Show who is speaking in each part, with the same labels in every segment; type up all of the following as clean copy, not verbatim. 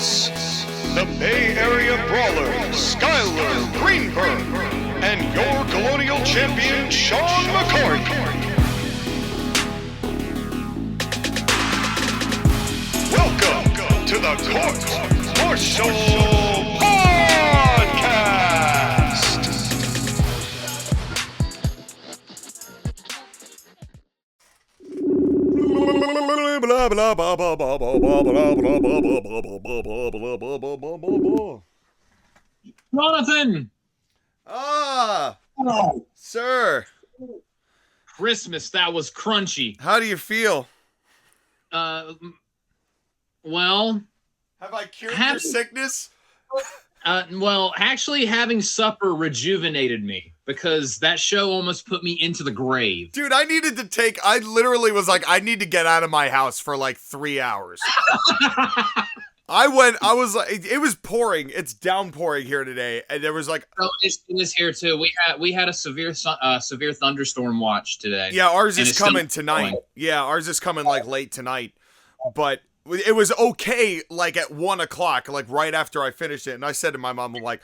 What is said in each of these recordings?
Speaker 1: hosts, the Bay Area Brawler, Skylar Greenberg, and your Colonial Champion, Sean McCoy. Welcome to the Court-Martail Podcast!
Speaker 2: Jonathan!
Speaker 3: Sir.
Speaker 2: Christmas, that was crunchy.
Speaker 3: How do you feel?
Speaker 2: Well...
Speaker 3: Have I cured your sickness?
Speaker 2: Well, actually having supper rejuvenated me because that show almost put me into the grave.
Speaker 3: Dude, I literally was like, I need to get out of my house for like 3 hours. It was pouring. It's downpouring here today. And there was like...
Speaker 2: Oh, it is here too. We had a severe thunderstorm watch today.
Speaker 3: Yeah, ours is coming tonight. Yeah, ours is coming like late tonight. But it was okay like at 1 o'clock, like right after I finished it. And I said to my mom, I'm like,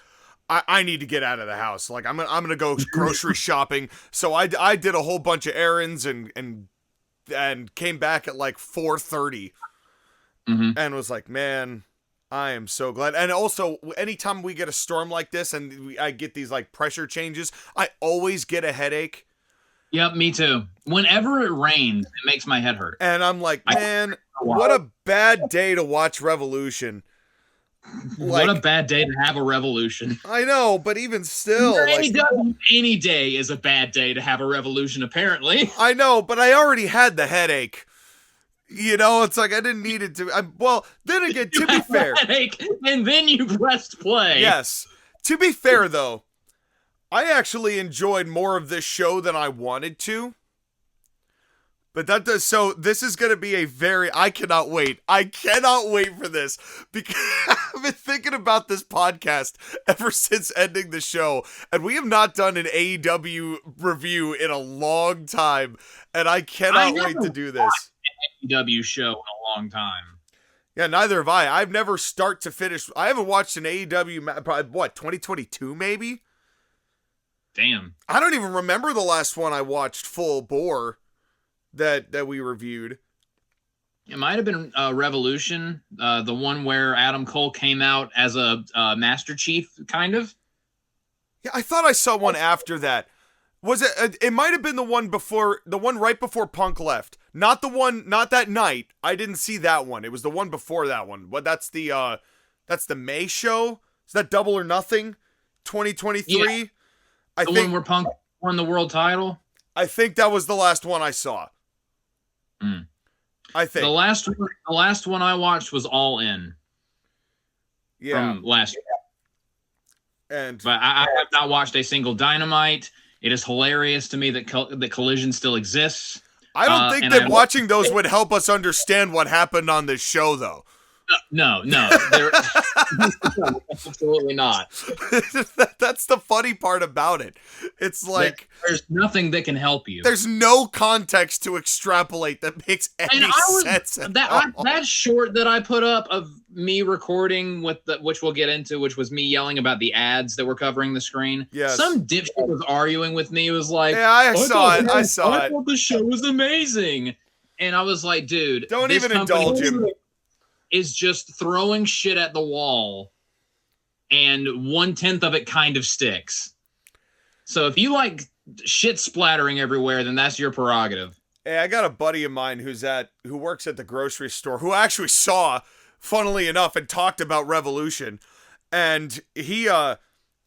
Speaker 3: I need to get out of the house. Like I'm gonna go grocery shopping. So I did a whole bunch of errands and came back at like 4:30.
Speaker 2: Mm-hmm.
Speaker 3: And was like, man, I am so glad. And also, anytime we get a storm like this and I get these like pressure changes, I always get a headache.
Speaker 2: Yep, me too. Whenever it rains, it makes my head hurt.
Speaker 3: And I'm like, man, what a bad day to watch Revolution.
Speaker 2: Like, what a bad day to have a revolution.
Speaker 3: I know, but even still.
Speaker 2: Any day is a bad day to have a revolution, apparently.
Speaker 3: I know, but I already had the headache. You know, it's like I didn't need it to. Well, then again, to be fair.
Speaker 2: Headache, and then you pressed play.
Speaker 3: Yes. To be fair, though, I actually enjoyed more of this show than I wanted to. But that does, so this is going to be I cannot wait. I cannot wait for this because I've been thinking about this podcast ever since ending the show. And we have not done an AEW review in a long time. And I cannot wait to do this.
Speaker 2: AEW show in a long time.
Speaker 3: Yeah, neither have I. I've never start to finish. I haven't watched an AEW, probably, 2022 maybe?
Speaker 2: Damn.
Speaker 3: I don't even remember the last one I watched full bore. That we reviewed.
Speaker 2: It might have been Revolution, the one where Adam Cole came out as a Master Chief, kind of.
Speaker 3: Yeah, I thought I saw one after that. Was it? It might have been the one right before Punk left. Not that night. I didn't see that one. It was the one before that one. But that's the May show. Is that Double or Nothing? 2023.
Speaker 2: Yeah. The one where Punk won the world title.
Speaker 3: I think that was the last one I saw.
Speaker 2: Mm.
Speaker 3: I think
Speaker 2: the last one I watched was All In.
Speaker 3: Yeah,
Speaker 2: from last year. But I have not watched a single Dynamite. It is hilarious to me that Collision still exists.
Speaker 3: I don't think that watching those would help us understand what happened on this show, though.
Speaker 2: No, absolutely not.
Speaker 3: That's the funny part about it. It's like
Speaker 2: there's nothing that can help you.
Speaker 3: There's no context to extrapolate that makes any sense.
Speaker 2: That short that I put up of me recording which we'll get into, which was me yelling about the ads that were covering the screen.
Speaker 3: Yes.
Speaker 2: Some dipshit was arguing with me. It was like,
Speaker 3: yeah, I saw it. I
Speaker 2: thought the show was amazing, and I was like, dude,
Speaker 3: don't even indulge him.
Speaker 2: Is just throwing shit at the wall, and 1/10 of it kind of sticks. So if you like shit splattering everywhere, then that's your prerogative.
Speaker 3: Hey, I got a buddy of mine who works at the grocery store who actually saw, funnily enough, and talked about Revolution, and he's an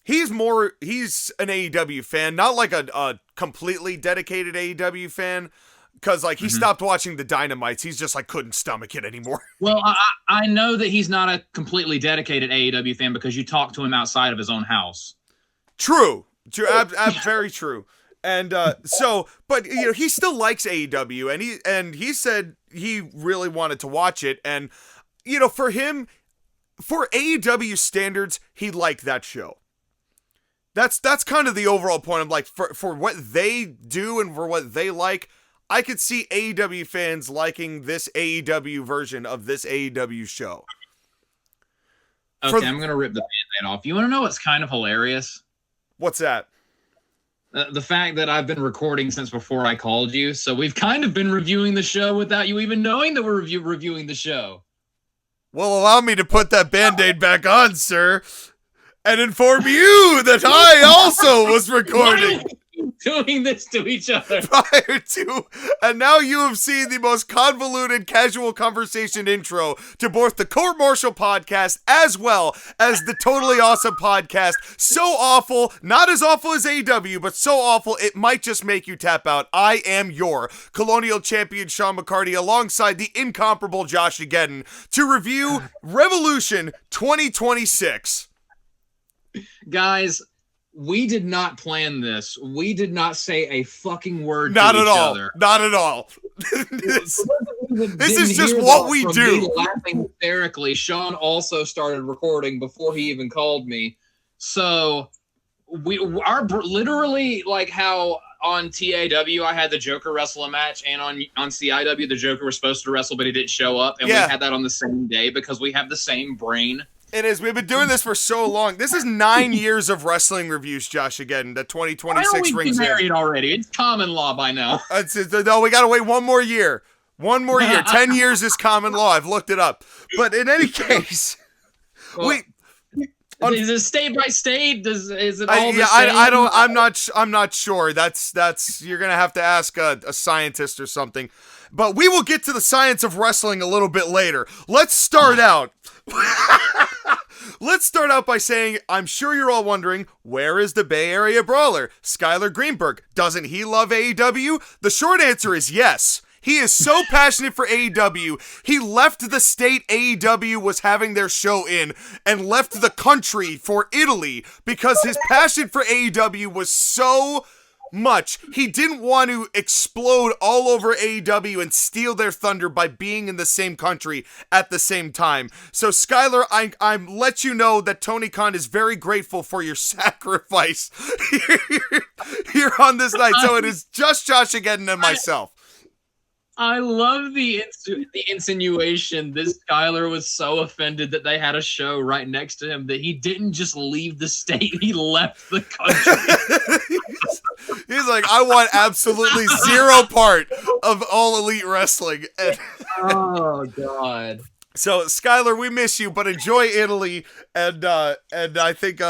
Speaker 3: AEW fan, not like a completely dedicated AEW fan. Because, like, he stopped watching the Dynamites. He's just, like, couldn't stomach it anymore.
Speaker 2: Well, I know that he's not a completely dedicated AEW fan because you talk to him outside of his own house.
Speaker 3: True. Very true. And but, you know, he still likes AEW. And he said he really wanted to watch it. And, you know, for him, for AEW standards, he liked that show. That's kind of the overall point. I'm like, for what they do and for what they like, I could see AEW fans liking this AEW version of this AEW show.
Speaker 2: Okay, I'm gonna rip the Band-Aid off. You want to know what's kind of hilarious?
Speaker 3: What's that?
Speaker 2: The fact that I've been recording since before I called you, so we've kind of been reviewing the show without you even knowing that we're reviewing the show.
Speaker 3: Well, allow me to put that Band-Aid back on, sir, and inform you that I also was recording.
Speaker 2: Doing this to each other
Speaker 3: Prior to, and now you have seen the most convoluted casual conversation intro to both the Court-Martail podcast as well as the Totally Awesome podcast. So awful, not as awful as AEW, but so awful it might just make you tap out. I am your Colonial champion Sean McCarty alongside the incomparable JoshAgeddon to review Revolution 2026.
Speaker 2: Guys, we did not plan this. We did not say a fucking word
Speaker 3: Not
Speaker 2: to
Speaker 3: at
Speaker 2: each
Speaker 3: all.
Speaker 2: other.
Speaker 3: Not at all. This is just what we do.
Speaker 2: Me laughing hysterically, Sean also started recording before he even called me. So we are literally like how on TAW I had the Joker wrestle a match, and on CIW the Joker was supposed to wrestle, but he didn't show up, and we had that on the same day because we have the same brain.
Speaker 3: It is. We've been doing this for so long. This is 9 years of wrestling reviews, JoshAgeddon. The 2026 rings in.
Speaker 2: Married already. It's common law by now.
Speaker 3: No, we gotta wait one more year. 10 years is common law. I've looked it up. But in any case,
Speaker 2: well, is it state by state? Is it all the same?
Speaker 3: I'm not sure. That's you're gonna have to ask a scientist or something. But we will get to the science of wrestling a little bit later. Let's start out. Let's start out by saying, I'm sure you're all wondering, where is the Bay Area Brawler, Skylar Greenberg? Doesn't he love AEW? The short answer is yes. He is so passionate for AEW, he left the state AEW was having their show in and left the country for Italy because his passion for AEW was so much. He didn't want to explode all over AEW and steal their thunder by being in the same country at the same time. So Skylar, I'm let you know that Tony Khan is very grateful for your sacrifice here on this night. So it is just JoshAgeddon and myself.
Speaker 2: I love the insinuation that Skylar was so offended that they had a show right next to him that he didn't just leave the state, he left the country.
Speaker 3: He's like, I want absolutely zero part of All Elite Wrestling.
Speaker 2: Oh, God.
Speaker 3: So, Skylar, we miss you, but enjoy Italy, and I think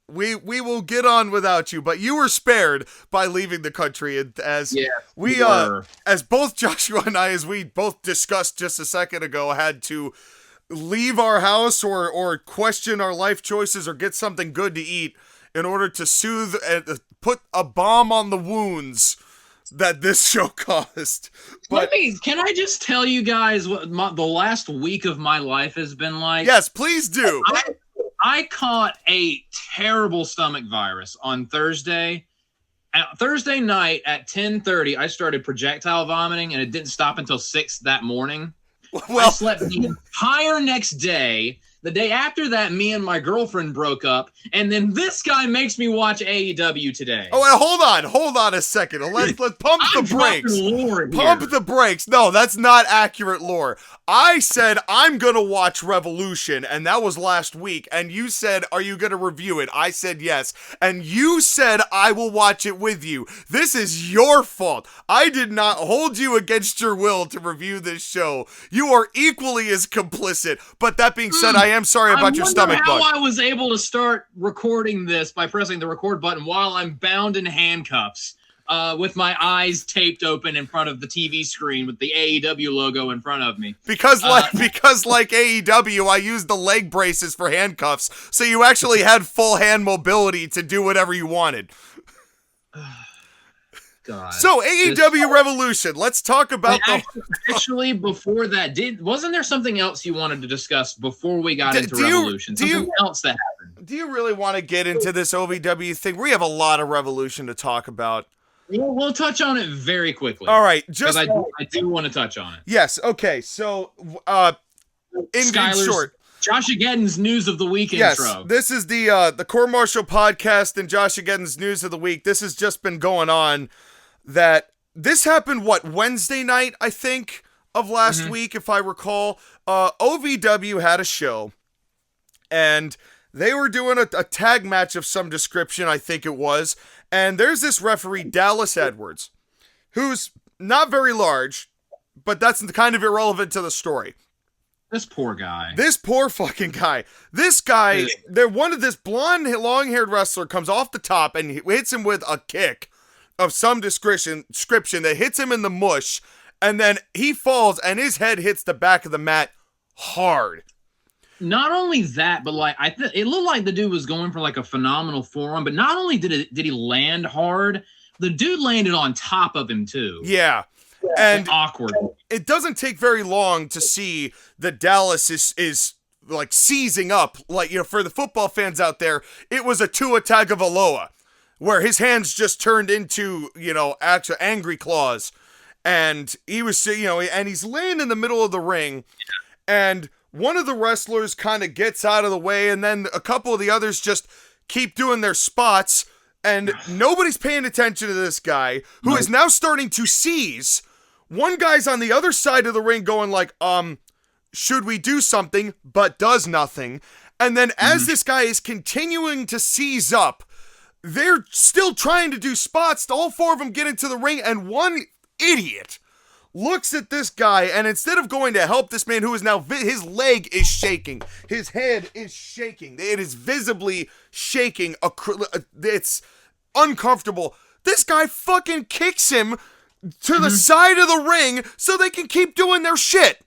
Speaker 3: we will get on without you, but you were spared by leaving the country, and as as both Joshua and I, as we both discussed just a second ago, had to leave our house or question our life choices or get something good to eat in order to soothe and put a balm on the wounds that this show caused. But
Speaker 2: can I just tell you guys what the last week of my life has been like?
Speaker 3: Yes, please do.
Speaker 2: I caught a terrible stomach virus on Thursday. Thursday night at 10:30, I started projectile vomiting, and it didn't stop until 6 that morning.
Speaker 3: Well,
Speaker 2: I slept the entire next day. The day after that, me and my girlfriend broke up, and then this guy makes me watch AEW today.
Speaker 3: Oh, wait, hold on a second. Let's pump the brakes. Pump the brakes. No, that's not accurate lore. I said I'm gonna watch Revolution, and that was last week. And you said, "Are you gonna review it?" I said yes, and you said I will watch it with you. This is your fault. I did not hold you against your will to review this show. You are equally as complicit. But that being said, I am sorry about your stomach bug.
Speaker 2: How I was able to start recording this by pressing the record button while I'm bound in handcuffs, with my eyes taped open in front of the TV screen with the AEW logo in front of me.
Speaker 3: Because like AEW, I used the leg braces for handcuffs, so you actually had full hand mobility to do whatever you wanted.
Speaker 2: God.
Speaker 3: So AEW Revolution. Let's talk about
Speaker 2: actually before that. Wasn't there something else you wanted to discuss before we got into Revolution? Something else that happened.
Speaker 3: Do you really want to get into this OVW thing? We have a lot of Revolution to talk about.
Speaker 2: We'll touch on it very quickly.
Speaker 3: All right,
Speaker 2: I do want to touch on it.
Speaker 3: Yes. Okay. So, in short,
Speaker 2: JoshAgeddon's news of the week
Speaker 3: yes,
Speaker 2: intro.
Speaker 3: This is the Court-Martail podcast and JoshAgeddon's news of the week. This has just been going on. That this happened Wednesday night, I think, of last week, if I recall. OVW had a show, And they were doing a tag match of some description, I think it was. And there's this referee, Dallas Edwards, who's not very large, but that's kind of irrelevant to the story.
Speaker 2: This poor guy.
Speaker 3: This poor fucking guy. This guy, this blonde, long-haired wrestler comes off the top and hits him with a kick of some description that hits him in the mush, and then he falls and his head hits the back of the mat hard.
Speaker 2: Not only that, but like it looked like the dude was going for like a phenomenal forearm, but not only did he land hard, the dude landed on top of him too.
Speaker 3: Yeah. And
Speaker 2: awkward.
Speaker 3: It doesn't take very long to see that Dallas is like seizing up. Like, for the football fans out there, it was a Tua Tagovailoa, where his hands just turned into, actual angry claws. And he was, and he's laying in the middle of the ring, and one of the wrestlers kind of gets out of the way, and then a couple of the others just keep doing their spots, and nobody's paying attention to this guy, who is now starting to seize. One guy's on the other side of the ring going like, should we do something, but does nothing. And then as this guy is continuing to seize up, they're still trying to do spots. All four of them get into the ring, and one idiot looks at this guy, and instead of going to help this man who is now, his leg is shaking, his head is shaking, it is visibly shaking, it's uncomfortable. This guy fucking kicks him to the side of the ring so they can keep doing their shit.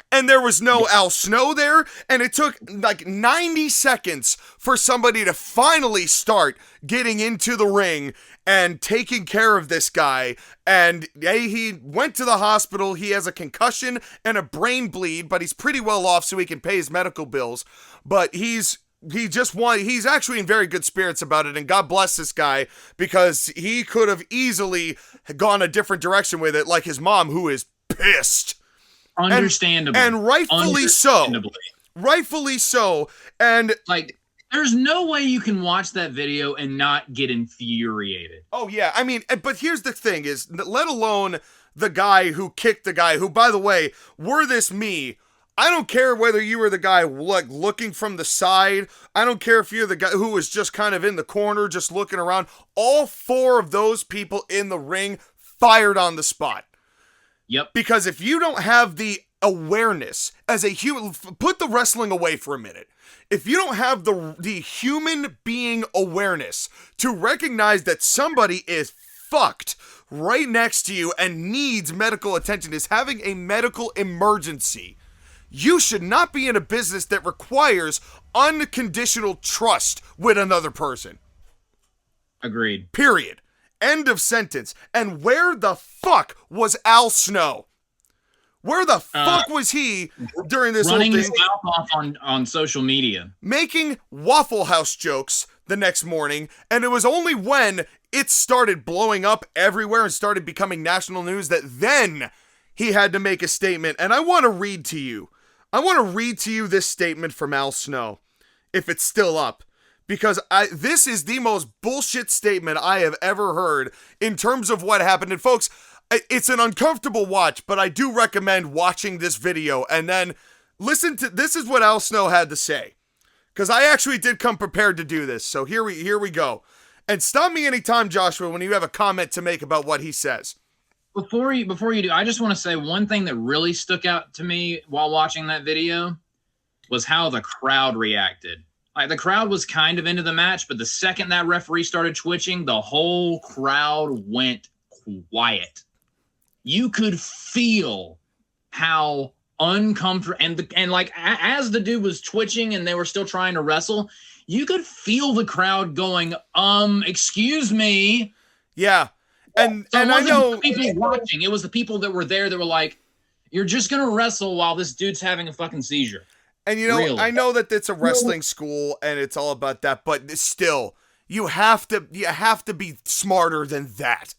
Speaker 3: And there was no Al Snow there, and it took like 90 seconds for somebody to finally start getting into the ring and taking care of this guy. And he went to the hospital. He has a concussion and a brain bleed, but he's pretty well off so he can pay his medical bills. But he's actually in very good spirits about it, and God bless this guy, because he could have easily gone a different direction with it, like his mom, who is pissed.
Speaker 2: Understandable.
Speaker 3: And rightfully so. Rightfully so. And
Speaker 2: like, there's no way you can watch that video and not get infuriated.
Speaker 3: Oh yeah, I mean, but here's the thing is, let alone the guy who kicked the guy who, by the way, were this me, I don't care whether you were the guy like looking from the side. I don't care if you're the guy who was just kind of in the corner, just looking around. All four of those people in the ring fired on the spot.
Speaker 2: Yep.
Speaker 3: Because if you don't have the awareness as a human, put the wrestling away for a minute. If you don't have the human being awareness to recognize that somebody is fucked right next to you and needs medical attention, is having a medical emergency, you should not be in a business that requires unconditional trust with another person.
Speaker 2: Agreed.
Speaker 3: Period. End of sentence. And where the fuck was Al Snow? Where the fuck was he during this whole thing?
Speaker 2: Running his mouth off on social media.
Speaker 3: Making Waffle House jokes the next morning, and it was only when it started blowing up everywhere and started becoming national news that then he had to make a statement. And I want to read to you. This statement from Al Snow, if it's still up. Because this is the most bullshit statement I have ever heard in terms of what happened. And folks, it's an uncomfortable watch, but I do recommend watching this video and then listen to, this is what Al Snow had to say. Because I actually did come prepared to do this. So here we go. And stop me anytime, Joshua, when you have a comment to make about what he says.
Speaker 2: Before you do, I just want to say one thing that really stuck out to me while watching that video was how the crowd reacted. Like, the crowd was kind of into the match, but the second that referee started twitching, the whole crowd went quiet. You could feel how uncomfortable, and like as the dude was twitching and they were still trying to wrestle, you could feel the crowd going, excuse me.
Speaker 3: Yeah. And
Speaker 2: I
Speaker 3: know
Speaker 2: the people watching, it was the people that were there that were like, you're just gonna wrestle while this dude's having a fucking seizure.
Speaker 3: And really? I know that it's a wrestling school and it's all about that, but still, you have to be smarter than that.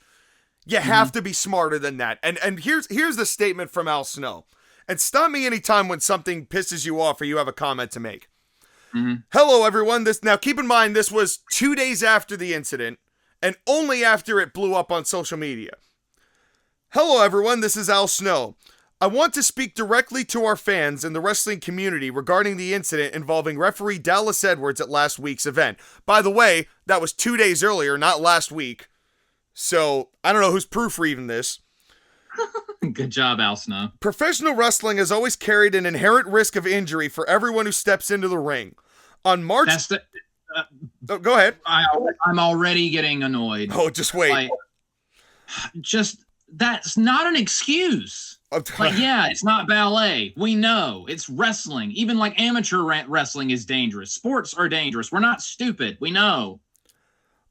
Speaker 3: You have to be smarter than that. And here's the statement from Al Snow. And stop me anytime when something pisses you off or you have a comment to make. Hello, everyone. Now, keep in mind, this was 2 days after the incident and only after it blew up on social media. Hello, everyone. This is Al Snow. I want to speak directly to our fans and the wrestling community regarding the incident involving referee Dallas Edwards at last week's event. By the way, that was 2 days earlier, not last week. So, I don't know who's proofreading this.
Speaker 2: Good job, Al Snow.
Speaker 3: Professional wrestling has always carried an inherent risk of injury for everyone who steps into the ring. On March... Oh, go ahead.
Speaker 2: I'm already getting annoyed.
Speaker 3: Oh, just wait.
Speaker 2: That's not an excuse. Yeah, it's not ballet. We know. It's wrestling. Even like amateur wrestling is dangerous. Sports are dangerous. We're not stupid. We know.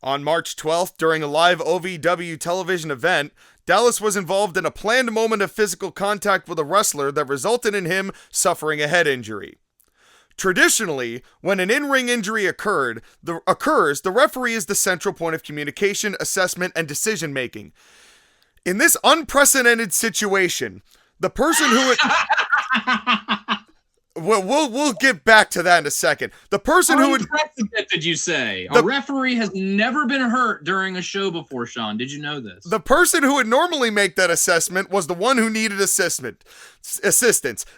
Speaker 3: On March 12th, during a live OVW television event, Dallas was involved in a planned moment of physical contact with a wrestler that resulted in him suffering a head injury. Traditionally, when an in-ring injury occurs, the referee is the central point of communication, assessment, and decision-making. In this unprecedented situation, the person who... We'll get back to that in a second. The person who...
Speaker 2: Unprecedented, did you say? A referee has never been hurt during a show before, Sean. Did you know this?
Speaker 3: The person who would normally make that assessment was the one who needed assistance.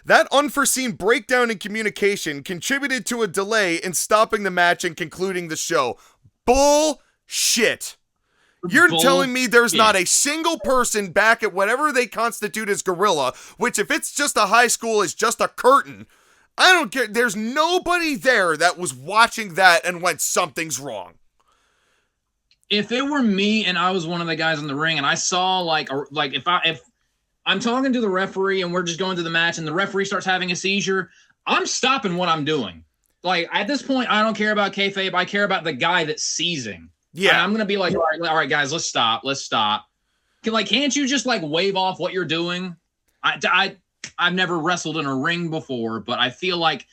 Speaker 3: That unforeseen breakdown in communication contributed to a delay in stopping the match and concluding the show. Bullshit. You're telling me there's not a single person back at whatever they constitute as Gorilla, which if it's just a high school is just a curtain. I don't care. There's nobody there that was watching that and went, something's wrong.
Speaker 2: If it were me and I was one of the guys in the ring and I saw if I'm talking to the referee and we're just going through the match and the referee starts having a seizure, I'm stopping what I'm doing. Like at this point, I don't care about kayfabe. I care about the guy that's seizing. Yeah. And I'm going to be like, all right, guys, let's stop. Can't you just wave off what you're doing? I've never wrestled in a ring before, but I feel like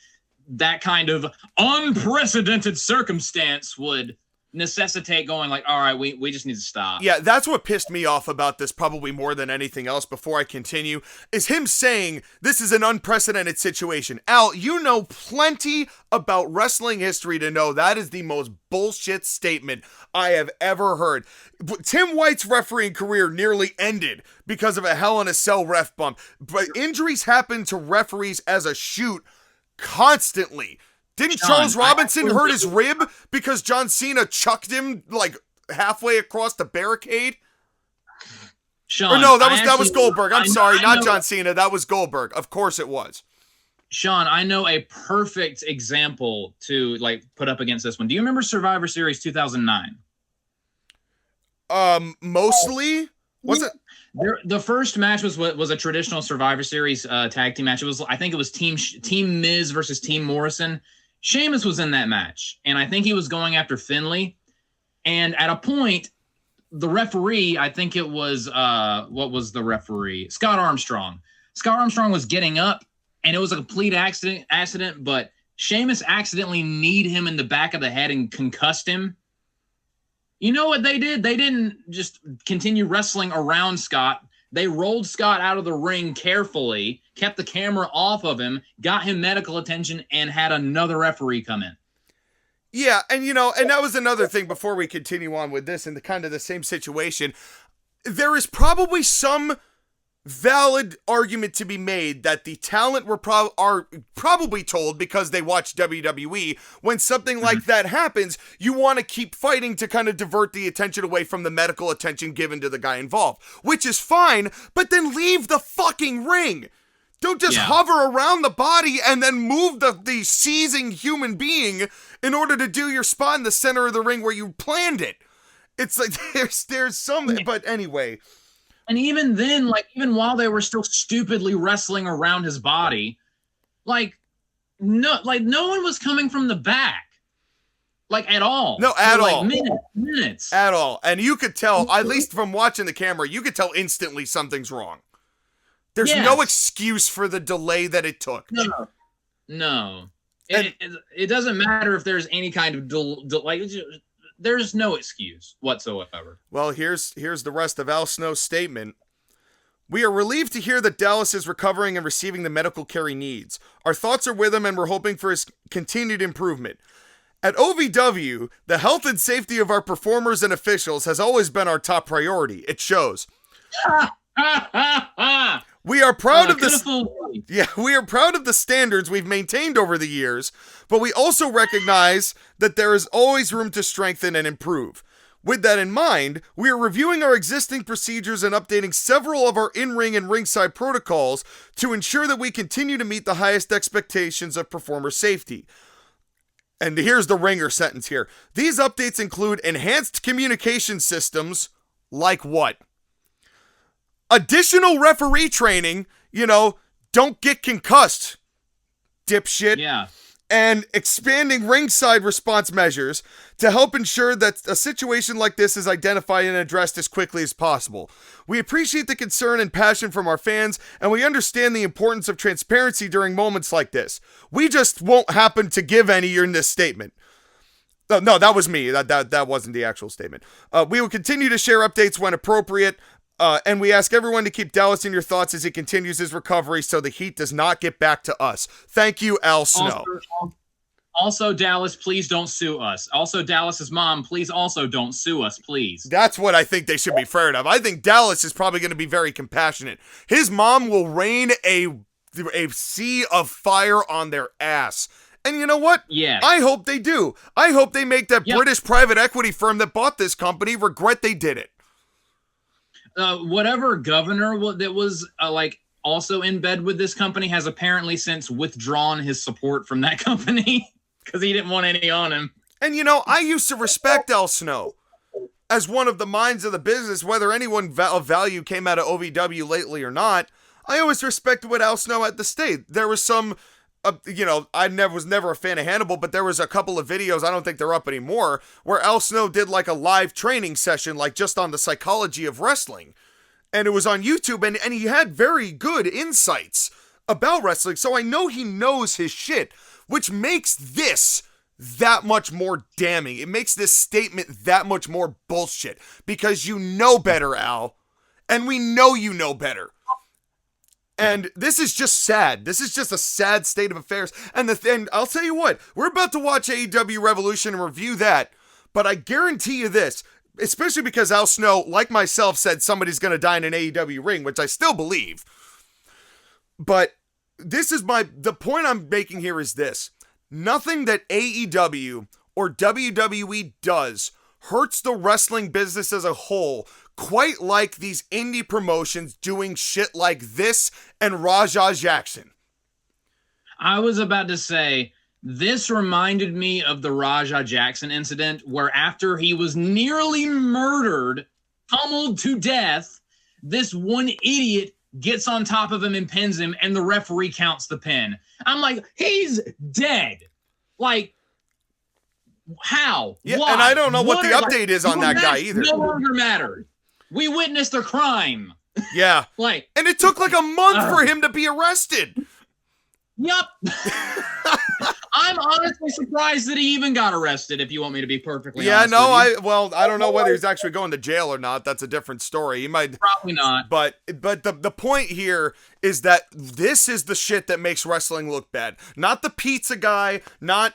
Speaker 2: that kind of unprecedented circumstance would necessitate going all right, we just need to stop.
Speaker 3: Yeah, that's what pissed me off about this probably more than anything else before I continue, is him saying this is an unprecedented situation. Al, you know plenty about wrestling history to know that is the most bullshit statement I have ever heard. Tim White's refereeing career nearly ended because of a Hell in a Cell ref bump, but injuries happen to referees as a shoot constantly. Didn't Charles Robinson hurt his rib because John Cena chucked him halfway across the barricade?
Speaker 2: Sean,
Speaker 3: or no, that was Goldberg. I'm sorry, not John Cena. That was Goldberg. Of course it was.
Speaker 2: Sean, I know a perfect example to put up against this one. Do you remember Survivor Series 2009?
Speaker 3: Mostly. Was it?
Speaker 2: The first match was a traditional Survivor Series tag team match. I think it was Team Miz versus Team Morrison. Sheamus was in that match, and I think he was going after Finlay. And at a point, the referee, I think it was, what was the referee? Scott Armstrong. Scott Armstrong was getting up, and it was a complete accident, but Sheamus accidentally kneed him in the back of the head and concussed him. You know what they did? They didn't just continue wrestling around Scott. They rolled Scott out of the ring carefully, kept the camera off of him, got him medical attention, and had another referee come in.
Speaker 3: Yeah, and and that was another thing before we continue on with this in the same situation. There is probably some valid argument to be made that the talent are probably told because they watch WWE when something like that happens, you want to keep fighting to kind of divert the attention away from the medical attention given to the guy involved, which is fine, but then leave the fucking ring. Don't just hover around the body and then move the seizing human being in order to do your spot in the center of the ring where you planned it. It's like there's some, but anyway.
Speaker 2: And even then, even while they were still stupidly wrestling around his body, no one was coming from the back. At all.
Speaker 3: No, at all.
Speaker 2: Minutes.
Speaker 3: At all. And you could tell, at least from watching the camera, you could tell instantly something's wrong. There's no excuse for the delay that it took.
Speaker 2: No. It doesn't matter if there's any kind of delay. There's no excuse whatsoever.
Speaker 3: Well, here's the rest of Al Snow's statement. We are relieved to hear that Dallas is recovering and receiving the medical care he needs. Our thoughts are with him and we're hoping for his continued improvement. At OVW, the health and safety of our performers and officials has always been our top priority. It shows. We are proud of
Speaker 2: this.
Speaker 3: Yeah, we are proud of the standards we've maintained over the years, but we also recognize that there is always room to strengthen and improve. With that in mind, we are reviewing our existing procedures and updating several of our in-ring and ringside protocols to ensure that we continue to meet the highest expectations of performer safety. And here's the ringer sentence here. These updates include enhanced communication systems, like what? Additional referee training, don't get concussed, dipshit.
Speaker 2: Yeah.
Speaker 3: And expanding ringside response measures to help ensure that a situation like this is identified and addressed as quickly as possible. We appreciate the concern and passion from our fans, and we understand the importance of transparency during moments like this. We just won't happen to give any in this statement. No, that was me. That wasn't the actual statement. We will continue to share updates when appropriate. And we ask everyone to keep Dallas in your thoughts as he continues his recovery so the heat does not get back to us. Thank you, Al Snow.
Speaker 2: Also, Dallas, please don't sue us. Also, Dallas's mom, please also don't sue us, please.
Speaker 3: That's what I think they should be afraid of. I think Dallas is probably going to be very compassionate. His mom will rain a sea of fire on their ass. And you know what?
Speaker 2: Yeah.
Speaker 3: I hope they do. I hope they make that British private equity firm that bought this company regret they did it.
Speaker 2: Whatever governor that was also in bed with this company has apparently since withdrawn his support from that company because he didn't want any on him.
Speaker 3: And I used to respect Al Snow as one of the minds of the business, whether anyone of value came out of OVW lately or not. I always respected what Al Snow had to state. There was some, I was never a fan of Hannibal, but there was a couple of videos, I don't think they're up anymore, where Al Snow did like a live training session, just on the psychology of wrestling. And it was on YouTube, and he had very good insights about wrestling, so I know he knows his shit, which makes this that much more damning. It makes this statement that much more bullshit, because you know better, Al, and we know you know better. And this is just sad. This is just a sad state of affairs. And I'll tell you what, we're about to watch AEW Revolution and review that, but I guarantee you this, especially because Al Snow, like myself, said somebody's going to die in an AEW ring, which I still believe. But this is the point I'm making here is this. Nothing that AEW or WWE does hurts the wrestling business as a whole quite like these indie promotions doing shit like this and Raja Jackson.
Speaker 2: I was about to say, this reminded me of the Raja Jackson incident where after he was nearly murdered, pummeled to death, this one idiot gets on top of him and pins him, and the referee counts the pin. I'm like, he's dead. How?
Speaker 3: Yeah,
Speaker 2: why?
Speaker 3: And I don't know what the update is on that guy either.
Speaker 2: No longer mattered. We witnessed a crime.
Speaker 3: Yeah. And it took a month for him to be arrested.
Speaker 2: Yup. I'm honestly surprised that he even got arrested, if you want me to be perfectly honest with you.
Speaker 3: I don't know whether he's actually going to jail or not. That's a different story. He might
Speaker 2: probably not.
Speaker 3: But the point here is that this is the shit that makes wrestling look bad. Not the pizza guy, not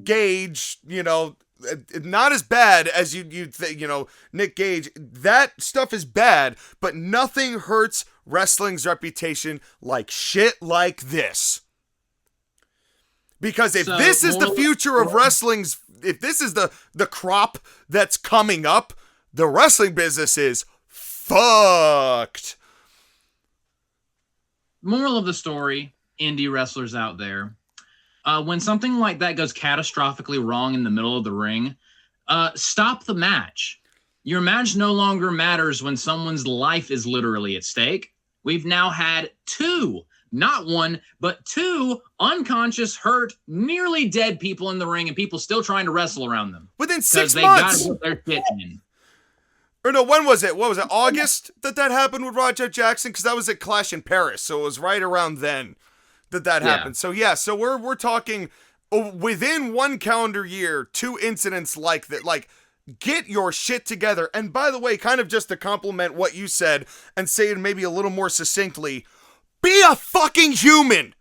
Speaker 3: Gage, not as bad as you'd think, Nick Gage. That stuff is bad, but nothing hurts wrestling's reputation like shit like this. Because if this is the future of wrestling's, if this is the crop that's coming up, the wrestling business is fucked.
Speaker 2: Moral of the story, indie wrestlers out there, when something like that goes catastrophically wrong in the middle of the ring, stop the match. Your match no longer matters when someone's life is literally at stake. We've now had two, not one, but two unconscious, hurt, nearly dead people in the ring, and people still trying to wrestle around them.
Speaker 3: Within 6 months.
Speaker 2: They got their shit in.
Speaker 3: Or no, when was it? What was it? August that happened with Raja Jackson? Because that was at Clash in Paris, so it was right around then that happened. So so we're talking within 1 calendar year, 2 incidents like that. Get your shit together. And by the way, kind of just to compliment what you said and say it maybe a little more succinctly, be a fucking human.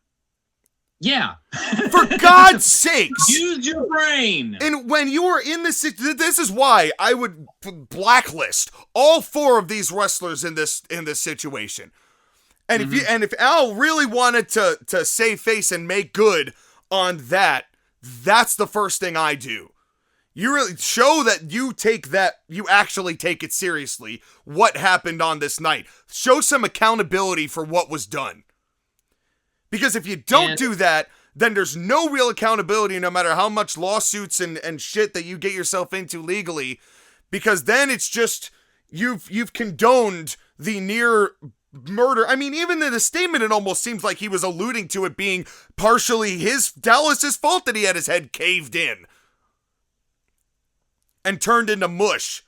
Speaker 2: Yeah.
Speaker 3: For God's sakes.
Speaker 2: Use your brain.
Speaker 3: And when you are in this is why I would blacklist all 4 of these wrestlers in this situation. And if Al really wanted to save face and make good on that, that's the first thing I do. You really show that you actually take it seriously. What happened on this night? Show some accountability for what was done. Because if you don't do that, then there's no real accountability, no matter how much lawsuits and shit that you get yourself into legally. Because then it's just you've condoned the near murder. I mean, even in the statement, it almost seems like he was alluding to it being partially Dallas's fault that he had his head caved in and turned into mush.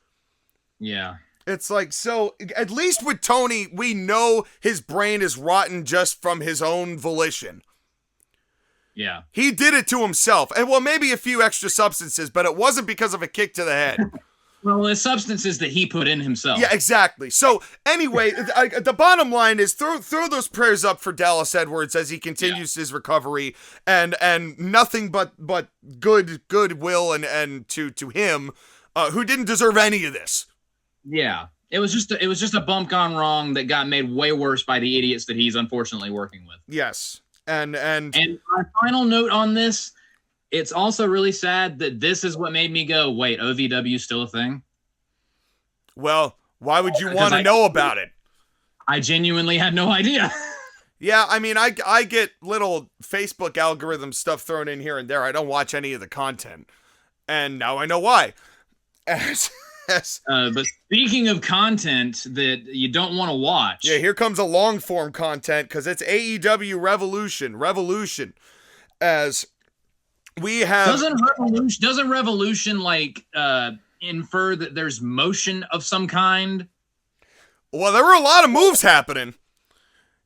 Speaker 2: Yeah.
Speaker 3: It's like, so at least with Tony, we know his brain is rotten just from his own volition.
Speaker 2: Yeah.
Speaker 3: He did it to himself. And well, maybe a few extra substances, but it wasn't because of a kick to the head.
Speaker 2: Well, the substances that he put in himself.
Speaker 3: Yeah, exactly. So anyway, the bottom line is throw those prayers up for Dallas Edwards as he continues his recovery, and nothing but goodwill and to him, who didn't deserve any of this.
Speaker 2: Yeah, it was just a bump gone wrong that got made way worse by the idiots that he's unfortunately working with.
Speaker 3: Yes, and
Speaker 2: my final note on this. It's also really sad that this is what made me go, wait, OVW still a thing?
Speaker 3: Well, why would you want to know about it?
Speaker 2: I genuinely had no idea.
Speaker 3: Yeah, I mean, I get little Facebook algorithm stuff thrown in here and there. I don't watch any of the content. And now I know why.
Speaker 2: But speaking of content that you don't want to watch.
Speaker 3: Yeah, here comes a long form content because it's AEW Revolution. As we have
Speaker 2: doesn't Revolution like infer that there's motion of some kind?
Speaker 3: Well, there were a lot of moves happening.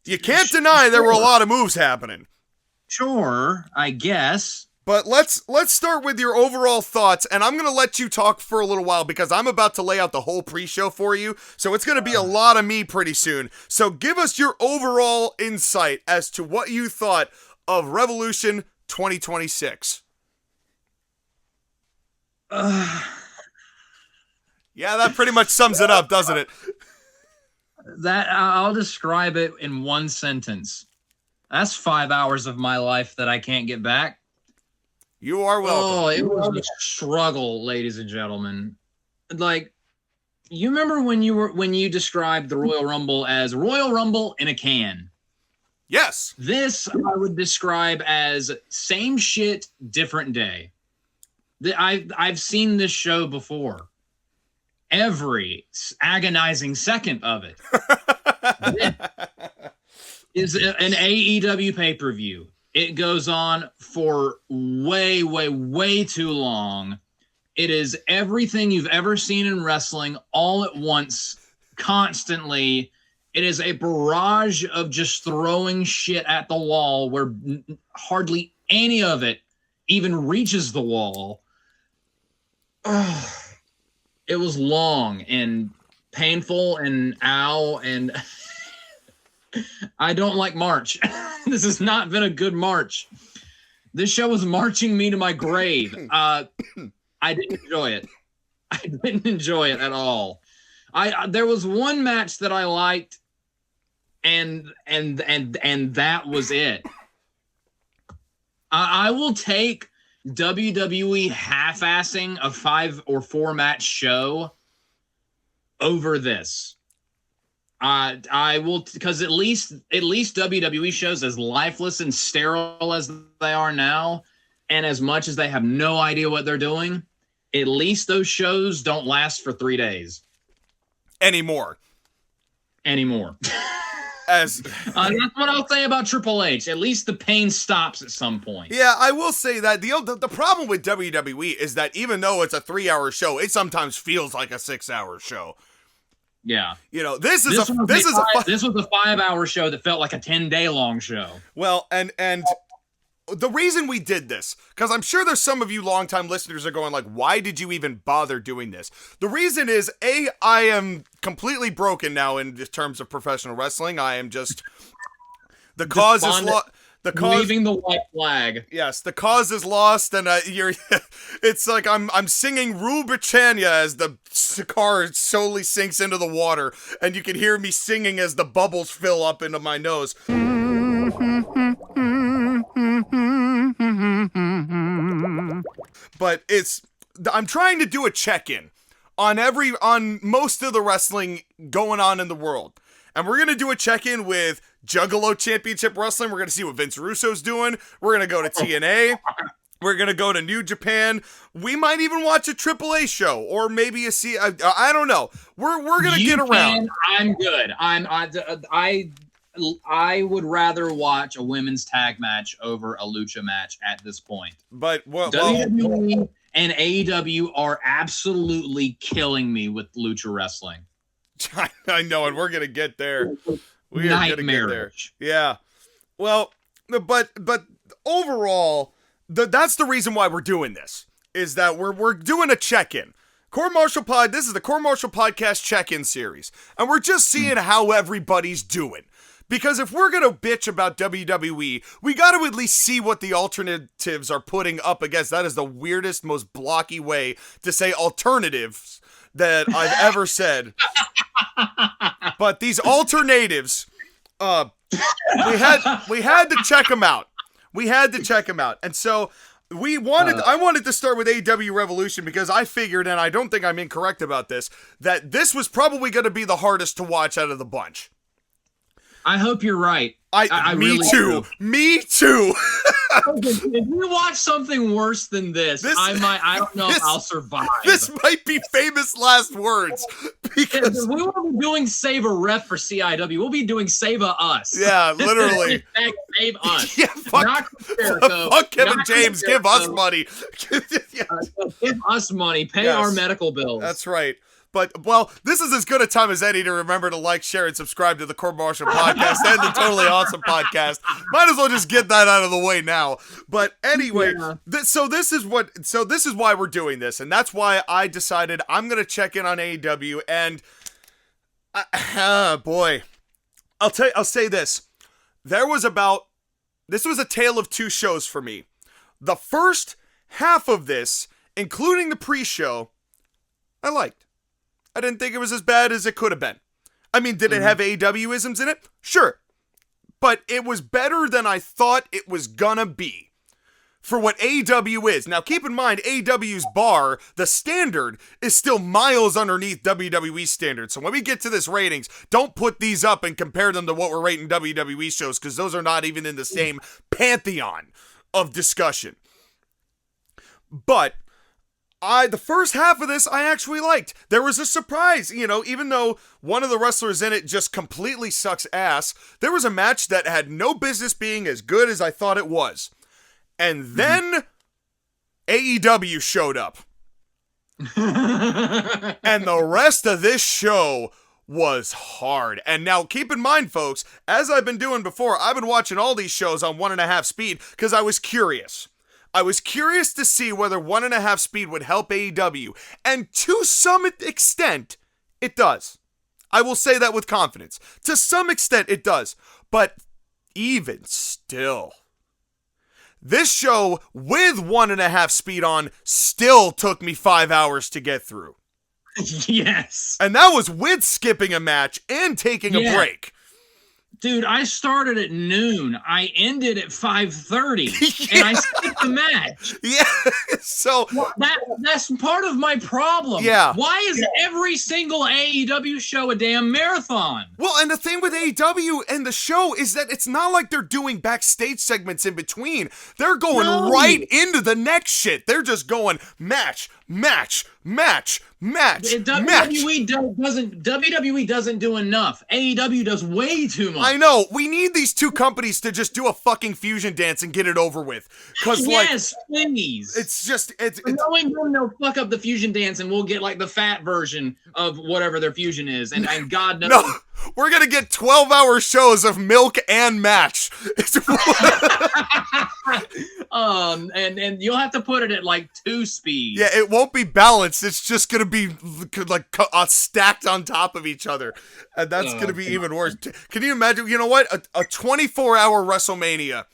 Speaker 3: You can't deny there were a lot of moves happening.
Speaker 2: Sure, I guess.
Speaker 3: But let's start with your overall thoughts, and I'm going to let you talk for a little while because I'm about to lay out the whole pre-show for you, so it's going to be a lot of me pretty soon. So give us your overall insight as to what you thought of Revolution 2026. Yeah, that pretty much sums it up, doesn't it?
Speaker 2: That I'll describe it in one sentence. That's 5 hours of my life that I can't get back.
Speaker 3: You are welcome.
Speaker 2: Oh, it was a struggle, ladies and gentlemen. Like, you remember when you described the Royal Rumble as Royal Rumble in a can?
Speaker 3: Yes.
Speaker 2: This I would describe as same shit, different day. I've seen this show before. Every agonizing second of it is an AEW pay-per-view. It goes on for way, way, way too long. It is everything you've ever seen in wrestling all at once, constantly. It is a barrage of just throwing shit at the wall where hardly any of it even reaches the wall. It was long and painful and ow, and I don't like March. This has not been a good March. This show was marching me to my grave. I didn't enjoy it. I didn't enjoy it at all. There was one match that I liked, and that was it. I will take WWE half-assing a 5 or 4 match show over this. I will, because at least WWE shows, as lifeless and sterile as they are now, and as much as they have no idea what they're doing, at least those shows don't last for 3 days
Speaker 3: anymore. As
Speaker 2: that's what I'll say about Triple H. At least the pain stops at some point.
Speaker 3: Yeah, I will say that the problem with WWE is that even though it's a 3-hour show, it sometimes feels like a 6-hour show.
Speaker 2: Yeah,
Speaker 3: you know, this was a
Speaker 2: 5-hour show that felt like a 10-day long show.
Speaker 3: Well, and the reason we did this, because I'm sure there's some of you longtime listeners are going like, why did you even bother doing this? The reason is, I am completely broken now in terms of professional wrestling. I am just the cause is lost.
Speaker 2: Waving the white flag.
Speaker 3: Yes, the cause is lost, and you're. It's like I'm singing Rule Britannia as the car slowly sinks into the water, and you can hear me singing as the bubbles fill up into my nose. But I'm trying to do a check-in on most of the wrestling going on in the world. And we're going to do a check-in with Juggalo Championship Wrestling. We're going to see what Vince Russo's doing. We're going to go to TNA. We're going to go to New Japan. We might even watch a AAA show or maybe I don't know. We're going to get around.
Speaker 2: I'm good. I would rather watch a women's tag match over a lucha match at this point.
Speaker 3: But
Speaker 2: WWE and AEW are absolutely killing me with lucha wrestling.
Speaker 3: I know, and we're gonna get there. We are gonna get there. Yeah. Well, but overall, that's the reason why we're doing this. Is that we're doing a check-in. Court-Martail Pod. This is the Court-Martail Podcast Check-In Series, and we're just seeing how everybody's doing. Because if we're gonna bitch about WWE, we got to at least see what the alternatives are putting up against. That is the weirdest, most blocky way to say alternatives that I've ever said. But these alternatives, we had to check them out. And so I wanted to start with AEW Revolution because I figured, and I don't think I'm incorrect about this, that this was probably going to be the hardest to watch out of the bunch.
Speaker 2: I hope you're right.
Speaker 3: Me
Speaker 2: really
Speaker 3: too.
Speaker 2: do.
Speaker 3: Me too.
Speaker 2: If we watch something worse than this, I don't know if I'll survive.
Speaker 3: This might be famous last words. Because
Speaker 2: we won't be doing Save a Ref for CIW. We'll be doing Save a Us.
Speaker 3: Yeah, literally.
Speaker 2: Save us.
Speaker 3: Yeah, fuck Kevin James. Give us money.
Speaker 2: Give us money. Pay our medical bills.
Speaker 3: That's right. But, well, this is as good a time as any to remember to like, share, and subscribe to the Court-Martail Podcast and the Totally Awesome Podcast. Might as well just get that out of the way now. But anyway, so this is why we're doing this, and that's why I decided I'm going to check in on AEW, and, boy, I'll say this. This was a tale of two shows for me. The first half of this, including the pre-show, I liked. I didn't think it was as bad as it could have been. I mean, did it have AEW-isms in it? Sure. But it was better than I thought it was gonna be for what AEW is. Now, keep in mind, AEW's bar, the standard, is still miles underneath WWE's standard. So when we get to this ratings, don't put these up and compare them to what we're rating WWE shows, because those are not even in the same pantheon of discussion. But the first half of this I actually liked. There was a surprise, even though one of the wrestlers in it just completely sucks ass, there was a match that had no business being as good as I thought it was. And then AEW showed up. And the rest of this show was hard. And now keep in mind, folks, as I've been doing before, I've been watching all these shows on 1.5 speed because I was curious. I was curious to see whether 1.5 speed would help AEW, and to some extent, it does. I will say that with confidence. To some extent, it does. But even still, this show with 1.5 speed on still took me 5 hours to get through.
Speaker 2: Yes.
Speaker 3: And that was with skipping a match and taking a break.
Speaker 2: Dude, I started at noon. I ended at 5:30, and I skipped the match.
Speaker 3: Yeah, so
Speaker 2: that's part of my problem.
Speaker 3: Yeah.
Speaker 2: Why is every single AEW show a damn marathon?
Speaker 3: Well, and the thing with AEW and the show is that it's not like they're doing backstage segments in between. They're going right into the next shit. They're just going match, match, match, match,
Speaker 2: WWE doesn't do enough. AEW does way too much.
Speaker 3: I know. We need these two companies to just do a fucking fusion dance and get it over with.
Speaker 2: Yes, please.
Speaker 3: It's
Speaker 2: knowing them, they'll fuck up the fusion dance, and we'll get like the fat version of whatever their fusion is, and God knows.
Speaker 3: No, we're gonna get 12-hour shows of milk and match.
Speaker 2: And you'll have to put it at like 2 speed.
Speaker 3: Yeah, it won't be balanced. It's just gonna be like stacked on top of each other, and that's gonna be even worse. Can you imagine? You know what? A 24-hour WrestleMania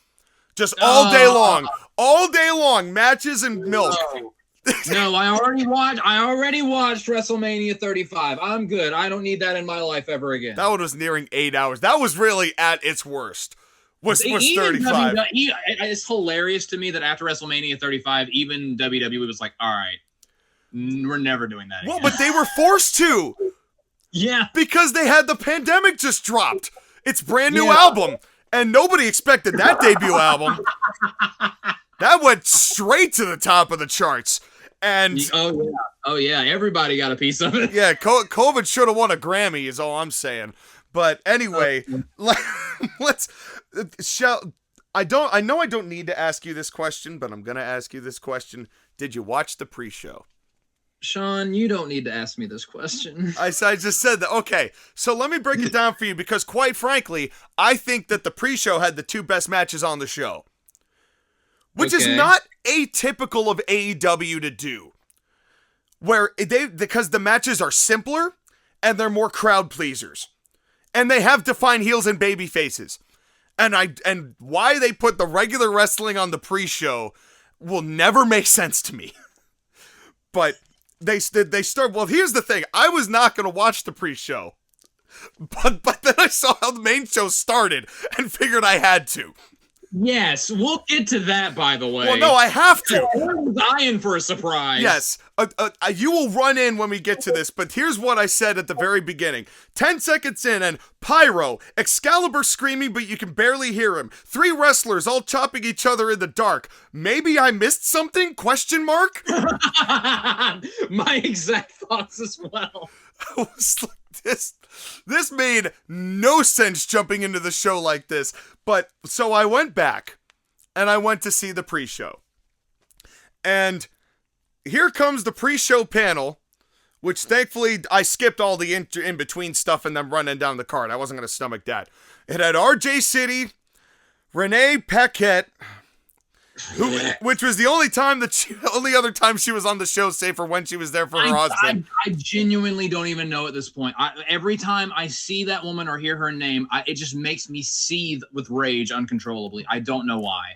Speaker 3: Just all day long. All day long. Matches and milk.
Speaker 2: No, I already watched WrestleMania 35. I'm good. I don't need that in my life ever again.
Speaker 3: That one was nearing 8 hours. That was really at its worst. Was 35.
Speaker 2: It's hilarious to me that after WrestleMania 35, even WWE was like, all right, we're never doing that again.
Speaker 3: Well, but they were forced to.
Speaker 2: Yeah.
Speaker 3: Because they had the pandemic just dropped. It's brand new album. And nobody expected that debut album. That went straight to the top of the charts. And
Speaker 2: oh yeah, everybody got a piece of it.
Speaker 3: Yeah, COVID should have won a Grammy is all I'm saying. But anyway, I know I don't need to ask you this question, but I'm going to ask you this question. Did you watch the pre-show?
Speaker 2: Sean, you don't need to ask me this question.
Speaker 3: I just said that. Okay, so let me break it down for you because quite frankly, I think that the pre-show had the 2 best matches on the show. Which is not atypical of AEW to do. Because the matches are simpler and they're more crowd pleasers. And they have defined heels and baby faces. And why they put the regular wrestling on the pre-show will never make sense to me. But they start. Well, here's the thing. I was not going to watch the pre-show. But then I saw how the main show started and figured I had to.
Speaker 2: Yes, we'll get to that, by the way.
Speaker 3: Well, no, I have to.
Speaker 2: I'm dying for a surprise.
Speaker 3: Yes, you will run in when we get to this, but here's what I said at the very beginning. 10 seconds in, and Pyro, Excalibur screaming, but you can barely hear him. 3 wrestlers all chopping each other in the dark. Maybe I missed something? Question mark?
Speaker 2: My exact thoughts as well.
Speaker 3: I was like, this made no sense jumping into the show like this. But so I went back and I went to see the pre-show. And here comes the pre-show panel, which thankfully I skipped all the in-between stuff and them running down the card. I wasn't going to stomach that. It had RJ City, Renee Paquette, which was the only other time she was on the show, save for when she was there for her husband.
Speaker 2: I genuinely don't even know at this point. Every time I see that woman or hear her name, it just makes me seethe with rage uncontrollably. I don't know why.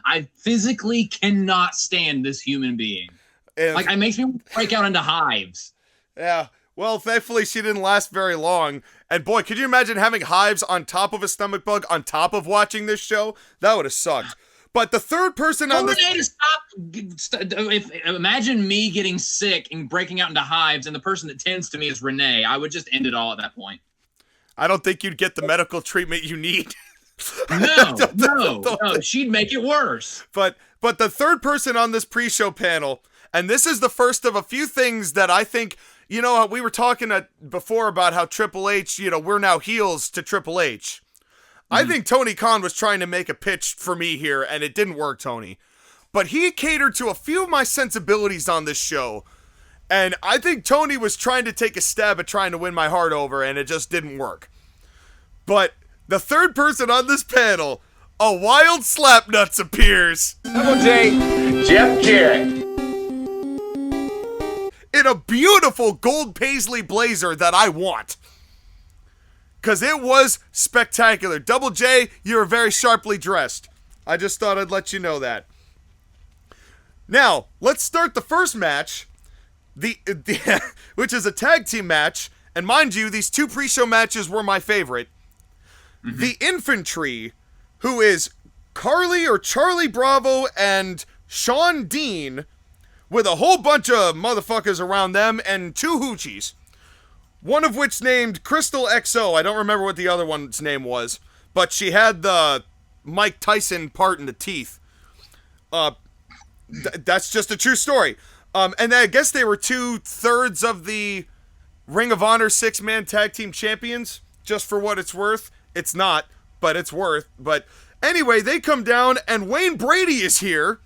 Speaker 2: I physically cannot stand this human being. It makes me break out into hives.
Speaker 3: Yeah. Well, thankfully she didn't last very long. And boy, could you imagine having hives on top of a stomach bug on top of watching this show? That would have sucked. But the third person on this...
Speaker 2: Imagine me getting sick and breaking out into hives, and the person that tends to me is Renee. I would just end it all at that point.
Speaker 3: I don't think you'd get the medical treatment you need.
Speaker 2: No, she'd make it worse.
Speaker 3: But the third person on this pre-show panel, and this is the first of a few things that I think, you know, we were talking before about how Triple H, you know, we're now heels to Triple H. I think Tony Khan was trying to make a pitch for me here, and it didn't work, Tony. But he catered to a few of my sensibilities on this show, and I think Tony was trying to take a stab at trying to win my heart over, and it just didn't work. But the third person on this panel, a wild Slapnuts appears.
Speaker 4: Double J, Jeff Jarrett.
Speaker 3: In a beautiful gold paisley blazer that I want. Because it was spectacular. Double J, you're very sharply dressed. I just thought I'd let you know that. Now, let's start the first match, which is a tag team match. And mind you, these 2 pre-show matches were my favorite. The Infantry, who is Charlie Bravo and Sean Dean, with a whole bunch of motherfuckers around them and 2 hoochies. One of which named Crystal XO. I don't remember what the other one's name was, but she had the Mike Tyson part in the teeth. That's just a true story. And I guess they were 2/3 of the Ring of Honor 6-man tag team champions, just for what it's worth. It's not, but it's worth. But anyway, they come down, and Wayne Brady is here.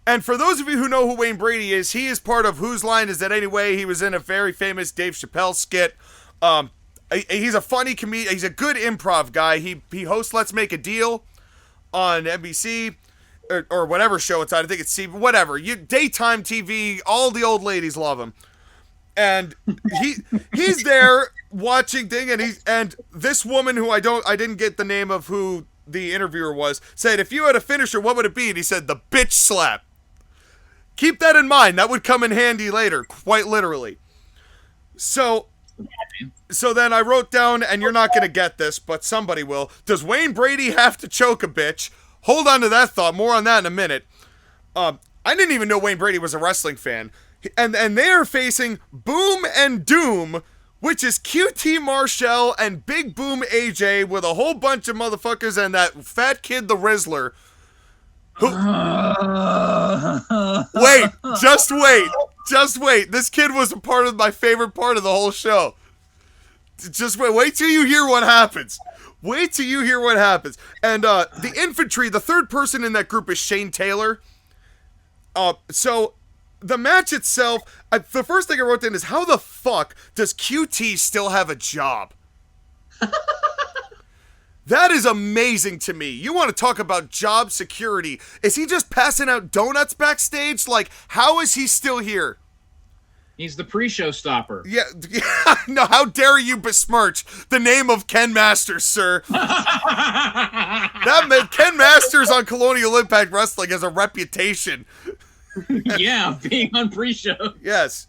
Speaker 3: And for those of you who know who Wayne Brady is, he is part of Whose Line Is That Anyway? He was in a very famous Dave Chappelle skit. He's a funny comedian. He's a good improv guy. He hosts Let's Make a Deal on NBC or whatever show it's on. I think it's CB, whatever. Daytime TV. All the old ladies love him. And he's there watching thing, and this woman who I didn't get the name of who the interviewer was, said, if you had a finisher, what would it be? And he said, the bitch slap. Keep that in mind. That would come in handy later, quite literally. So then I wrote down, and you're not going to get this, but somebody will. Does Wayne Brady have to choke a bitch? Hold on to that thought. More on that in a minute. I didn't even know Wayne Brady was a wrestling fan. And they are facing Boom and Doom, which is QT Marshall and Big Boom AJ with a whole bunch of motherfuckers and that fat kid, the Rizzler. Wait, just wait. This kid was a part of my favorite part of the whole show. Just wait till you hear what happens. And the infantry, the third person in that group is Shane Taylor. So the match itself, the first thing I wrote down is, how the fuck does QT still have a job? That is amazing to me. You want to talk about job security. Is he just passing out donuts backstage? Like, how is he still here?
Speaker 2: He's the pre-show stopper.
Speaker 3: Yeah, no, how dare you besmirch the name of Ken Masters, sir? Ken Masters on Colonial Impact Wrestling has a reputation.
Speaker 2: Yeah, being on pre-show.
Speaker 3: Yes.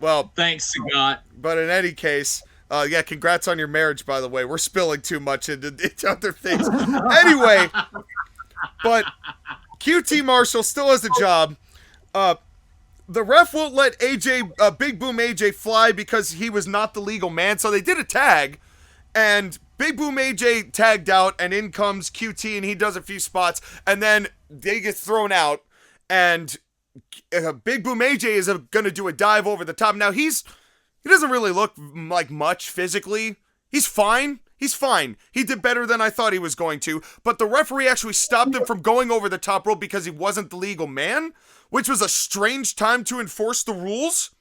Speaker 3: Well,
Speaker 2: thanks, Scott.
Speaker 3: But in any case, yeah, congrats on your marriage, by the way. We're spilling too much into other things. Anyway, but QT Marshall still has a job. The ref won't let Big Boom AJ fly because he was not the legal man, so they did a tag, and Big Boom AJ tagged out, and in comes QT, and he does a few spots, and then they get thrown out, and Big Boom AJ is going to do a dive over the top. Now, he doesn't really look like much physically. He's fine. He did better than I thought he was going to, but the referee actually stopped him from going over the top rope because he wasn't the legal man, which was a strange time to enforce the rules.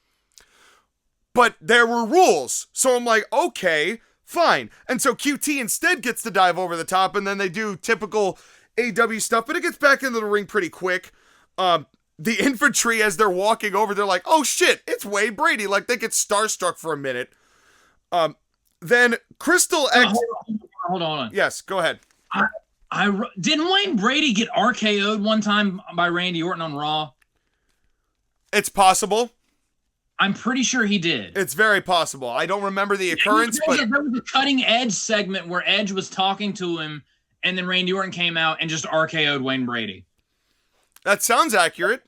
Speaker 3: But there were rules, so I'm like, okay, fine. And so QT instead gets to dive over the top, and then they do typical AEW stuff, but it gets back into the ring pretty quick. The infantry, as they're walking over, they're like, oh shit, it's Wayne Brady. Like, they get starstruck for a minute. Then Crystal X...
Speaker 2: Hold on.
Speaker 3: Yes, go ahead.
Speaker 2: Didn't Wayne Brady get RKO'd one time by Randy Orton on Raw?
Speaker 3: It's possible.
Speaker 2: I'm pretty sure he did.
Speaker 3: It's very possible. I don't remember the occurrence, but...
Speaker 2: There was a cutting edge segment where Edge was talking to him, and then Randy Orton came out and just RKO'd Wayne Brady.
Speaker 3: That sounds accurate.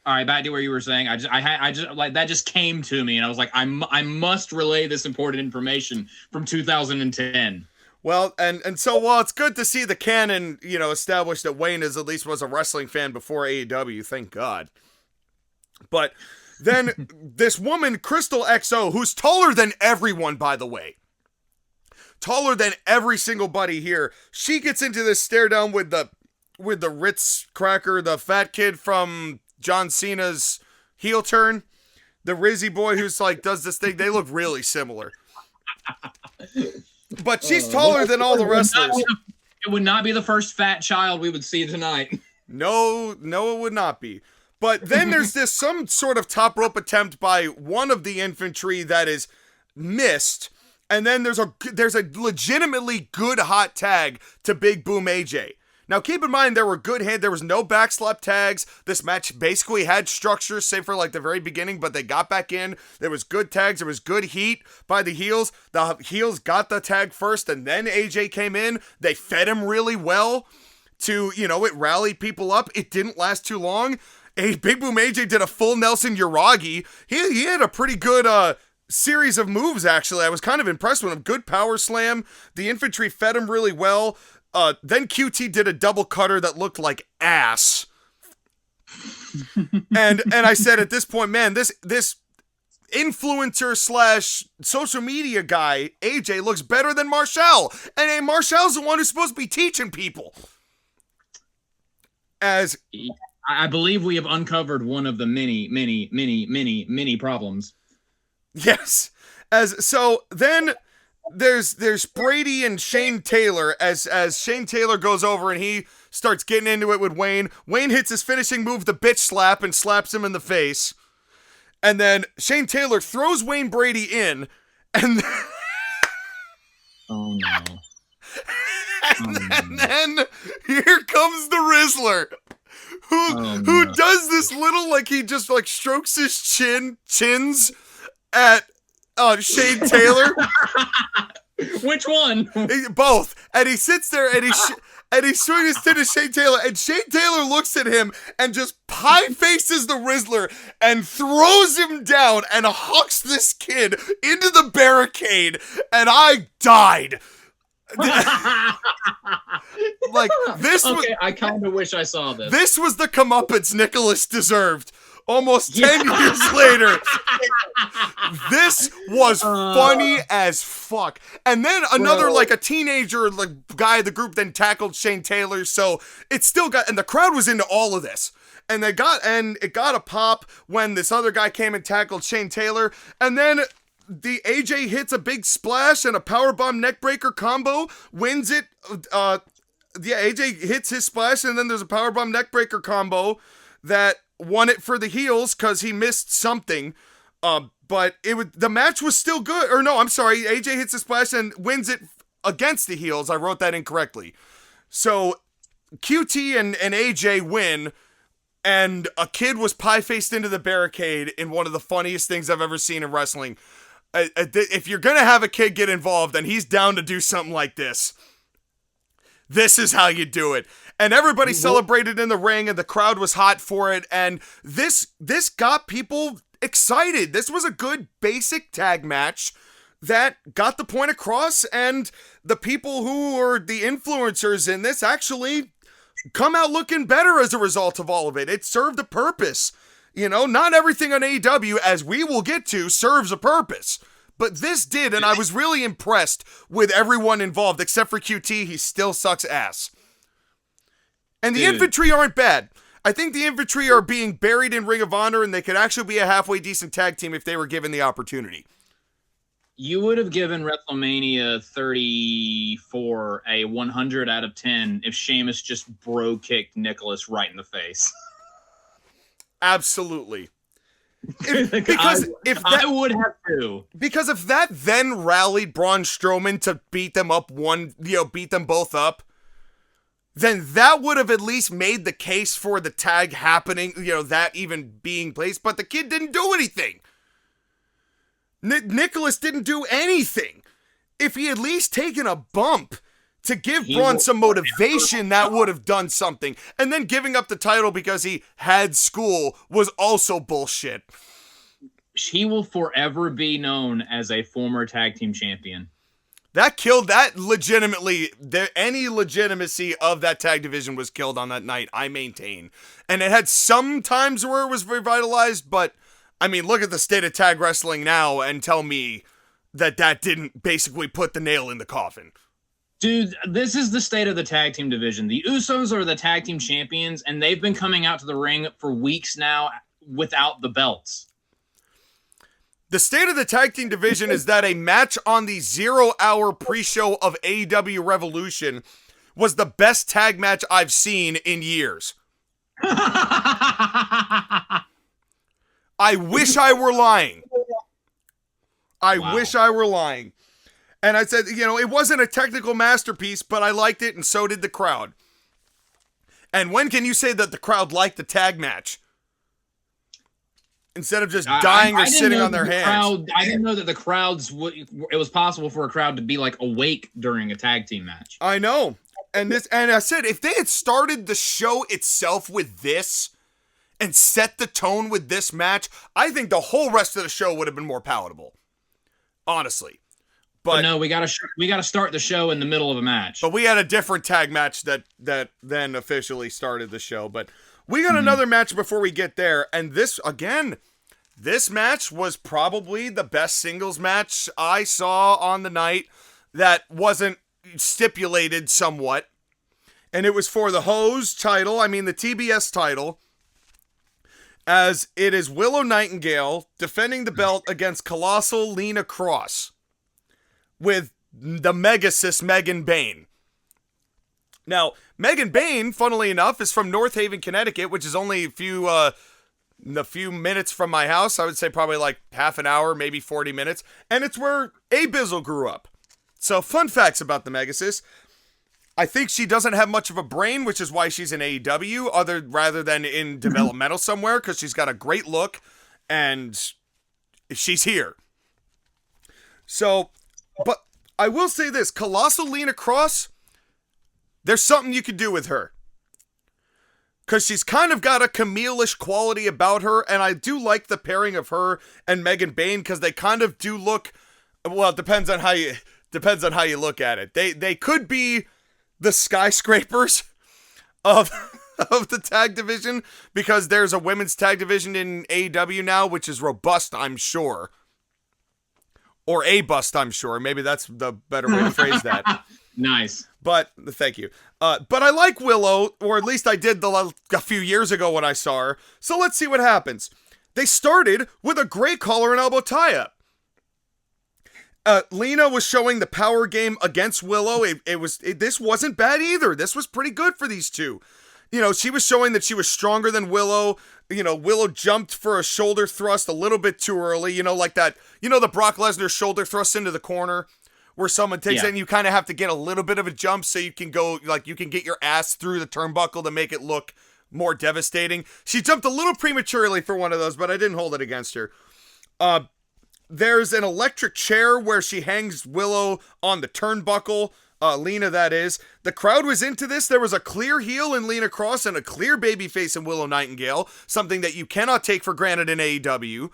Speaker 2: All right, back to where you were saying. I just like that just came to me, and I was like, I must relay this important information from 2010.
Speaker 3: Well, and so while it's good to see the canon, establish that Wayne at least was a wrestling fan before AEW, thank God. But then this woman, Crystal XO, who's taller than everyone, by the way. Taller than every single buddy here. She gets into this stare down with the Ritz cracker, the fat kid from John Cena's heel turn. The Rizzy boy who's like, does this thing. They look really similar. But she's taller than all the wrestlers.
Speaker 2: It would not be the first fat child we would see tonight.
Speaker 3: No, it would not be. But then there's some sort of top rope attempt by one of the infantry that is missed. And then there's a legitimately good hot tag to Big Boom AJ. Now, keep in mind, there was no backslap tags. This match basically had structure, save for like the very beginning, but they got back in. There was good tags. There was good heat by the heels. The heels got the tag first, and then AJ came in. They fed him really well to, it rallied people up. It didn't last too long. Big Boom AJ did a full Nelson Uragi. He had a pretty good series of moves, actually. I was kind of impressed with him. Good power slam. The infantry fed him really well. Then QT did a double cutter that looked like ass. and I said at this point, man, this influencer / social media guy, AJ, looks better than Marshall. And Marshall's the one who's supposed to be teaching people. As
Speaker 2: I believe we have uncovered one of the many problems.
Speaker 3: Yes. Then there's Brady and Shane Taylor as Shane Taylor goes over and he starts getting into it with Wayne. Wayne hits his finishing move, the bitch slap, and slaps him in the face. And then Shane Taylor throws Wayne Brady in, and
Speaker 2: oh no.
Speaker 3: And then here comes the Rizzler, who does this little, like, he just, like, strokes his chins at Shane Taylor.
Speaker 2: Which one?
Speaker 3: Both. And he sits there and he swings his chin to Shane Taylor, and Shane Taylor looks at him and just pie faces the Rizzler and throws him down and hucks this kid into the barricade, and I died. Like, this was,
Speaker 2: I kind of wish I saw this.
Speaker 3: This was the comeuppance Nicholas deserved. Almost 10 years later. This was funny as fuck. And then another, like, a teenager, like, guy of the group then tackled Shane Taylor, so it still got, and the crowd was into all of this. And it got a pop when this other guy came and tackled Shane Taylor, and then the AJ hits a big splash and a powerbomb neckbreaker combo, wins it. AJ hits his splash, and then there's a powerbomb neckbreaker combo that won it for the heels because he missed something. But the match was still good. Or no, I'm sorry. AJ hits a splash and wins it against the heels. I wrote that incorrectly. So QT and AJ win, and a kid was pie-faced into the barricade in one of the funniest things I've ever seen in wrestling. If you're going to have a kid get involved and he's down to do something like this, this is how you do it. And everybody celebrated in the ring, and the crowd was hot for it, and this got people excited. This was a good basic tag match that got the point across, and the people who are the influencers in this actually come out looking better as a result of all of it. It served a purpose. You know, not everything on AEW, as we will get to, serves a purpose. But this did, and I was really impressed with everyone involved, except for QT. He still sucks ass. And the infantry aren't bad. I think the infantry are being buried in Ring of Honor, and they could actually be a halfway decent tag team if they were given the opportunity.
Speaker 2: You would have given WrestleMania 34 a 100 out of 10 if Sheamus just bro-kicked Nicholas right in the face.
Speaker 3: Absolutely.
Speaker 2: I would have to.
Speaker 3: Because if that then rallied Braun Strowman to beat them up beat them both up, then that would have at least made the case for the tag happening, that even being placed, but the kid didn't do anything. Nicholas didn't do anything. If he had at least taken a bump to give Braun some motivation, that would have done something. And then giving up the title because he had school was also bullshit.
Speaker 2: He will forever be known as a former tag team champion.
Speaker 3: That killed that legitimately. Any legitimacy of that tag division was killed on that night, I maintain. And it had some times where it was revitalized, but I mean, look at the state of tag wrestling now and tell me that didn't basically put the nail in the coffin.
Speaker 2: Dude, this is the state of the tag team division. The Usos are the tag team champions, and they've been coming out to the ring for weeks now without the belts.
Speaker 3: The state of the tag team division is that a match on the 0-hour pre-show of AEW Revolution was the best tag match I've seen in years. I wish I were lying. I wish I were lying. And I said, it wasn't a technical masterpiece, but I liked it, and so did the crowd. And when can you say that the crowd liked the tag match? Instead of just dying or sitting on their hands.
Speaker 2: I didn't know that the crowds, it was possible for a crowd to be like awake during a tag team match.
Speaker 3: I know. And I said, if they had started the show itself with this and set the tone with this match, I think the whole rest of the show would have been more palatable. Honestly. But
Speaker 2: no, we gotta start the show in the middle of a match.
Speaker 3: But we had a different tag match that then officially started the show. But we got another match before we get there. And this match was probably the best singles match I saw on the night that wasn't stipulated somewhat. And it was for the Hose title, the TBS title, as it is Willow Nightingale defending the belt against Colossal Lena Cross with the Megasis Megan Bayne. Now, Megan Bayne, funnily enough, is from North Haven, Connecticut, which is only a few minutes from my house. I would say probably like half an hour, maybe 40 minutes. And it's where Abizzle grew up. So, fun facts about the Megasis. I think she doesn't have much of a brain, which is why she's in AEW, rather than in developmental somewhere, because she's got a great look, and she's here. So, but I will say this, Colossal Lena Cross, there's something you could do with her. Because she's kind of got a Camille-ish quality about her, and I do like the pairing of her and Megan Bayne, because they kind of do look, well, it depends on how you look at it. They could be the skyscrapers of the tag division, because there's a women's tag division in AEW now, which is robust, I'm sure. Or A-bust, I'm sure. Maybe that's the better way to phrase that.
Speaker 2: Nice.
Speaker 3: But, thank you. But I like Willow, or at least I did a few years ago when I saw her. So let's see what happens. They started with a great collar and elbow tie-up. Lena was showing the power game against Willow. This wasn't bad either. This was pretty good for these two. You know, she was showing that she was stronger than Willow. You know, Willow jumped for a shoulder thrust a little bit too early. You know, like that, you know, the Brock Lesnar shoulder thrust into the corner where someone takes it and you kind of have to get a little bit of a jump so you can go, like, you can get your ass through the turnbuckle to make it look more devastating. She jumped a little prematurely for one of those, but I didn't hold it against her. There's an electric chair where she hangs Willow on the turnbuckle. Lena, that is. The crowd was into this. There was a clear heel in Lena Cross and a clear babyface in Willow Nightingale, something that you cannot take for granted in AEW.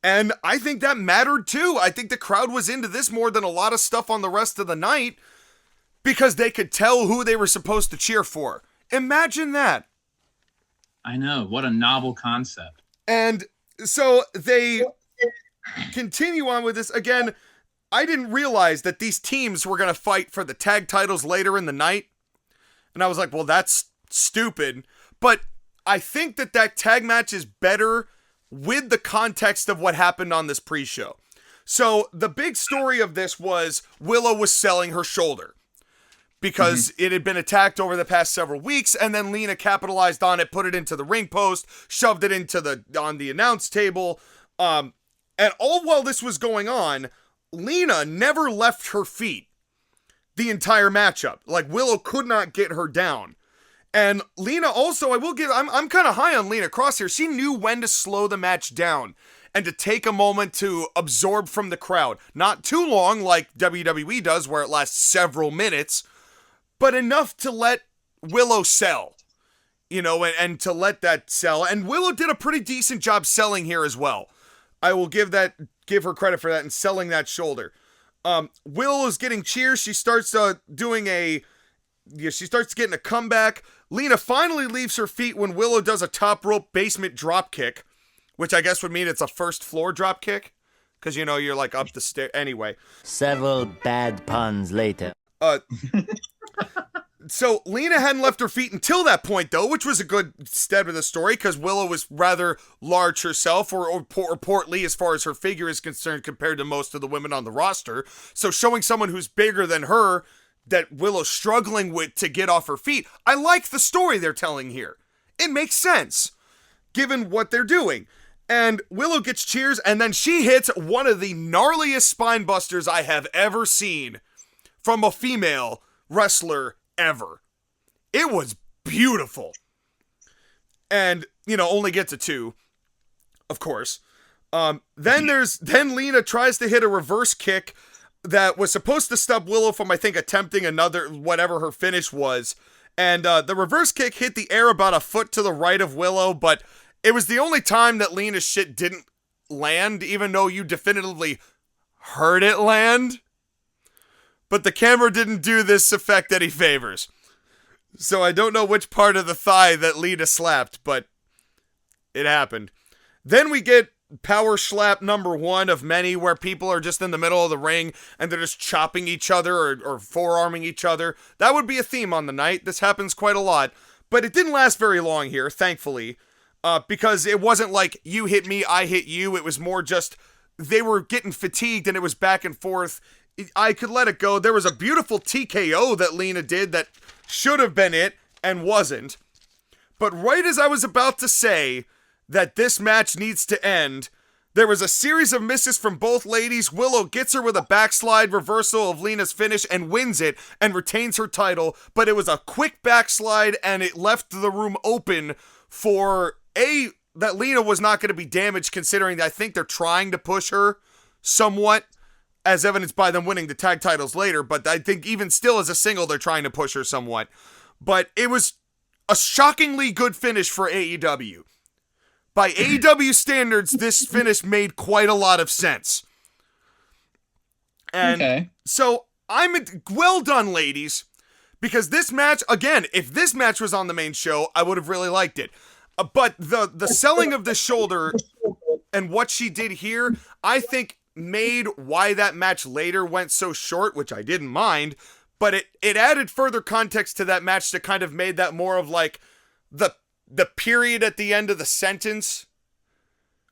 Speaker 3: And I think that mattered too. I think the crowd was into this more than a lot of stuff on the rest of the night because they could tell who they were supposed to cheer for. Imagine that.
Speaker 2: I know. What a novel concept.
Speaker 3: And so they continue on with this. Again, I didn't realize that these teams were going to fight for the tag titles later in the night. And I was like, well, that's stupid. But I think that tag match is better with the context of what happened on this pre-show. So the big story of this was Willow was selling her shoulder because it had been attacked over the past several weeks, and then Lena capitalized on it, put it into the ring post, shoved it into on the announce table. And all while this was going on, Lena never left her feet the entire matchup. Like, Willow could not get her down. And Lena also, I'm kind of high on Lena Cross here. She knew when to slow the match down and to take a moment to absorb from the crowd. Not too long like WWE does, where it lasts several minutes, but enough to let Willow sell, you know, and to let that sell. And Willow did a pretty decent job selling here as well. I will give her credit for that and selling that shoulder. Willow is getting cheers. She starts she starts getting a comeback. Lena finally leaves her feet when Willow does a top rope basement drop kick, which I guess would mean it's a first floor drop kick, because, you know, you're like up the stair. Anyway.
Speaker 5: Several bad puns later.
Speaker 3: So Lena hadn't left her feet until that point, though, which was a good step of the story, because Willow was rather large herself, or portly as far as her figure is concerned compared to most of the women on the roster. So showing someone who's bigger than her that Willow's struggling with to get off her feet, I like the story they're telling here. It makes sense, given what they're doing. And Willow gets cheers, and then she hits one of the gnarliest spine busters I have ever seen from a female wrestler ever. It was beautiful. And, you know, only gets a 2, of course. Then Lena tries to hit a reverse kick that was supposed to stop Willow from, I think, attempting another, whatever her finish was. And the reverse kick hit the air about a foot to the right of Willow, but it was the only time that Lena's shit didn't land, even though you definitively heard it land. But the camera didn't do this effect any favors. So I don't know which part of the thigh that Lena slapped, but it happened. Then we get power slap number 1 of many, where people are just in the middle of the ring and they're just chopping each other or forearming each other. That would be a theme on the night. This happens quite a lot, but it didn't last very long here, thankfully, because it wasn't like you hit me, I hit you. It was more just they were getting fatigued and it was back and forth. I could let it go. There was a beautiful TKO that Lena did that should have been it and wasn't. But right as I was about to say that this match needs to end, There was a series of misses from both ladies. Willow gets her with a backslide reversal of Lena's finish and wins it and retains her title. But it was a quick backslide and it left the room open for that Lena was not going to be damaged, considering that I think they're trying to push her somewhat, as evidenced by them winning the tag titles later. But I think even still as a single, they're trying to push her somewhat. But it was a shockingly good finish for AEW. By AEW standards, this finish made quite a lot of sense. And so well done, ladies, because this match, again, if this match was on the main show, I would have really liked it. But the selling of the shoulder and what she did here, I think made why that match later went so short, which I didn't mind, but it added further context to that match that kind of made that more of like the period at the end of the sentence,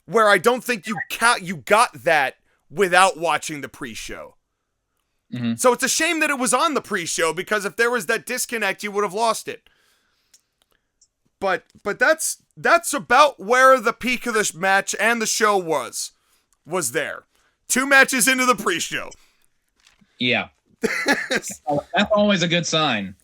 Speaker 3: where I don't think you got that without watching the pre-show. Mm-hmm. So it's a shame that it was on the pre-show, because if there was that disconnect, you would have lost it. But that's about where the peak of the match and the show was there. 2 matches into the pre-show.
Speaker 6: Yeah. That's always a good sign.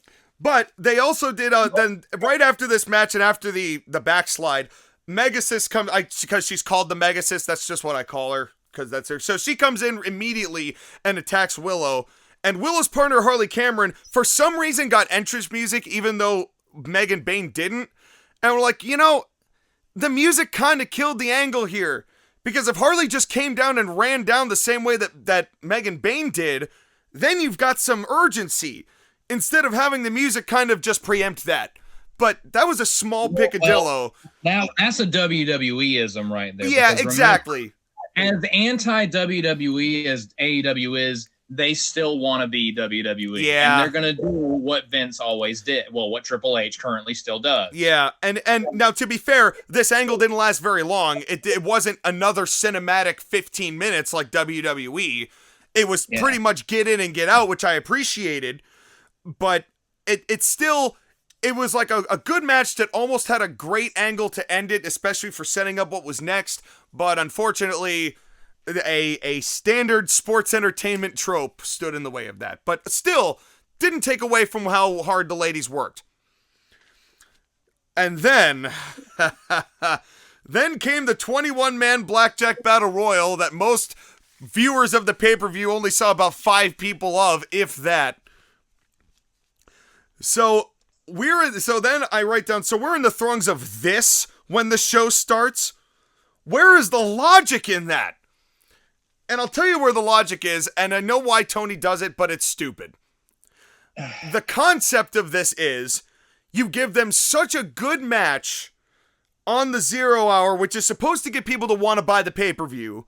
Speaker 3: But they also did, then right after this match and after the backslide, Megasis comes, because she's called the Megasis, that's just what I call her, because that's her. So she comes in immediately and attacks Willow, and Willow's partner, Harley Cameron, for some reason got entrance music, even though Megan Bayne didn't. And we're like, the music kind of killed the angle here, because if Harley just came down and ran down the same way that Megan Bayne did, then you've got some urgency, instead of having the music kind of just preempt that. But that was a small picadillo.
Speaker 6: Now, that's a WWE-ism right there.
Speaker 3: Yeah, exactly.
Speaker 6: Remember, as anti-WWE as AEW is, they still want to be WWE.
Speaker 3: Yeah.
Speaker 6: And they're going to do what Vince always did. Well, what Triple H currently still does.
Speaker 3: Yeah, and now, to be fair, this angle didn't last very long. It wasn't another cinematic 15 minutes like WWE. It was pretty much get in and get out, which I appreciated. But it still, it was like a good match that almost had a great angle to end it, especially for setting up what was next. But unfortunately, a standard sports entertainment trope stood in the way of that. But still, didn't take away from how hard the ladies worked. And then, then came the 21-man Blackjack Battle Royal that most viewers of the pay-per-view only saw about 5 people of, if that. So then I write down, so we're in the throngs of this when the show starts. Where is the logic in that? And I'll tell you where the logic is, and I know why Tony does it, but it's stupid. The concept of this is you give them such a good match on the 0 hour, which is supposed to get people to want to buy the pay-per-view,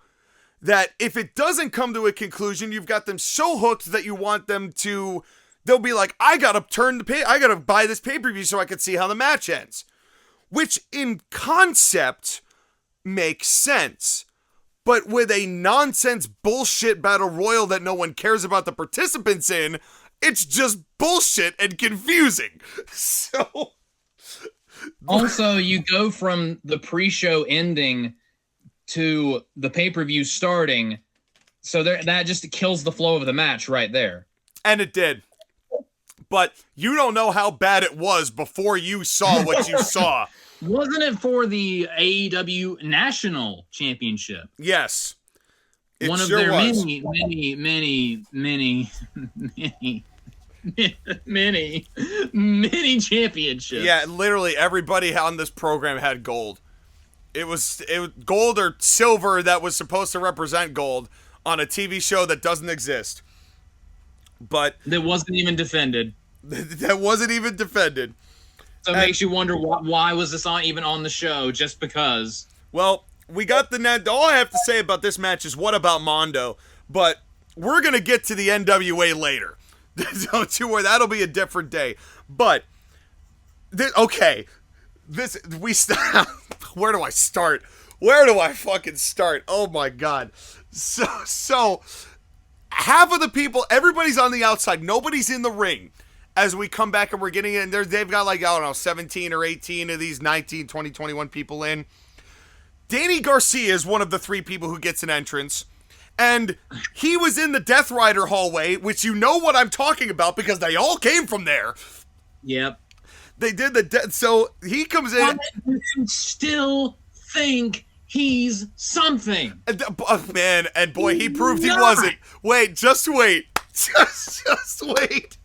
Speaker 3: that if it doesn't come to a conclusion, you've got them so hooked that you want them to... They'll be like, I gotta buy this pay-per-view so I can see how the match ends. Which, in concept, makes sense. But with a nonsense bullshit battle royal that no one cares about the participants in, it's just bullshit and confusing. So...
Speaker 6: Also, you go from the pre-show ending to the pay-per-view starting, so that just kills the flow of the match right there.
Speaker 3: And it did. But you don't know how bad it was before you saw what you saw.
Speaker 2: Wasn't it for the AEW National Championship?
Speaker 3: Yes. It
Speaker 2: One of
Speaker 3: sure
Speaker 2: their
Speaker 3: was.
Speaker 2: many championships.
Speaker 3: Yeah, literally everybody on this program had gold. It was gold or silver that was supposed to represent gold on a TV show that doesn't exist. But
Speaker 2: that wasn't even defended.
Speaker 3: That wasn't even defended.
Speaker 2: So it makes you wonder why was this even on the show? Just because.
Speaker 3: Well, we got the net. All I have to say about this match is what about Mondo? But we're gonna get to the NWA later. Don't you worry, that'll be a different day. But okay, where do I start? Where do I fucking start? Oh my god. So half of the people, everybody's on the outside. Nobody's in the ring as we come back and we're getting in. They've got like, I don't know, 17 or 18 of these 19, 20, 21 people in. Danny Garcia is one of the 3 people who gets an entrance. And he was in the Death Rider hallway, which you know what I'm talking about because they all came from there.
Speaker 2: Yep.
Speaker 3: They did so he comes in.
Speaker 2: You can still think he's something.
Speaker 3: Man, and boy, he proved he wasn't. Wait, just wait. Just wait.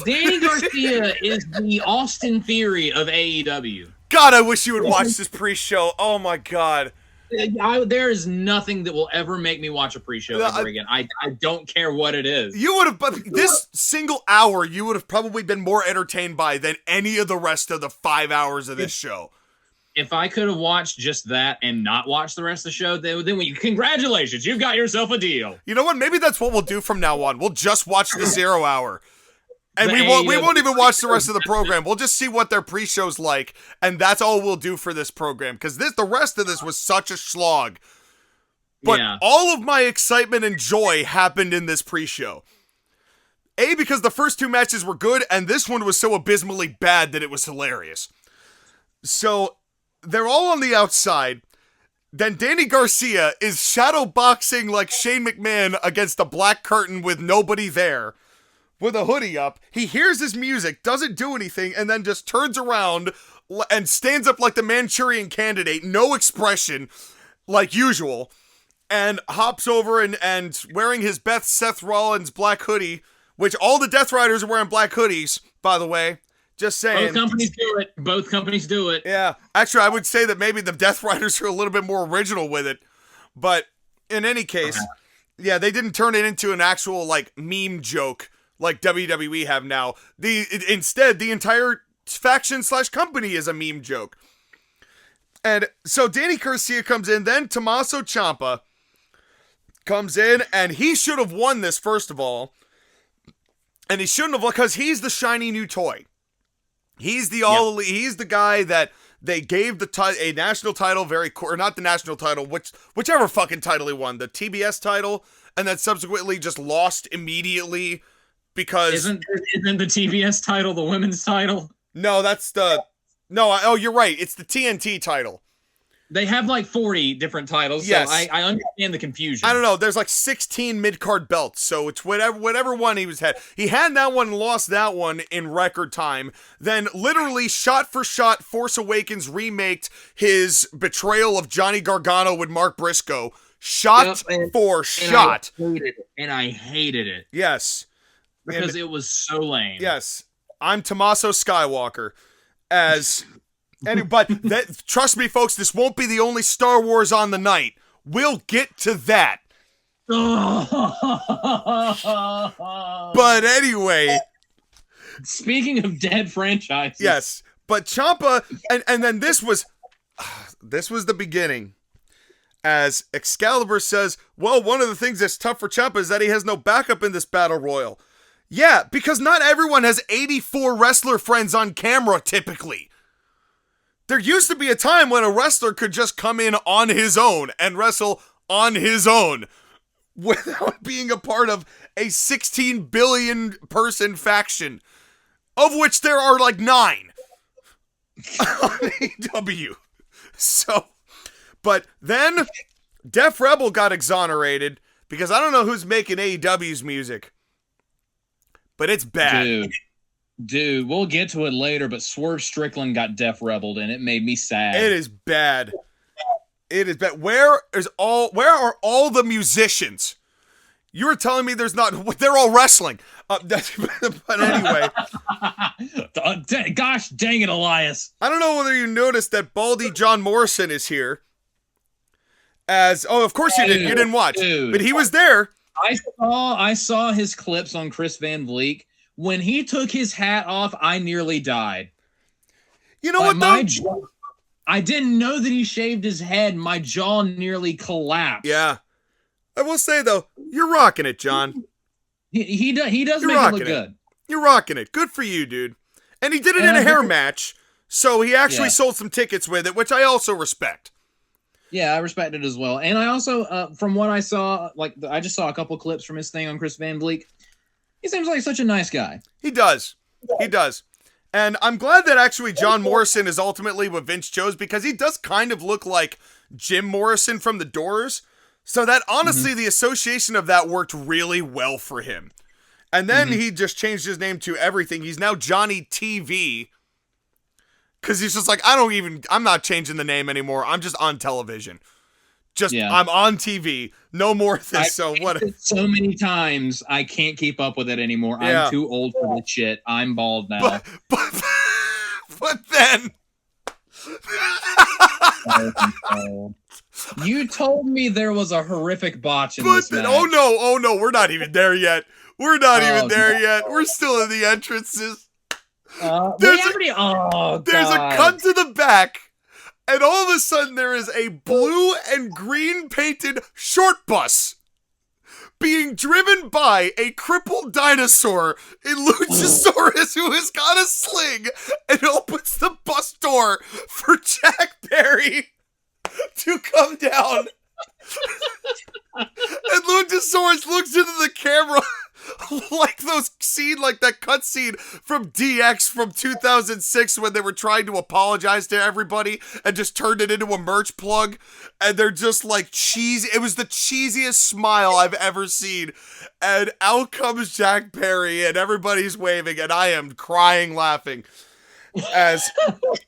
Speaker 2: Danny Garcia is the Austin Theory of AEW.
Speaker 3: God, I wish you would watch this pre-show. Oh my God.
Speaker 2: There is nothing that will ever make me watch a pre-show ever again. I don't care what it is.
Speaker 3: You would have, but this single hour, you would have probably been more entertained by than any of the rest of the 5 hours of this show.
Speaker 2: If I could have watched just that and not watched the rest of the show, then congratulations, you've got yourself a deal.
Speaker 3: You know what? Maybe that's what we'll do from now on. We'll just watch the 0 hour. And we won't even watch the rest of the program. We'll just see what their pre-show's like, and that's all we'll do for this program. Because the rest of this was such a slog. But all of my excitement and joy happened in this pre-show. Because the first 2 matches were good, and this one was so abysmally bad that it was hilarious. So, they're all on the outside. Then Danny Garcia is shadow boxing like Shane McMahon against a black curtain with nobody there. With a hoodie up, he hears his music, doesn't do anything, and then just turns around and stands up like the Manchurian Candidate, no expression, like usual, and hops over and wearing his Seth Rollins black hoodie, which all the Death Riders are wearing black hoodies, by the way. Just saying.
Speaker 2: Both companies do it.
Speaker 3: Yeah. Actually, I would say that maybe the Death Riders are a little bit more original with it. But in any case, yeah, they didn't turn it into an actual, like, meme joke like WWE have now. Instead, the entire faction/company is a meme joke. And so Danny Garcia comes in, then Tommaso Ciampa comes in, and he should have won this, first of all. And he shouldn't have, because he's the shiny new toy. He's the he's the guy that they gave a national title or not the national title, whichever fucking title he won, the TBS title, and then subsequently just lost immediately because
Speaker 2: isn't the TBS title the women's title?
Speaker 3: No, you're right. It's the TNT title.
Speaker 2: They have like 40 different titles,
Speaker 3: yes.
Speaker 2: So I understand the confusion.
Speaker 3: I don't know. There's like 16 mid-card belts, so it's whatever one he had. He had that one and lost that one in record time. Then literally shot for shot, Force Awakens remaked his betrayal of Johnny Gargano with Mark Briscoe. Shot for shot.
Speaker 2: I hated it.
Speaker 3: Yes.
Speaker 2: Because it was so lame.
Speaker 3: Yes. I'm Tommaso Skywalker trust me, folks, this won't be the only Star Wars on the night. We'll get to that. But anyway.
Speaker 2: Speaking of dead franchises.
Speaker 3: Yes. But Ciampa, and then this was the beginning. As Excalibur says, well, one of the things that's tough for Ciampa is that he has no backup in this battle royal. Yeah, because not everyone has 84 wrestler friends on camera, typically. There used to be a time when a wrestler could just come in on his own and wrestle on his own without being a part of a 16 billion person faction, of which there are like 9 on AEW. So, but then Def Rebel got exonerated because I don't know who's making AEW's music, but it's bad.
Speaker 6: Dude, we'll get to it later, but Swerve Strickland got Def Rebeled, and it made me sad.
Speaker 3: It is bad. It is bad. Where are all the musicians? You were telling me there's not. They're all wrestling. But anyway.
Speaker 6: Gosh dang it, Elias.
Speaker 3: I don't know whether you noticed that Baldy John Morrison is here. Of course you did. You didn't watch.
Speaker 6: Dude.
Speaker 3: But he was there.
Speaker 6: I saw his clips on Chris Van Vliet. When he took his hat off, I nearly died.
Speaker 3: You know what, though?
Speaker 6: I didn't know that he shaved his head. My jaw nearly collapsed.
Speaker 3: Yeah. I will say, though, you're rocking it, John.
Speaker 6: He does make it look good.
Speaker 3: You're rocking it. Good for you, dude. And he did it in a hair match, so he actually sold some tickets with it, which I also respect.
Speaker 6: Yeah, I respect it as well. And I also, from what I saw, I just saw a couple clips from his thing on Chris Van Vliet. He seems like such a nice guy.
Speaker 3: He does. He does. And I'm glad that actually John Morrison is ultimately what Vince chose, because he does kind of look like Jim Morrison from The Doors. So that honestly, the association of that worked really well for him. And then he just changed his name to everything. He's now Johnny TV. Because he's just like, I'm not changing the name anymore. I'm just on television. I'm on TV. No more of this. So what?
Speaker 6: So many times, I can't keep up with it anymore. Yeah. I'm too old for this shit. I'm bald now.
Speaker 3: But then...
Speaker 6: You told me there was a horrific botch in this match.
Speaker 3: Oh no, we're not even there yet. We're still in the entrances. There's a cut to the back, and all of a sudden there is a blue and green painted short bus being driven by a crippled dinosaur in Luchasaurus who has got a sling and opens the bus door for Jack Perry to come down. And Luchasaurus looks into the camera like that cutscene from DX from 2006 when they were trying to apologize to everybody and just turned it into a merch plug. And they're just like cheesy. It was the cheesiest smile I've ever seen. And out comes Jack Perry and everybody's waving and I am crying laughing. As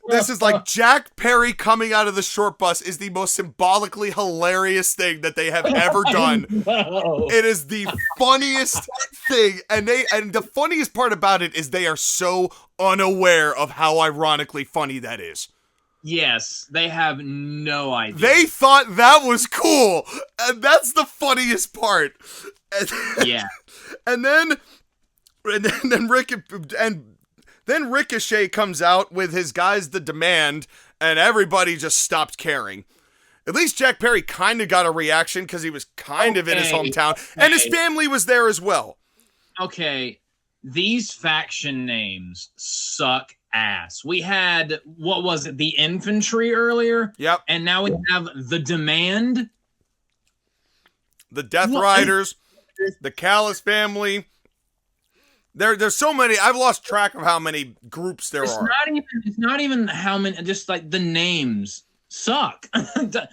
Speaker 3: this is like Jack Perry coming out of the short bus is the most symbolically hilarious thing that they have ever done. It is the funniest thing, and the funniest part about it is they are so unaware of how ironically funny that is.
Speaker 2: Yes, they have no idea.
Speaker 3: They thought that was cool, and that's the funniest part.
Speaker 2: Yeah.
Speaker 3: And then Ricochet comes out with his guys, The Demand, and everybody just stopped caring. At least Jack Perry kind of got a reaction because he was kind of in his hometown, and his family was there as well.
Speaker 2: Okay, these faction names suck ass. We had, what was it, the Infantry earlier?
Speaker 3: Yep.
Speaker 2: And now we have The Demand.
Speaker 3: The Death Riders, the Callis family. There's so many. I've lost track of how many groups there are.
Speaker 2: It's not even how many. Just like the names suck. The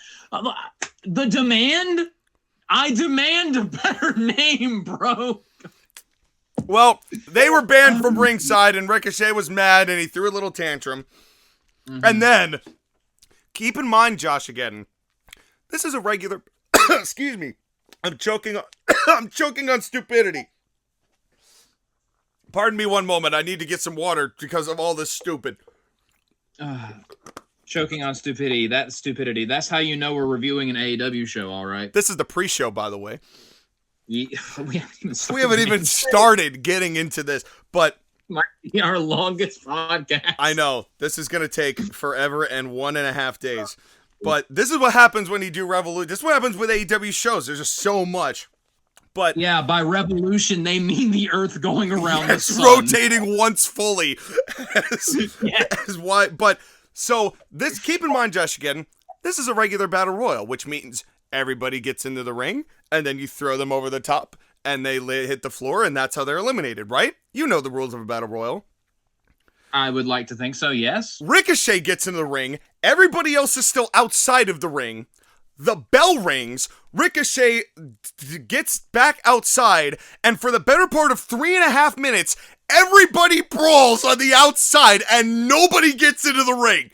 Speaker 2: Demand. I demand a better name, bro.
Speaker 3: Well, they were banned from ringside, and Ricochet was mad, and he threw a little tantrum. And then, keep in mind, JoshAgeddon, this is a regular. Excuse me. I'm choking on stupidity. Pardon me one moment. I need to get some water because of all this stupid.
Speaker 2: Choking on stupidity. That's stupidity. That's how you know we're reviewing an AEW show, all right?
Speaker 3: This is the pre-show, by the way.
Speaker 2: We
Speaker 3: haven't even started getting into this, but...
Speaker 2: Our longest podcast.
Speaker 3: I know. This is going to take forever and 1.5 days. But this is what happens when you do Revolution. This is what happens with AEW shows. There's just so much. But
Speaker 2: yeah, by revolution, they mean the Earth going around the sun.
Speaker 3: Rotating once fully. So this, keep in mind, JoshAgeddon, this is a regular battle royal, which means everybody gets into the ring, and then you throw them over the top, and they hit the floor, and that's how they're eliminated, right? You know the rules of a battle royal.
Speaker 2: I would like to think so, yes.
Speaker 3: Ricochet gets into the ring. Everybody else is still outside of the ring. The bell rings, Ricochet gets back outside, and for the better part of 3.5 minutes, everybody brawls on the outside, and nobody gets into the ring.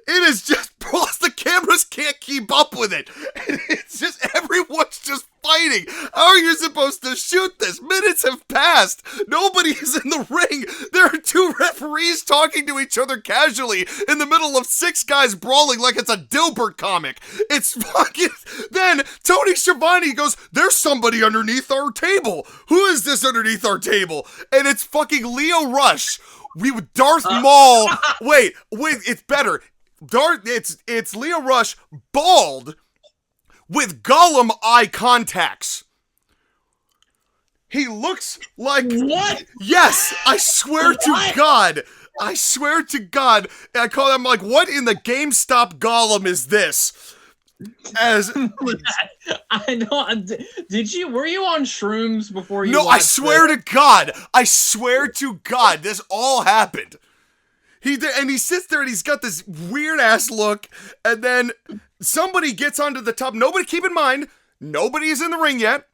Speaker 3: It is just, the cameras can't keep up with it. And it's just, everyone's just fighting. How are you supposed to shoot this? Minutes have passed. Nobody is in the ring. There are 2 referees talking to each other casually in the middle of 6 guys brawling like it's a Dilbert comic. It's fucking... Then Tony Schiavone goes, there's somebody underneath our table. Who is this underneath our table? And it's fucking Leo Rush. Darth Maul. Wait, it's better. It's Leo Rush, bald, with Gollum eye contacts. He looks like...
Speaker 2: What?
Speaker 3: Yes, I swear to God. I swear to God. I call him like, what in the GameStop Gollum is this? As
Speaker 2: I know. Did you? Were you on shrooms before you?
Speaker 3: No, I swear to God. I swear to God, this all happened. He did, and he sits there and he's got this weird ass look, and then somebody gets onto the top. Nobody, keep in mind, nobody is in the ring yet.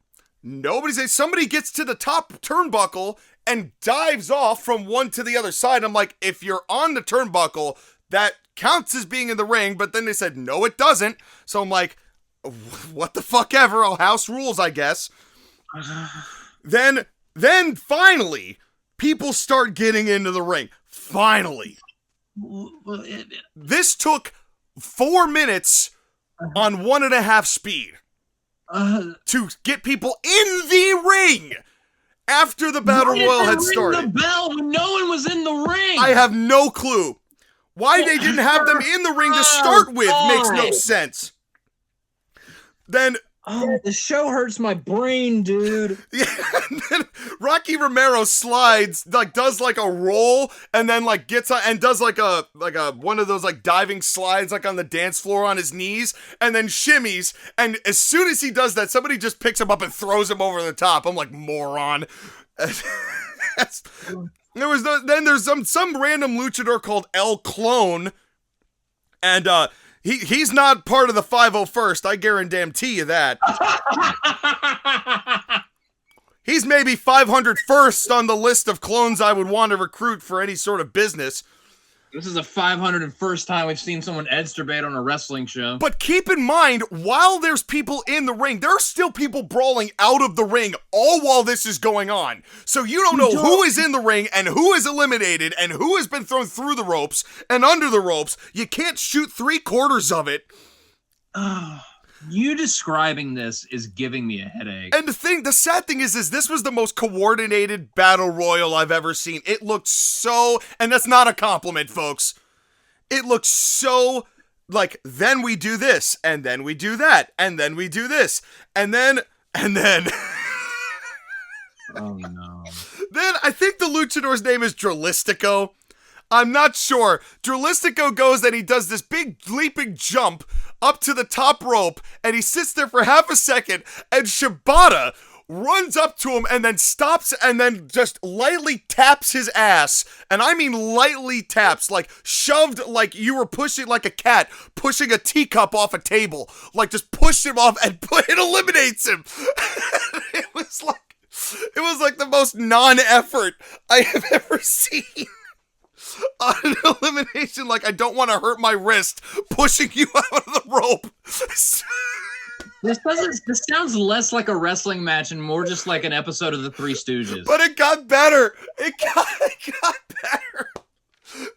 Speaker 3: Somebody gets to the top turnbuckle and dives off from one to the other side. I'm like, if you're on the turnbuckle, that counts as being in the ring, but then they said, no, it doesn't. So I'm like, what the fuck ever, house rules, I guess. Then finally, people start getting into the ring. Finally. This took 4 minutes on 1.5 speed to get people in the ring after the Battle Royal had started.
Speaker 2: The bell when no one was in the ring.
Speaker 3: I have no clue. Why they didn't have them in the ring to start with makes no sense. Then
Speaker 6: the show hurts my brain, dude.
Speaker 3: Yeah, and then Rocky Romero slides, like does like a roll, and then like gets on and does like a one of those like diving slides like on the dance floor on his knees, and then shimmies. And as soon as he does that, somebody just picks him up and throws him over the top. I'm like, moron. There's some random luchador called El Clone, and he's not part of the 501st. I guarantee you that. He's maybe 501st on the list of clones I would want to recruit for any sort of business.
Speaker 2: This is the 501st time we've seen someone edsturbate on a wrestling show.
Speaker 3: But keep in mind, while there's people in the ring, there are still people brawling out of the ring all while this is going on. So you don't know who is in the ring and who is eliminated and who has been thrown through the ropes and under the ropes. You can't shoot 3/4 of it.
Speaker 2: You describing this is giving me a headache.
Speaker 3: And the sad thing is this was the most coordinated battle royal I've ever seen. It looked so, and that's not a compliment, folks. It looked so like, then we do this, and then we do that, and then we do this, and then.
Speaker 2: Oh no.
Speaker 3: Then I think the luchador's name is Dralistico. I'm not sure. Dralistico goes and he does this big leaping jump up to the top rope, and he sits there for half a second, and Shibata runs up to him and then stops and then just lightly taps his ass. And I mean lightly taps, like shoved, like you were pushing, like a cat pushing a teacup off a table. Like just pushed him off and it eliminates him. It was like the most non-effort I have ever seen. On an elimination, like, I don't want to hurt my wrist pushing you out of the rope.
Speaker 2: This sounds less like a wrestling match and more just like an episode of the Three Stooges.
Speaker 3: But it got better. It got better.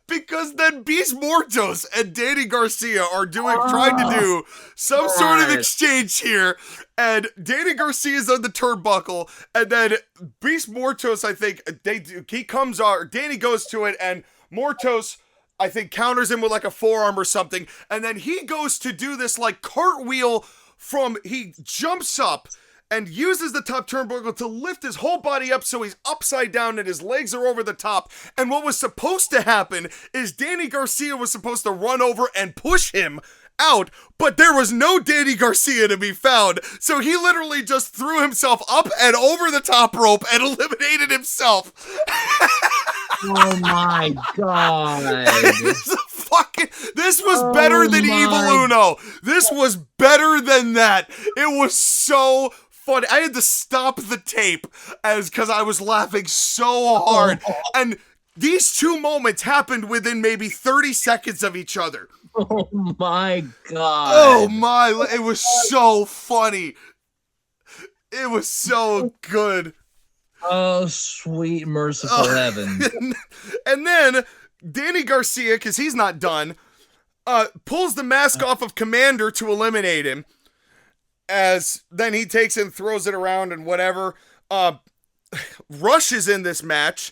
Speaker 3: Because then Beast Mortos and Danny Garcia are trying to do some sort of exchange here. And Danny Garcia's on the turnbuckle. And then Beast Mortos, I think, Danny goes to it, and Mortos, I think, counters him with like a forearm or something. And then he goes to do this like cartwheel he jumps up and uses the top turnbuckle to lift his whole body up so he's upside down and his legs are over the top. And what was supposed to happen is Danny Garcia was supposed to run over and push him out, but there was no Danny Garcia to be found. So he literally just threw himself up and over the top rope and eliminated himself.
Speaker 6: Oh my god.
Speaker 3: This was better than Evil Uno. This was better than that. It was so funny. I had to stop the tape because I was laughing so hard. And these two moments happened within maybe 30 seconds of each other.
Speaker 6: Oh my god.
Speaker 3: Oh my, it was so funny. It was so good.
Speaker 6: Oh, sweet merciful heaven.
Speaker 3: And then Danny Garcia, because he's not done, pulls the mask off of Commander to eliminate him. As then he takes and throws it around and whatever. Rush is in this match.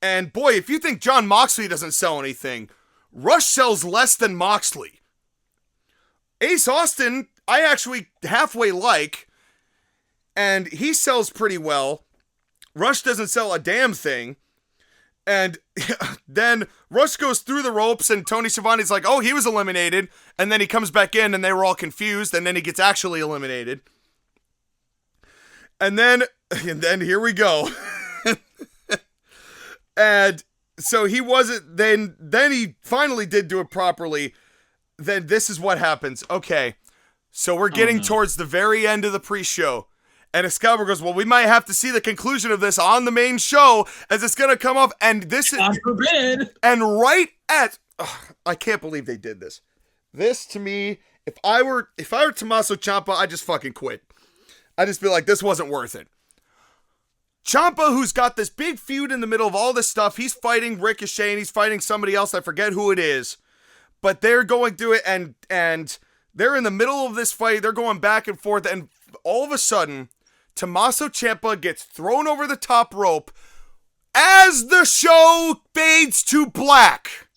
Speaker 3: And boy, if you think John Moxley doesn't sell anything, Rush sells less than Moxley. Ace Austin, I actually halfway like, and he sells pretty well. Rush doesn't sell a damn thing. And then Rush goes through the ropes, and Tony Schiavone's like, oh, he was eliminated. And then he comes back in, and they were all confused, and then he gets actually eliminated. And then here we go. And So he wasn't, then he finally did do it properly. Then this is what happens. Okay, so we're getting towards the very end of the pre-show. And Excalibur goes, well, we might have to see the conclusion of this on the main show as it's going to come up. And this is...
Speaker 6: God forbid.
Speaker 3: And right at... I can't believe they did this. This, to me, if I were Tommaso Ciampa, I'd just fucking quit. I'd just be like, this wasn't worth it. Ciampa, who's got this big feud in the middle of all this stuff, he's fighting Ricochet and he's fighting somebody else. I forget who it is. But they're going through it and they're in the middle of this fight. They're going back and forth. And all of a sudden... Tommaso Ciampa gets thrown over the top rope as the show fades to black.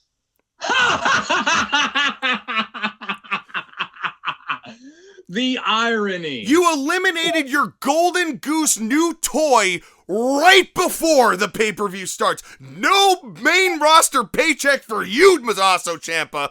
Speaker 6: The irony.
Speaker 3: You eliminated your Golden Goose new toy right before the pay-per-view starts. No main roster paycheck for you, Tommaso Ciampa.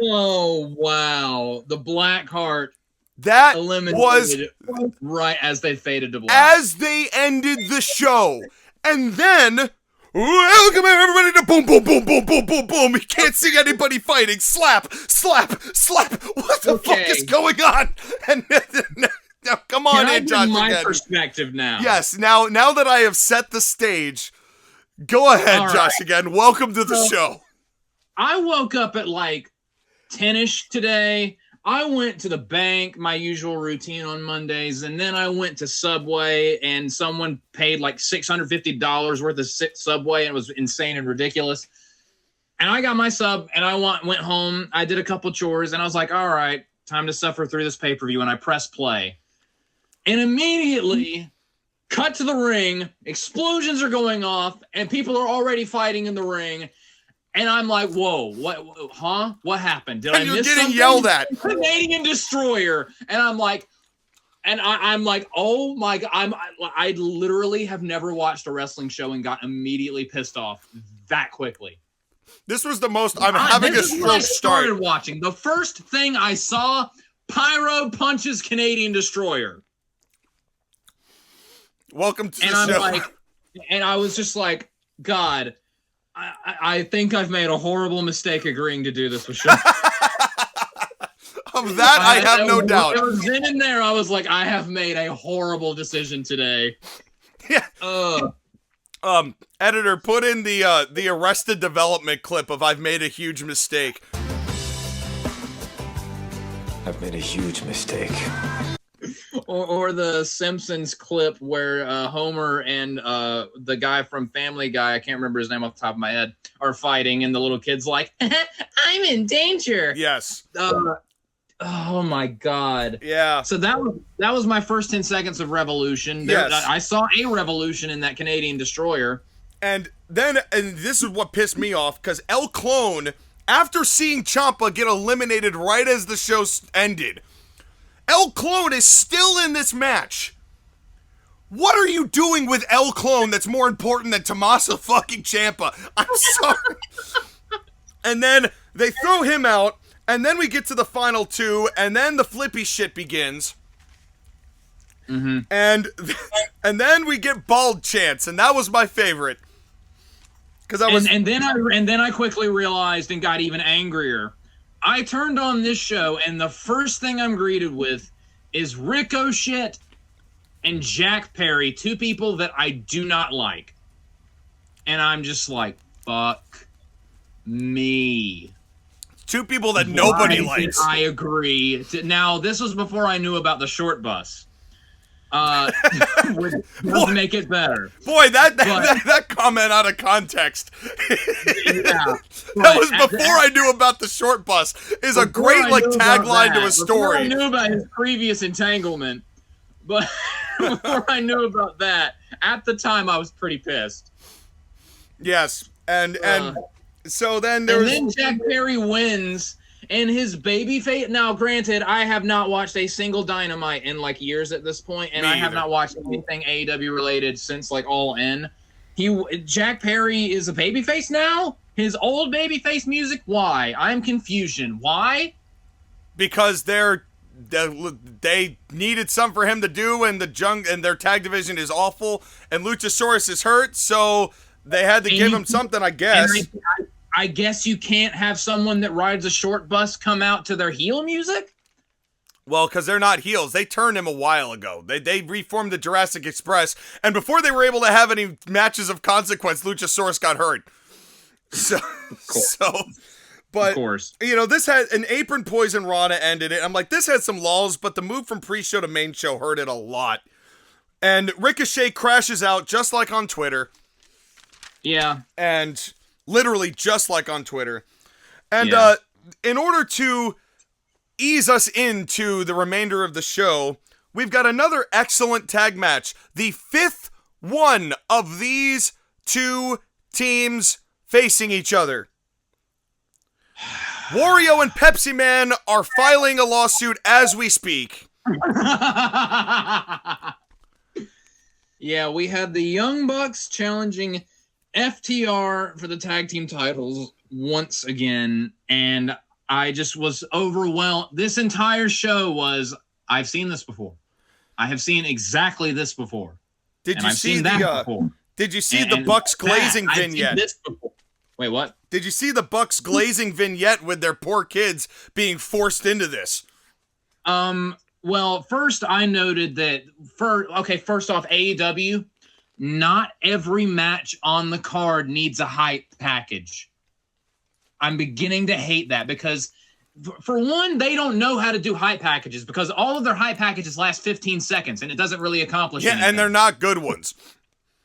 Speaker 6: Oh, wow. The Black Heart.
Speaker 3: That
Speaker 6: Eliminated
Speaker 3: was
Speaker 6: right as they faded to black.
Speaker 3: as they ended the show. And then, welcome everybody to boom, boom, boom, boom, boom, boom, boom. You can't see anybody fighting. Slap, slap, slap. What the fuck is going on? And now, come on in, Josh.
Speaker 6: My perspective now.
Speaker 3: Yes, now that I have set the stage, go ahead,
Speaker 6: All
Speaker 3: Josh,
Speaker 6: right.
Speaker 3: again. Welcome to the show.
Speaker 6: I woke up at like 10-ish today. I went to the bank, my usual routine on Mondays, and then I went to Subway, and someone paid like $650 worth of Subway, and it was insane and ridiculous. And I got my sub, and I went home. I did a couple chores, and I was like, all right, time to suffer through this pay-per-view, and I pressed play. And immediately, cut to the ring, explosions are going off, and people are already fighting in the ring. And I'm like, whoa, what, huh? What happened? Did I miss something?
Speaker 3: You're getting yelled at.
Speaker 6: Canadian Destroyer. And I'm like, I'm like, oh my God. I literally have never watched a wrestling show and got immediately pissed off that quickly.
Speaker 3: This was the most, I'm having a stroke
Speaker 6: started watching. The first thing I saw, Pyro punches Canadian Destroyer.
Speaker 3: Welcome to the
Speaker 6: I'm
Speaker 3: show.
Speaker 6: like, and I was just like, God, I think I've made a horrible mistake agreeing to do this with Sean.
Speaker 3: Of that, I have no doubt.
Speaker 6: Then and there, I was like, I have made a horrible decision today.
Speaker 3: Yeah. Editor, put in the Arrested Development clip of I've made a huge mistake.
Speaker 7: I've made a huge mistake.
Speaker 6: Or the Simpsons clip where Homer and the guy from Family Guy, I can't remember his name off the top of my head, are fighting, and the little kid's like, I'm in danger.
Speaker 3: Yes.
Speaker 6: Oh my God.
Speaker 3: Yeah.
Speaker 6: So that was my first 10 seconds of Revolution.
Speaker 3: Yes.
Speaker 6: I saw a revolution in that Canadian Destroyer.
Speaker 3: And this is what pissed me off, because El Clone, after seeing Ciampa get eliminated right as the show ended, El Clone is still in this match. What are you doing with El Clone that's more important than Tommaso fucking Ciampa? I'm sorry. And then they throw him out, and then we get to the final two, and then the flippy shit begins.
Speaker 6: Mm-hmm.
Speaker 3: And then we get Bald Chance, and that was my favorite. Because I was
Speaker 6: and then I quickly realized and got even angrier. I turned on this show, and the first thing I'm greeted with is Ricochet and Jack Perry, two people that I do not like. And I'm just like, fuck me.
Speaker 3: two people that nobody
Speaker 6: Why did
Speaker 3: likes.
Speaker 6: I agree. Now, this was before I knew about the short bus. Would make it better.
Speaker 3: Boy, that comment out of context.
Speaker 6: Yeah,
Speaker 3: That was before I knew about the short bus. Is a great tagline to a story.
Speaker 6: Before I knew about his previous entanglement, but before I knew about that, at the time I was pretty pissed.
Speaker 3: Yes, and so then there
Speaker 6: and
Speaker 3: was.
Speaker 6: then Jack Perry wins, and his baby face. Now, granted, I have not watched a single Dynamite in like years at this point, and
Speaker 3: Me
Speaker 6: I have
Speaker 3: either.
Speaker 6: not watched anything AEW related since like All In. Jack Perry is a babyface now. His old babyface music. Why? I'm confusion. Why?
Speaker 3: Because they needed something for him to do, and and their tag division is awful, and Luchasaurus is hurt, so They had to
Speaker 6: And
Speaker 3: give
Speaker 6: you-
Speaker 3: him something, I guess.
Speaker 6: I guess you can't have someone that rides a short bus come out to their heel music?
Speaker 3: Well, because they're not heels. They turned him a while ago. They reformed the Jurassic Express, and before they were able to have any matches of consequence, Luchasaurus got hurt. So, but,
Speaker 6: Of course.
Speaker 3: you know, this had an apron poison Rana ended it. I'm like, this had some lulls, but the move from pre-show to main show hurt it a lot. And Ricochet crashes out just like on Twitter.
Speaker 6: Yeah.
Speaker 3: And literally just like on Twitter. And
Speaker 6: Yeah.
Speaker 3: In order to ease us into the remainder of the show, we've got another excellent tag match. The 5th one of these two teams facing each other. Wario and Pepsi Man are filing a lawsuit as we speak.
Speaker 6: Yeah, we had the Young Bucks challenging FTR for the tag team titles once again, and I just was overwhelmed. This entire show was, I've seen this before. I have seen exactly this before.
Speaker 3: Did
Speaker 6: And
Speaker 3: you
Speaker 6: I've
Speaker 3: see
Speaker 6: seen that
Speaker 3: the
Speaker 6: before.
Speaker 3: Did you see
Speaker 6: And
Speaker 3: the Bucks glazing
Speaker 6: I've seen
Speaker 3: vignette?
Speaker 6: this before. Wait, what?
Speaker 3: Did you see the Bucks glazing vignette with their poor kids being forced into this?
Speaker 6: Well, first I noted that first off, AEW, not every match on the card needs a hype package. I'm beginning to hate that because for one, they don't know how to do hype packages because all of their hype packages last 15 seconds and it doesn't really accomplish anything.
Speaker 3: And they're not good ones.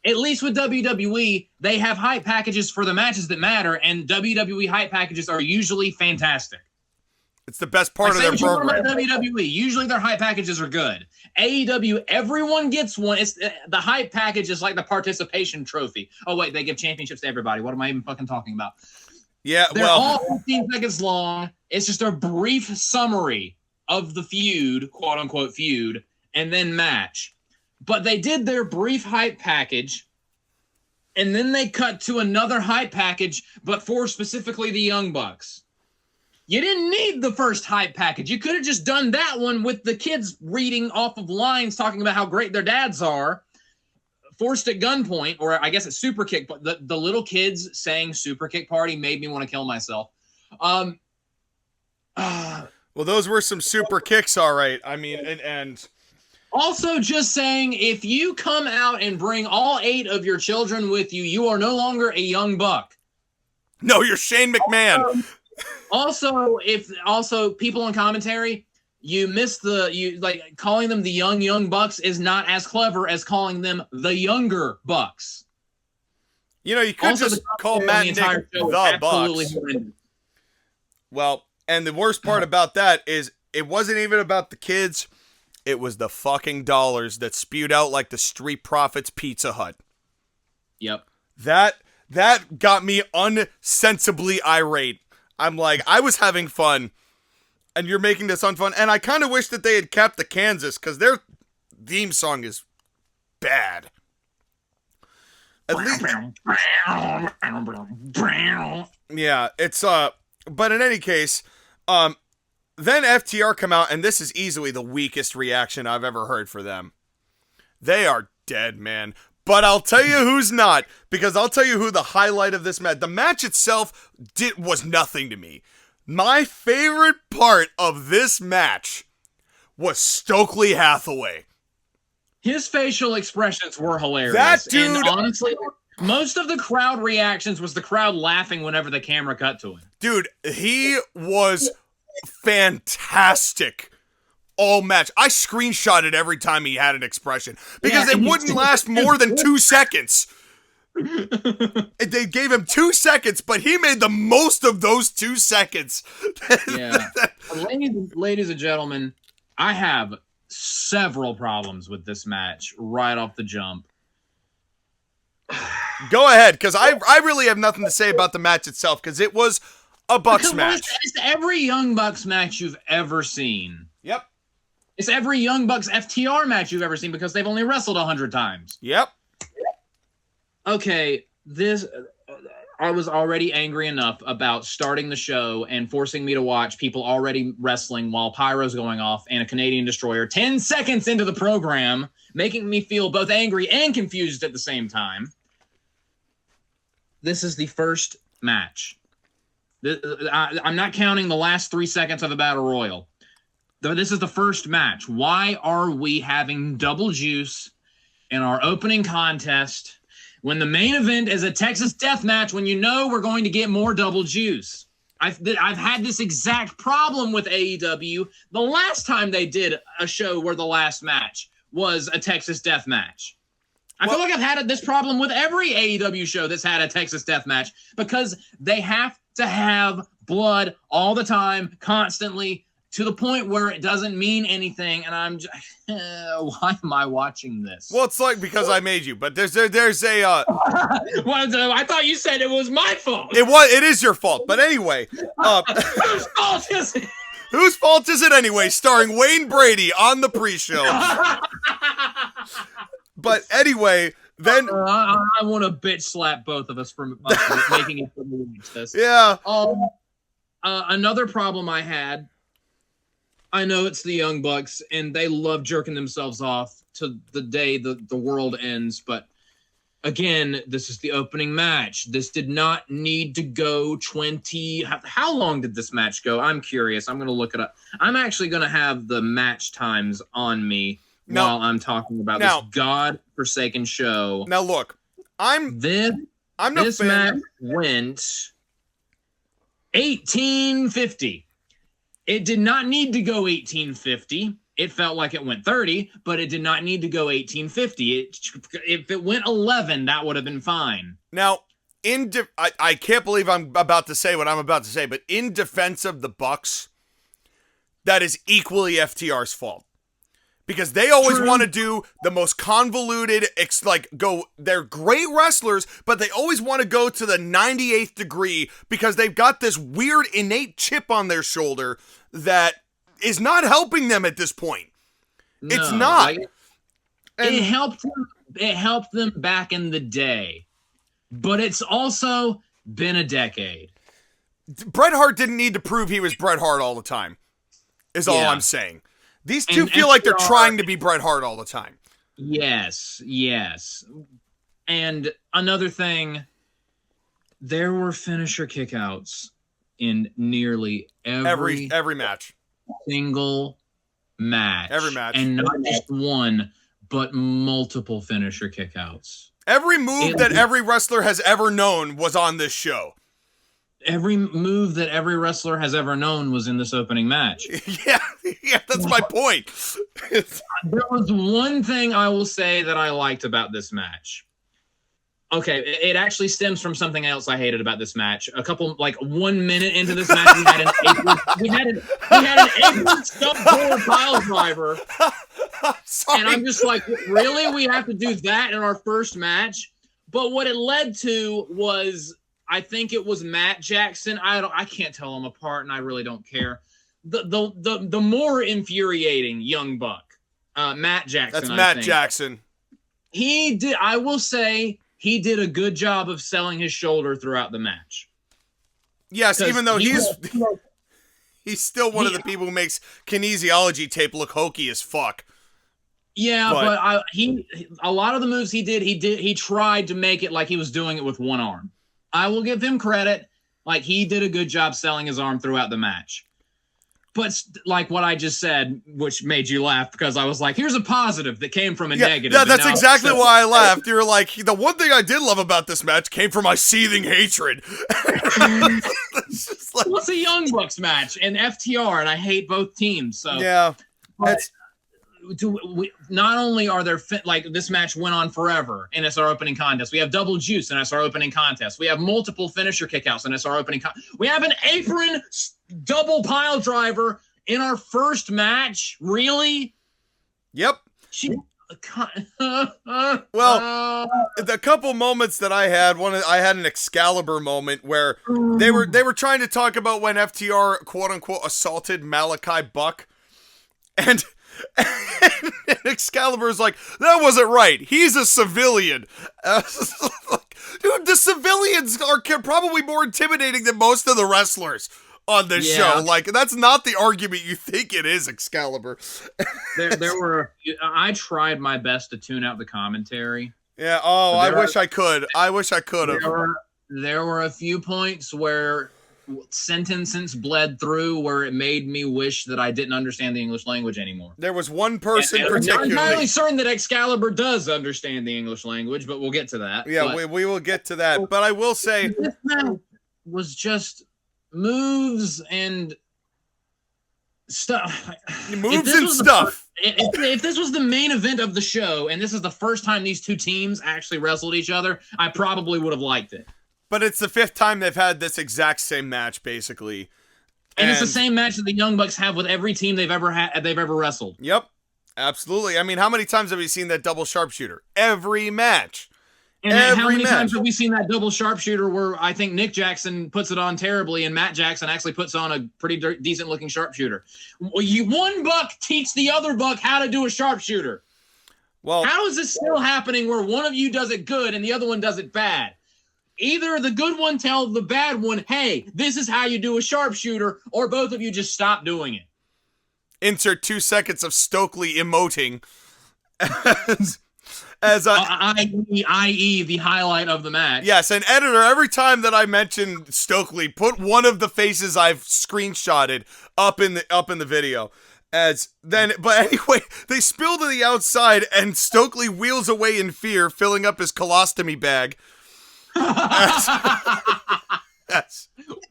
Speaker 6: At least with WWE, they have hype packages for the matches that matter, and WWE hype packages are usually fantastic.
Speaker 3: It's the best part of their program.
Speaker 6: WWE, usually their hype packages are good. AEW, everyone gets one. It's the hype package is like the participation trophy. Oh wait, they give championships to everybody. What am I even fucking talking about?
Speaker 3: Yeah,
Speaker 6: They're
Speaker 3: well,
Speaker 6: all 15 seconds long. It's just a brief summary of the feud, quote unquote feud, and then match. But they did their brief hype package, and then they cut to another hype package, but for specifically the Young Bucks. You didn't need the first hype package. You could have just done that one with the kids reading off of lines talking about how great their dads are, forced at gunpoint, or I guess it's super kick. But the little kids saying super kick party made me want to kill myself.
Speaker 3: well, those were some super kicks, all right. I mean, and
Speaker 6: also just saying, if you come out and bring all 8 of your children with you, you are no longer a young buck.
Speaker 3: no, you're Shane McMahon.
Speaker 6: Also, people in commentary, calling them the young bucks is not as clever as calling them the younger bucks.
Speaker 3: You know, you could
Speaker 6: Also,
Speaker 3: just
Speaker 6: the
Speaker 3: call Matt and Nick the Bucks.
Speaker 6: horrendous.
Speaker 3: Well, and the worst part about that is it wasn't even about the kids. It was the fucking dollars that spewed out like the Street Profits Pizza Hut.
Speaker 6: Yep.
Speaker 3: That got me unsensibly irate. I'm like, I was having fun, and you're making this unfun. And I kind of wish that they had kept the Kansas, because their theme song is bad. At least, yeah, it's but in any case, then FTR come out, and this is easily the weakest reaction I've ever heard for them. They are dead, man. But I'll tell you who's not, because I'll tell you who the highlight of this match. The match itself was nothing to me. My favorite part of this match was Stokely Hathaway.
Speaker 6: His facial expressions were hilarious.
Speaker 3: That dude,
Speaker 6: and honestly, most of the crowd reactions was the crowd laughing whenever the camera cut to him.
Speaker 3: Dude, he was fantastic all match. I screenshotted every time he had an expression because it wouldn't last more than 2 seconds. They gave him 2 seconds, but he made the most of those 2 seconds.
Speaker 6: Yeah. Ladies and gentlemen, I have several problems with this match right off the jump.
Speaker 3: Go ahead, because I really have nothing to say about the match itself, because it was a Bucks match.
Speaker 6: It's every Young Bucks match you've ever seen.
Speaker 3: Yep.
Speaker 6: It's every Young Bucks FTR match you've ever seen because they've only wrestled 100 times.
Speaker 3: Yep.
Speaker 6: Okay, I was already angry enough about starting the show and forcing me to watch people already wrestling while Pyro's going off and a Canadian Destroyer 10 seconds into the program, making me feel both angry and confused at the same time. This is the first match. I'm not counting the last 3 seconds of a battle royal. This is the first match. Why are we having double juice in our opening contest when the main event is a Texas death match, when you know we're going to get more double juice? I've had this exact problem with AEW the last time they did a show where the last match was a Texas death match. I feel like I've had this problem with every AEW show that's had a Texas death match, because they have to have blood all the time, constantly, to the point where it doesn't mean anything. And I'm just, why am I watching this?
Speaker 3: Well, it's like because I made you, but there's a
Speaker 6: well, I thought you said it was my fault.
Speaker 3: It is your fault. But anyway,
Speaker 6: Whose fault is it?
Speaker 3: Whose fault is it anyway? Starring Wayne Brady on the pre-show. But anyway, then
Speaker 6: I want to bitch slap both of us for making it for the this.
Speaker 3: Yeah.
Speaker 6: Another problem I had. I know it's the Young Bucks, and they love jerking themselves off to the day the world ends. But again, this is the opening match. This did not need to go 20. How long did this match go? I'm curious. I'm going to look it up. I'm actually going to have the match times on me while I'm talking about this God-forsaken show.
Speaker 3: Now, look,
Speaker 6: this match went 1850. It did not need to go 1850. It felt like it went 30, but it did not need to go 1850. If it went 11, that would have been fine.
Speaker 3: Now, I can't believe I'm about to say what I'm about to say, but in defense of the Bucks, that is equally FTR's fault. Because they always want to do the most convoluted, they're great wrestlers, but they always want to go to the 98th degree because they've got this weird innate chip on their shoulder that is not helping them at this point. No, it's not.
Speaker 6: It helped them back in the day, but it's also been a decade.
Speaker 3: Bret Hart didn't need to prove he was Bret Hart all the time, is all I'm saying. These two feel like they're trying to be Bret Hart all the time.
Speaker 6: Yes. And another thing, there were finisher kickouts in nearly every
Speaker 3: match.
Speaker 6: Single match.
Speaker 3: Every match.
Speaker 6: And not just one, but multiple finisher kickouts.
Speaker 3: Every move that every wrestler has ever known was on this show.
Speaker 6: Every move that every wrestler has ever known was in this opening match.
Speaker 3: Yeah, that's my point.
Speaker 6: There was one thing I will say that I liked about this match. Okay, it actually stems from something else I hated about this match. 1 minute into this match, we had an apron stuck forward pile driver. And I'm just like, really? We have to do that in our first match? But what it led to was, I think it was Matt Jackson. I can't tell them apart, and I really don't care. The more infuriating Young Buck, Matt Jackson.
Speaker 3: That's Matt Jackson.
Speaker 6: He did. I will say he did a good job of selling his shoulder throughout the match.
Speaker 3: Yes, even though he's still one of the people who makes kinesiology tape look hokey as fuck.
Speaker 6: Yeah, but a lot of the moves he did, he tried to make it like he was doing it with one arm. I will give him credit. Like, he did a good job selling his arm throughout the match. But like what I just said, which made you laugh, because I was like, here's a positive that came from a negative.
Speaker 3: Yeah, that's exactly why I laughed. You were like, the one thing I did love about this match came from my seething hatred.
Speaker 6: It's like, a Young Bucks match and FTR, and I hate both teams. So
Speaker 3: yeah,
Speaker 6: not only are there this match went on forever and it's our opening contest. We have double juice and it's our opening contest. We have multiple finisher kickouts and it's our opening we have an apron double pile driver in our first match. Really?
Speaker 3: Yep. Well, the couple moments that I had, I had an Excalibur moment where they were trying to talk about when FTR quote unquote assaulted Malachi Buck, and Excalibur's like, that wasn't right. He's a civilian. Dude, the civilians are probably more intimidating than most of the wrestlers on this show. Like, that's not the argument you think it is, Excalibur.
Speaker 6: I tried my best to tune out the commentary.
Speaker 3: Yeah, I wish I could. I wish I could have.
Speaker 6: there were a few points where sentences bled through where it made me wish that I didn't understand the English language anymore.
Speaker 3: There was one person
Speaker 6: I'm not
Speaker 3: particularly.
Speaker 6: entirely certain that Excalibur does understand the English language, but we'll get to that.
Speaker 3: Yeah, we will get to that. But I will say,
Speaker 6: this match was just moves and stuff.
Speaker 3: Moves and stuff.
Speaker 6: If this was the main event of the show, and this is the first time these two teams actually wrestled each other, I probably would have liked it.
Speaker 3: But it's the 5th time they've had this exact same match, basically.
Speaker 6: And it's the same match that the Young Bucks have with every team they've ever wrestled.
Speaker 3: Yep, absolutely. I mean, how many times have we seen that double sharpshooter? Every match.
Speaker 6: And how many times have we seen that double sharpshooter where I think Nick Jackson puts it on terribly and Matt Jackson actually puts on a pretty decent-looking sharpshooter? One Buck teach the other Buck how to do a sharpshooter.
Speaker 3: Well,
Speaker 6: how is this still happening where one of you does it good and the other one does it bad? Either the good one tell the bad one, hey, this is how you do a sharpshooter, or both of you just stop doing it.
Speaker 3: Insert 2 seconds of Stokely emoting
Speaker 6: i.e. the highlight of the match.
Speaker 3: Yes, and editor, every time that I mention Stokely, put one of the faces I've screenshotted up in the video. But anyway, they spill to the outside, and Stokely wheels away in fear, filling up his colostomy bag. Yes.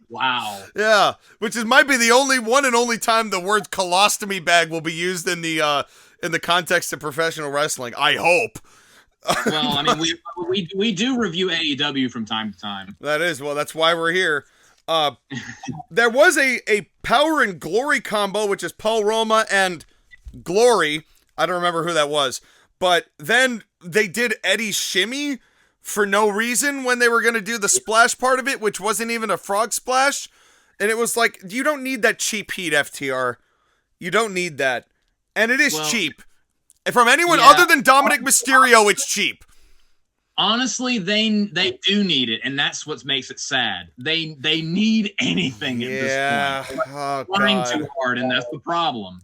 Speaker 6: Wow.
Speaker 3: Yeah, which might be the only time the word colostomy bag will be used in the context of professional wrestling. I hope.
Speaker 6: Well, I mean, we do review AEW from time to time.
Speaker 3: That's why we're here. There was a Power and Glory combo, which is Paul Roma and Glory. I don't remember who that was, but then they did Eddie's shimmy for no reason when they were going to do the splash part of it, which wasn't even a frog splash. And it was like, you don't need that cheap heat, FTR. You don't need that. And it is cheap. And from anyone other than Dominic Mysterio, it's cheap.
Speaker 6: Honestly, they do need it, and that's what makes it sad. They need anything at this point. They're trying too hard, and that's the problem.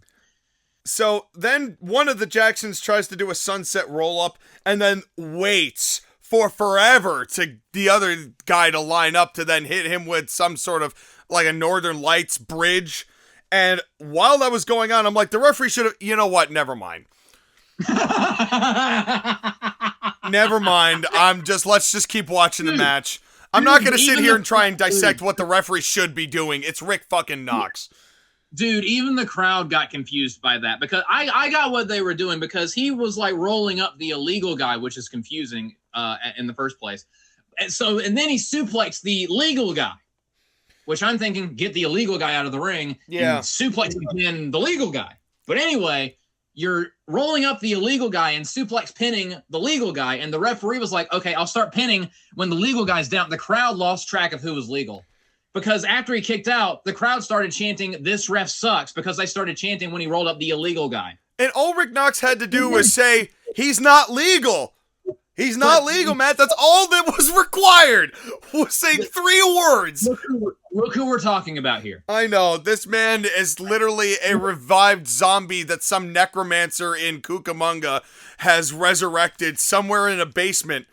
Speaker 3: So then one of the Jacksons tries to do a sunset roll-up and then waits for forever to the other guy to line up to then hit him with some sort of like a Northern Lights bridge. And while that was going on, I'm like, the referee should have, you know what? Never mind. Never mind. Let's just keep watching the match. I'm not going to sit here and try and dissect what the referee should be doing. It's Rick fucking Knux.
Speaker 6: Dude, even the crowd got confused by that because I got what they were doing because he was like rolling up the illegal guy, which is confusing in the first place. And then he suplexed the legal guy, which I'm thinking, get the illegal guy out of the ring and suplex again the legal guy. But anyway, you're rolling up the illegal guy and suplex pinning the legal guy, and the referee was like, okay, I'll start pinning when the legal guy's down. The crowd lost track of who was legal. Because after he kicked out, the crowd started chanting, this ref sucks, because they started chanting when he rolled up the illegal guy.
Speaker 3: And all Rick Knux had to do was say, he's not legal. He's not legal, Matt. That's all that was required. Was saying 3 words.
Speaker 6: Look who we're talking about here.
Speaker 3: I know. This man is literally a revived zombie that some necromancer in Cucamonga has resurrected somewhere in a basement.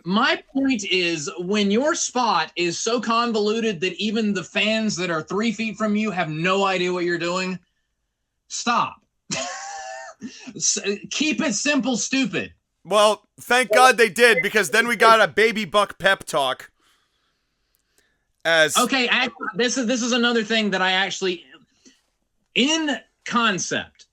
Speaker 6: My point is, when your spot is so convoluted that even the fans that are 3 feet from you have no idea what you're doing, stop. Keep it simple, stupid.
Speaker 3: Well, thank God they did, because then we got a Baby Buck pep talk.
Speaker 6: Okay, this is another thing that I actually, in concept,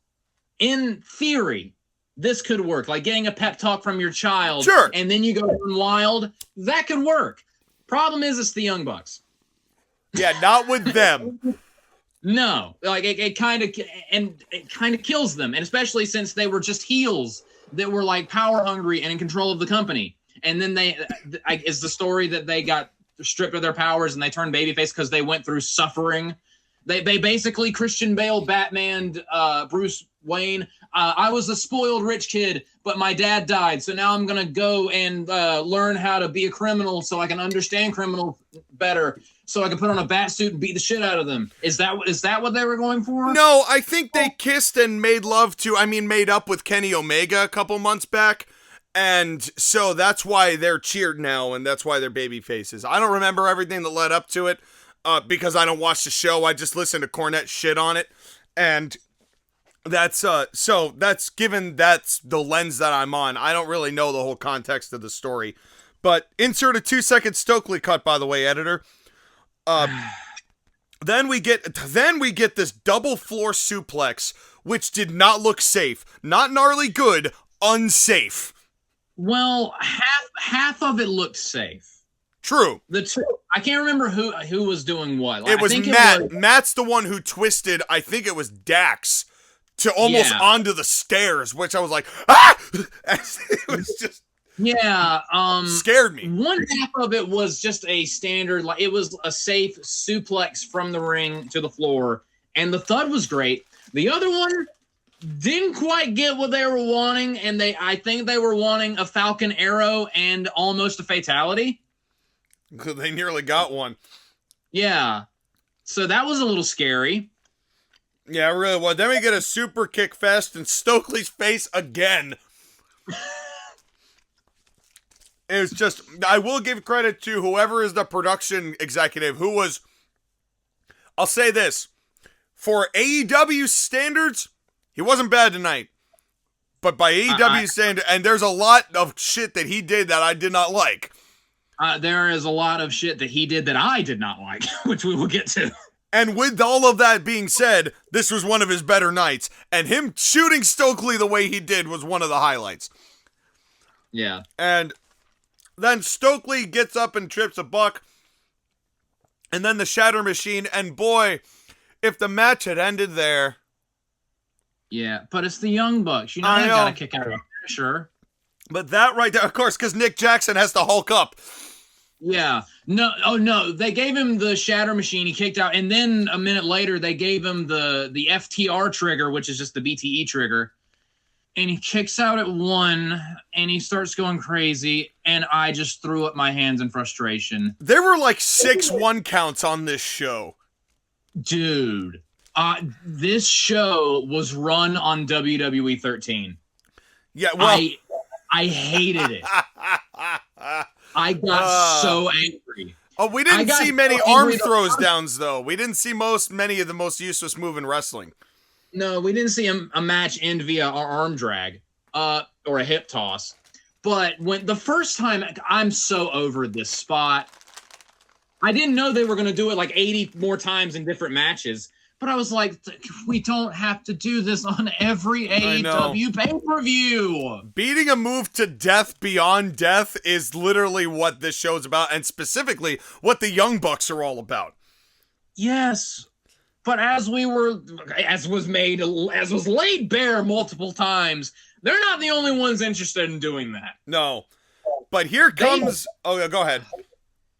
Speaker 6: in theory, this could work. Like getting a pep talk from your child,
Speaker 3: sure,
Speaker 6: and then you go wild. That could work. Problem is, it's the Young Bucks.
Speaker 3: Yeah, not with them.
Speaker 6: No, like it kind of kills them, and especially since they were just heels that were like power hungry and in control of the company. And then is the story that they got stripped of their powers and they turned babyface because they went through suffering. They basically Christian Bale, Batman, Bruce Wayne. I was a spoiled rich kid, but my dad died, so now I'm gonna go and learn how to be a criminal so I can understand criminals better, so I can put on a bat suit and beat the shit out of them. Is that what they were going for?
Speaker 3: No, I think they kissed and made up with Kenny Omega a couple months back, And so that's why they're cheered now, and that's why they're baby faces. I don't remember everything that led up to it, because I don't watch the show. I just listen to Cornette shit on it. And that's the lens that I'm on. I don't really know the whole context of the story. But insert a 2-second Stokely cut, by the way, editor. Then we get this double floor suplex, which did not look safe. Not gnarly good, unsafe.
Speaker 6: Well, half of it looked safe.
Speaker 3: True.
Speaker 6: I can't remember who was doing what.
Speaker 3: It was Matt. Matt's the one who twisted, I think it was Dax, to almost onto the stairs, which I was like, ah! It was just...
Speaker 6: Yeah,
Speaker 3: scared me.
Speaker 6: One half of it was just a standard, like it was a safe suplex from the ring to the floor, and the thud was great. The other one didn't quite get what they were wanting, and I think they were wanting a Falcon Arrow and almost a fatality.
Speaker 3: They nearly got one.
Speaker 6: Yeah, so that was a little scary.
Speaker 3: Yeah, it really was. Then we get a super kick fest in Stokely's face again. It was just, I will give credit to whoever is the production executive who was, I'll say this, for AEW standards, he wasn't bad tonight. But by AEW standards, and there's a lot of shit that he did that I did not like.
Speaker 6: There is a lot of shit that he did that I did not like, which we will get to.
Speaker 3: And with all of that being said, this was one of his better nights. And him shooting Stokely the way he did was one of the highlights.
Speaker 6: Yeah.
Speaker 3: And then Stokely gets up and trips a buck. And then the Shatter Machine. And boy, if the match had ended there.
Speaker 6: Yeah, but it's the Young Bucks. You know,
Speaker 3: I
Speaker 6: they
Speaker 3: know.
Speaker 6: got to kick out of sure.
Speaker 3: But that right there, of course, because Nick Jackson has to Hulk up.
Speaker 6: Yeah. No, they gave him the Shatter Machine. He kicked out. And then a minute later, they gave him the FTR trigger, which is just the BTE trigger. And he kicks out at 1, and he starts going crazy. And I just threw up my hands in frustration.
Speaker 3: There were like 6 1 counts on this show.
Speaker 6: Dude, this show was run on WWE 13.
Speaker 3: Yeah, well,
Speaker 6: I hated it. I got so angry.
Speaker 3: Oh, we didn't see many
Speaker 6: so
Speaker 3: arm
Speaker 6: angry
Speaker 3: throws downs, though. We didn't see many of the most useless move in wrestling.
Speaker 6: No, we didn't see a match end via our arm drag or a hip toss. But when the first time, I'm so over this spot. I didn't know they were going to do it like 80 more times in different matches. But I was like, we don't have to do this on every AEW pay-per-view.
Speaker 3: Beating a move to death beyond death is literally what this show's about, and specifically what the Young Bucks are all about.
Speaker 6: Yes. But as was laid bare multiple times, they're not the only ones interested in doing that.
Speaker 3: No. But here comes... Oh, yeah, go ahead.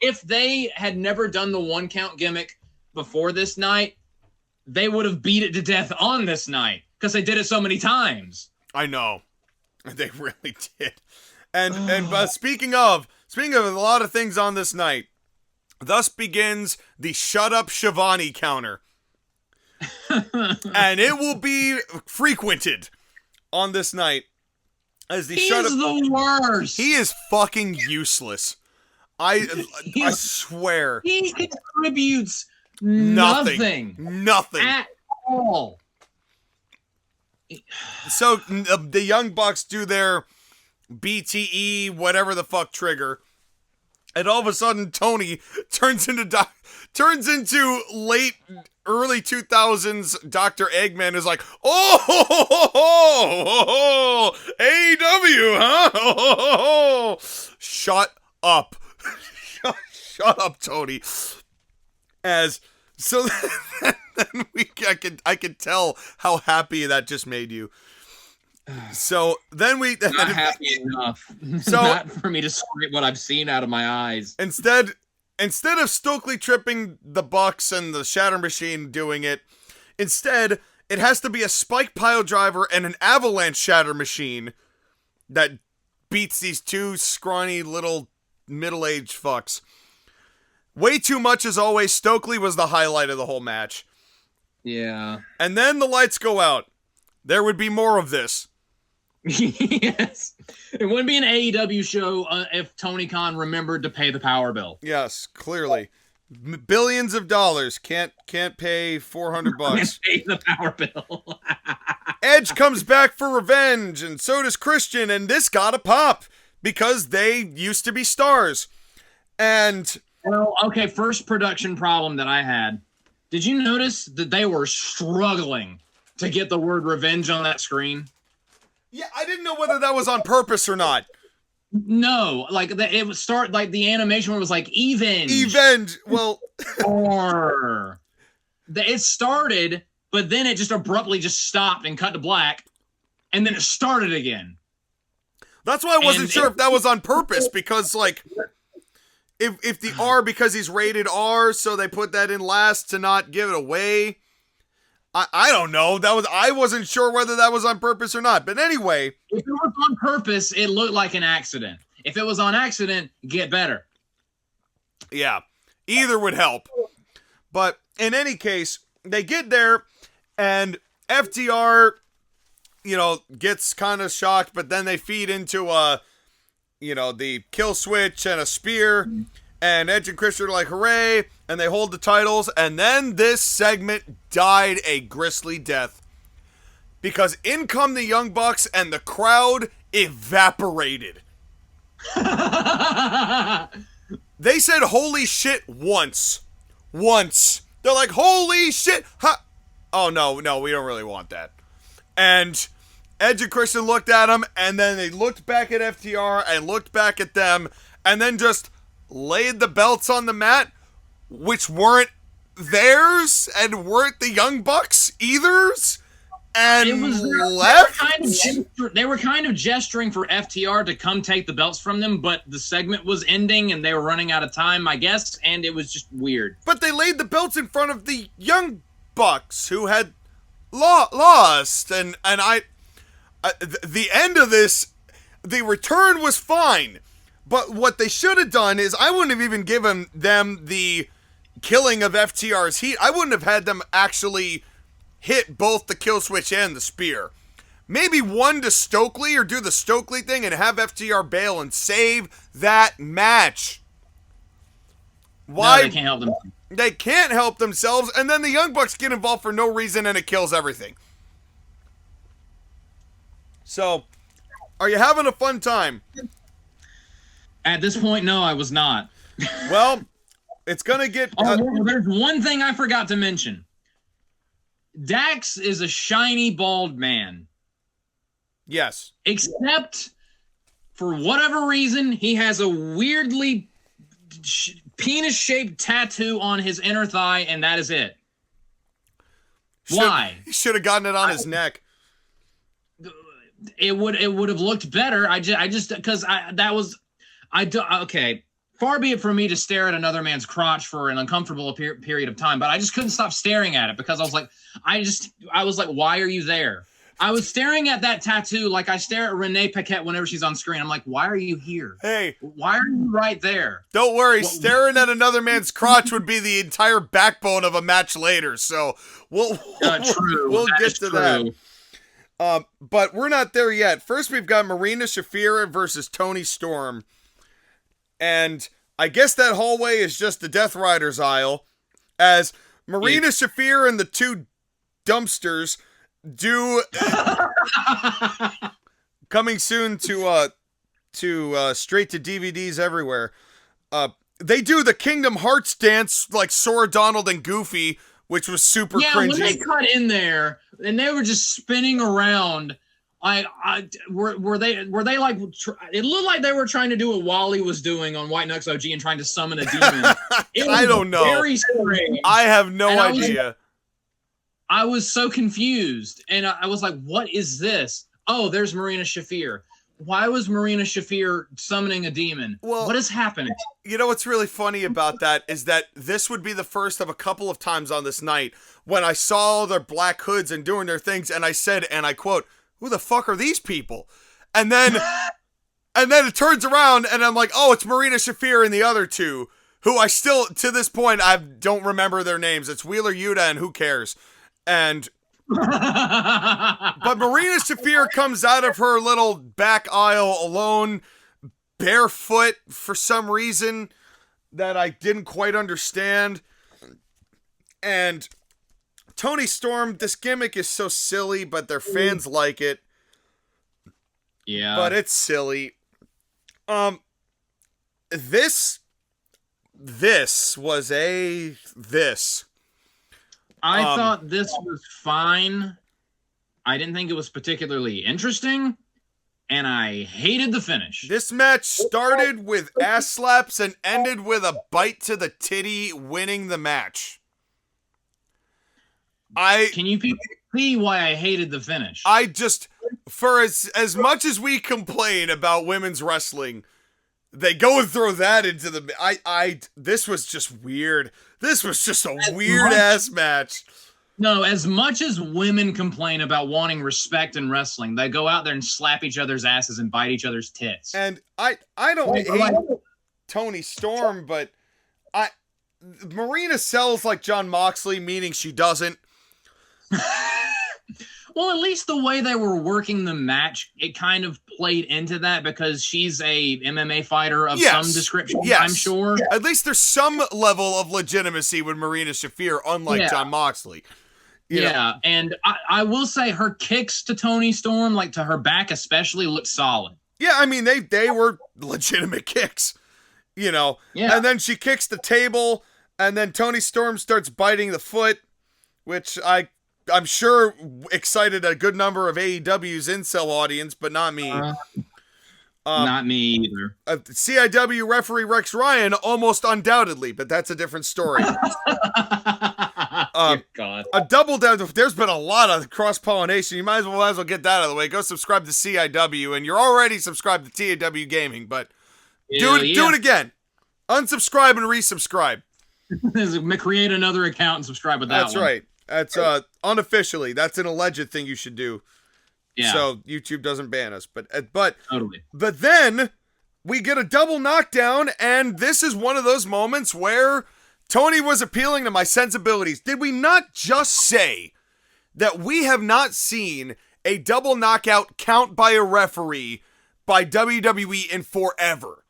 Speaker 6: If they had never done the 1 count gimmick before this night, they would have beat it to death on this night because they did it so many times.
Speaker 3: I know. They really did. And speaking of a lot of things on this night, thus begins the Shut Up Shivani counter. And it will be frequented on this night as the Shut Up.
Speaker 6: He is the worst.
Speaker 3: He is fucking useless. I swear.
Speaker 6: He contributes nothing at all.
Speaker 3: So the Young Bucks do their BTE whatever the fuck trigger, and all of a sudden Tony turns into early 2000s Dr. Eggman is like, oh, AEW, huh? Shut up. Shut up, Tony. So then I could tell how happy that just made you. So then
Speaker 6: not happy enough.
Speaker 3: So
Speaker 6: not for me to scrape what I've seen out of my eyes.
Speaker 3: Instead of Stokely tripping the Bucks and the Shatter Machine doing it, instead it has to be a spike pile driver and an avalanche Shatter Machine that beats these 2 scrawny little middle-aged fucks. Way too much as always. Stokely was the highlight of the whole match.
Speaker 6: Yeah.
Speaker 3: And then the lights go out. There would be more of this.
Speaker 6: Yes. It wouldn't be an AEW show if Tony Khan remembered to pay the power bill.
Speaker 3: Yes, clearly. Billions of dollars can't pay $400.
Speaker 6: Pay the power bill.
Speaker 3: Edge comes back for revenge, and so does Christian, and this got a pop because they used to be stars. And
Speaker 6: Well, okay, first production problem that I had. Did you notice that they were struggling to get the word revenge on that screen?
Speaker 3: yeah, I didn't know whether that was on purpose or not.
Speaker 6: No, like it would start like the animation was like even.
Speaker 3: Well,
Speaker 6: Or it started, but then it just abruptly just stopped and cut to black, and then it started again.
Speaker 3: that's why I wasn't sure if that was on purpose, because like if the R, because he's rated R, so they put that in last to not give it away. I don't know. I wasn't sure whether that was on purpose or not. But anyway,
Speaker 6: If it was on purpose, it looked like an accident. If it was on accident, get better.
Speaker 3: yeah, either would help. But in any case, they get there, and FTR, gets kind of shocked, but then they feed into the kill switch and a spear, and Edge and Christian are like, hooray, and they hold the titles, and then this segment died a grisly death. Because in come the Young Bucks, and the crowd evaporated. They said holy shit once. They're like, holy shit. Oh, no, we don't really want that. And Edge and Christian looked at him, and then they looked back at FTR and looked back at them, and then just laid the belts on the mat, which weren't theirs and weren't the Young Bucks either's, and left.
Speaker 6: They were kind of gesturing for FTR to come take the belts from them, but the segment was ending and they were running out of time, I guess, and it was just weird.
Speaker 3: But they laid the belts in front of the Young Bucks, who had lost, and the end of this, the return was fine. But what they should have done is, I wouldn't have even given them the killing of FTR's heat. I wouldn't have had them actually hit both the kill switch and the spear. Maybe one to Stokely, or do the Stokely thing and have FTR bail and save that match. Why?
Speaker 6: No, they can't help them.
Speaker 3: They can't help themselves, and then the Young Bucks get involved for no reason, and it kills everything. So, are you having a fun time?
Speaker 6: At this point, no, I was not.
Speaker 3: Well, it's gonna get...
Speaker 6: There's one thing I forgot to mention. Dax is a shiny, bald man.
Speaker 3: Yes.
Speaker 6: Except, for whatever reason, he has a weirdly penis-shaped tattoo on his inner thigh, and that is it. Why?
Speaker 3: He should have gotten it on his neck.
Speaker 6: It would have looked better. Okay. Far be it from me to stare at another man's crotch for an uncomfortable period of time, but I just couldn't stop staring at it because I was like, why are you there? I was staring at that tattoo like I stare at Renee Paquette whenever she's on screen. I'm like, why are you here?
Speaker 3: Hey.
Speaker 6: Why are you right there?
Speaker 3: Don't worry, staring at another man's crotch would be the entire backbone of a match later, so we'll get to that. But we're not there yet. First, we've got Marina Shafir versus Toni Storm. And I guess that hallway is just the Death Rider's aisle, as Marina Shafir and the two dumpsters do coming soon to straight to DVDs everywhere. They do the Kingdom Hearts dance like Sora, Donald, and Goofy, which was super cringy.
Speaker 6: When they cut in there and they were just spinning around. Were they like? It looked like they were trying to do what Wally was doing on White Knux OG and trying to summon a demon.
Speaker 3: I don't know.
Speaker 6: Very strange.
Speaker 3: I have no idea.
Speaker 6: I was so confused, and I was like, "What is this?" Oh, there's Marina Shafir. Why was Marina Shafir summoning a demon?
Speaker 3: Well,
Speaker 6: what is happening?
Speaker 3: You know what's really funny about that is that this would be the first of a couple of times on this night when I saw their black hoods and doing their things, and I said, and I quote, "Who the fuck are these people?" And then it turns around and I'm like, oh, it's Marina Shafir and the other two, who I still, to this point, I don't remember their names. It's Wheeler Yuta and who cares? And But Marina Shafir comes out of her little back aisle alone, barefoot for some reason that I didn't quite understand. And Toni Storm, this gimmick is so silly, but their fans like it.
Speaker 2: Yeah.
Speaker 3: But it's silly. This was this.
Speaker 2: I thought this was fine. I didn't think it was particularly interesting, and I hated the finish.
Speaker 3: This match started with ass slaps and ended with a bite to the titty, winning the match.
Speaker 2: Can you see why I hated the finish?
Speaker 3: I just, for as much as we complain about women's wrestling, they go and throw that into the. This was just weird. This was just a weird ass match.
Speaker 2: No, as much as women complain about wanting respect in wrestling, they go out there and slap each other's asses and bite each other's tits.
Speaker 3: And I don't hate Toni Storm, but Marina sells like Jon Moxley, meaning she doesn't.
Speaker 2: Well, at least the way they were working the match, it kind of played into that because she's a MMA fighter of some description, I'm sure.
Speaker 3: At least there's some level of legitimacy with Marina Shafir, unlike Jon Moxley. You know?
Speaker 2: And I will say her kicks to Toni Storm, like to her back especially, looked solid.
Speaker 3: Yeah, I mean, they were legitimate kicks, you know. Yeah. And then she kicks the table, and then Toni Storm starts biting the foot, which I'm sure excited a good number of AEW's incel audience, but not me.
Speaker 2: Not me either.
Speaker 3: CIW referee Rex Ryan, almost undoubtedly, but that's a different story.
Speaker 2: God.
Speaker 3: A double down. There's been a lot of cross-pollination. You might as well get that out of the way. Go subscribe to CIW, and you're already subscribed to TAW Gaming, but do it again. Unsubscribe and resubscribe.
Speaker 2: Create another account and subscribe with that one.
Speaker 3: That's right. That's unofficially. That's an alleged thing you should do. Yeah. So YouTube doesn't ban us. But
Speaker 2: totally.
Speaker 3: But then we get a double knockdown, and this is one of those moments where Tony was appealing to my sensibilities. Did we not just say that we have not seen a double knockout count by a referee by WWE in forever?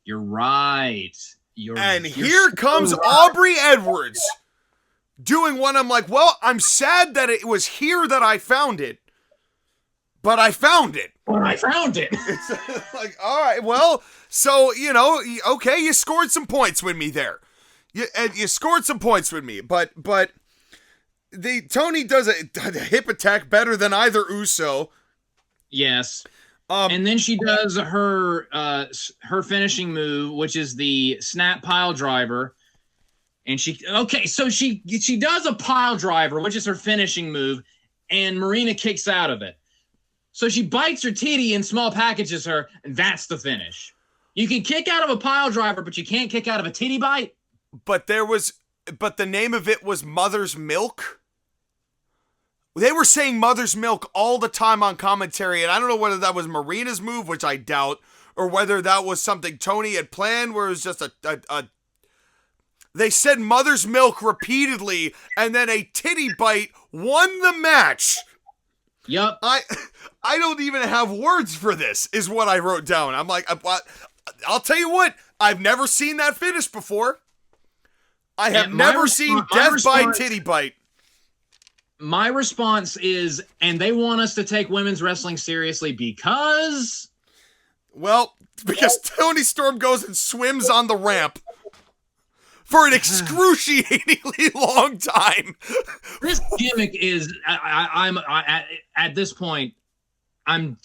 Speaker 2: You're right.
Speaker 3: Here comes Aubrey Edwards doing one. I'm like, well, I'm sad that it was here that I found it, but I found it. It's like, all right, well, so, you know, okay, you scored some points with me there. You scored some points with me, but Tony does a hip attack better than either Uso.
Speaker 2: Yes. And then she does her finishing move, which is the snap pile driver. And she does a pile driver, which is her finishing move, and Marina kicks out of it. So she bites her titty and small packages her, and that's the finish. You can kick out of a pile driver, but you can't kick out of a titty bite.
Speaker 3: But the name of it was Mother's Milk. They were saying Mother's Milk all the time on commentary, and I don't know whether that was Marina's move, which I doubt, or whether that was something Tony had planned, where it was just they said Mother's Milk repeatedly, and then a titty bite won the match.
Speaker 2: Yep.
Speaker 3: I don't even have words for this, is what I wrote down. I'm like, I'll tell you what, I've never seen that finish before. I have never seen death by titty bite.
Speaker 2: My response is, and they want us to take women's wrestling seriously because...
Speaker 3: Well, because Toni Storm goes and swims on the ramp for an excruciatingly long time.
Speaker 2: This gimmick is, at this point, I'm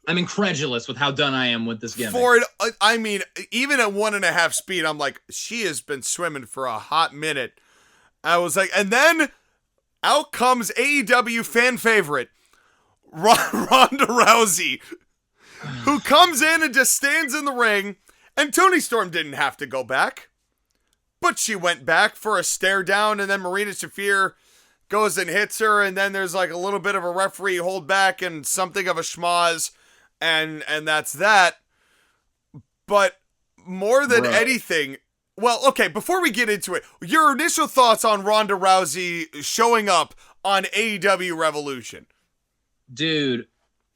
Speaker 2: incredulous with how done I am with this gimmick.
Speaker 3: I mean, even at 1.5 speed, I'm like, she has been swimming for a hot minute. I was like, and then out comes AEW fan favorite, Ronda Rousey, who comes in and just stands in the ring, and Toni Storm didn't have to go back, but she went back for a stare down, and then Marina Shafir goes and hits her, and then there's like a little bit of a referee hold back and something of a schmoz, and that's that. But more than anything, Well, okay, before we get into it, your initial thoughts on Ronda Rousey showing up on AEW Revolution.
Speaker 6: Dude,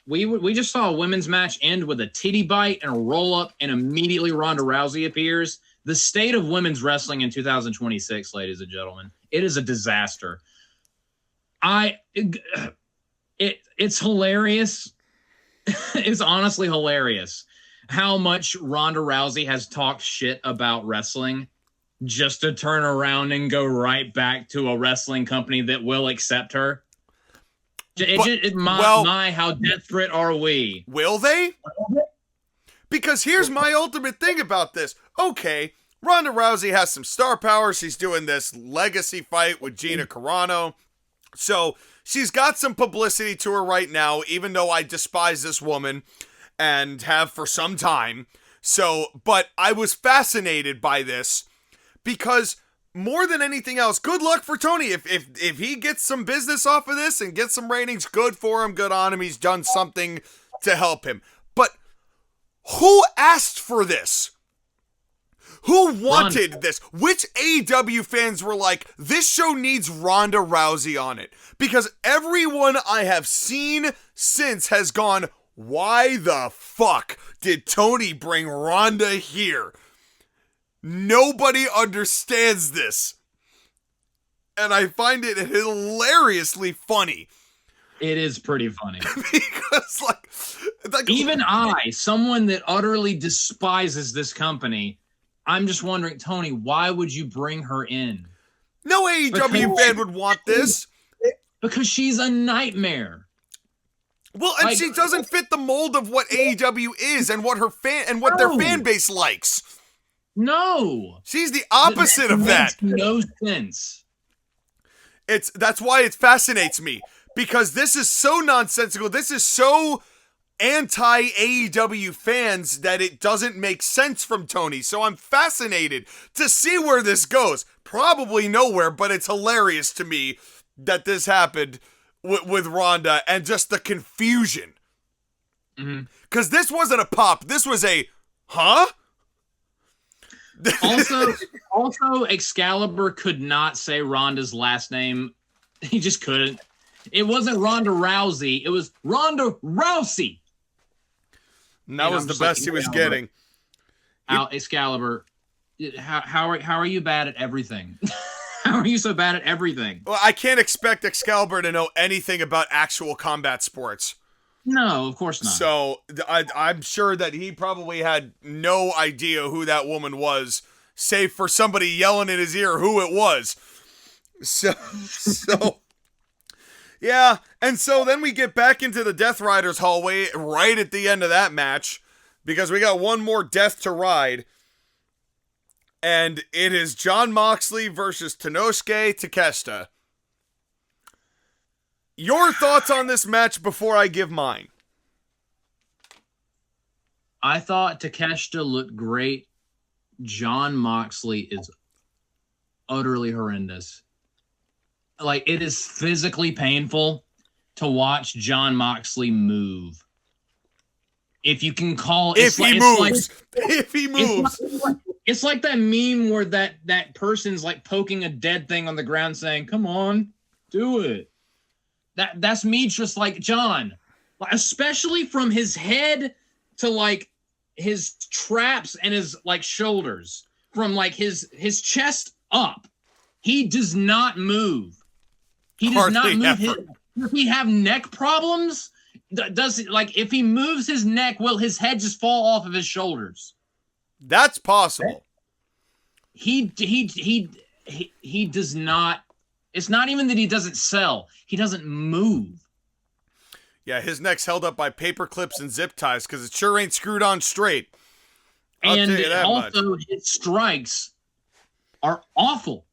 Speaker 6: we just saw a women's match end with a titty bite and a roll up, and immediately Ronda Rousey appears. The state of women's wrestling in 2026, ladies and gentlemen, it is a disaster. It's hilarious. It's honestly hilarious how much Ronda Rousey has talked shit about wrestling just to turn around and go right back to a wrestling company that will accept her. How desperate are we?
Speaker 3: Will they? Because here's my ultimate thing about this. Okay, Ronda Rousey has some star power. She's doing this legacy fight with Gina Carano. So she's got some publicity to her right now, even though I despise this woman and have for some time. So, but I was fascinated by this because more than anything else, good luck for Tony. If he gets some business off of this and gets some ratings, good for him, good on him. He's done something to help him. But who asked for this? Who wanted this? Which AEW fans were like, this show needs Ronda Rousey on it? Because everyone I have seen since has gone, why the fuck did Tony bring Ronda here? Nobody understands this. And I find it hilariously funny.
Speaker 6: It is pretty funny.
Speaker 3: Because, like
Speaker 6: even I, someone that utterly despises this company, I'm just wondering, Tony, why would you bring her in?
Speaker 3: No AEW fan would want this.
Speaker 6: Because she's a nightmare.
Speaker 3: Well, and she doesn't fit the mold of what AEW is and what their fan base likes.
Speaker 6: No.
Speaker 3: She's the opposite of that.
Speaker 6: Makes no sense.
Speaker 3: That's why it fascinates me. Because this is so nonsensical. This is so anti-AEW fans that it doesn't make sense from Tony. So I'm fascinated to see where this goes. Probably nowhere, but it's hilarious to me that this happened with Ronda and just the confusion. Because this wasn't a pop. This was a, huh?
Speaker 6: Also, Excalibur could not say Ronda's last name. He just couldn't. It wasn't Ronda Rousey. It was Ronda Rousey.
Speaker 3: And that was the best he was getting.
Speaker 6: Excalibur, how are you bad at everything? How are you so bad at everything?
Speaker 3: Well, I can't expect Excalibur to know anything about actual combat sports.
Speaker 6: No, of course not.
Speaker 3: So I'm sure that he probably had no idea who that woman was, save for somebody yelling in his ear who it was. So yeah, and so then we get back into the Death Riders hallway right at the end of that match, because we got one more death to ride. And it is Jon Moxley versus Tenosuke Takeshita. Your thoughts on this match before I give mine?
Speaker 6: I thought Takeshita looked great. Jon Moxley is utterly horrendous. Like, it is physically painful to watch Jon Moxley move. If you can call it.
Speaker 3: If he moves.
Speaker 6: It's like that meme where that person's like poking a dead thing on the ground saying, come on, do it. That's me, just like John. Especially from his head to like his traps and his like shoulders. From like his chest up. He does not move. He does not move. Does he have neck problems? Does it, like, if he moves his neck, will his head just fall off of his shoulders?
Speaker 3: That's possible.
Speaker 6: He does not. It's not even that he doesn't sell. He doesn't move.
Speaker 3: Yeah, his neck's held up by paper clips and zip ties because it sure ain't screwed on straight.
Speaker 6: And also, his strikes are awful.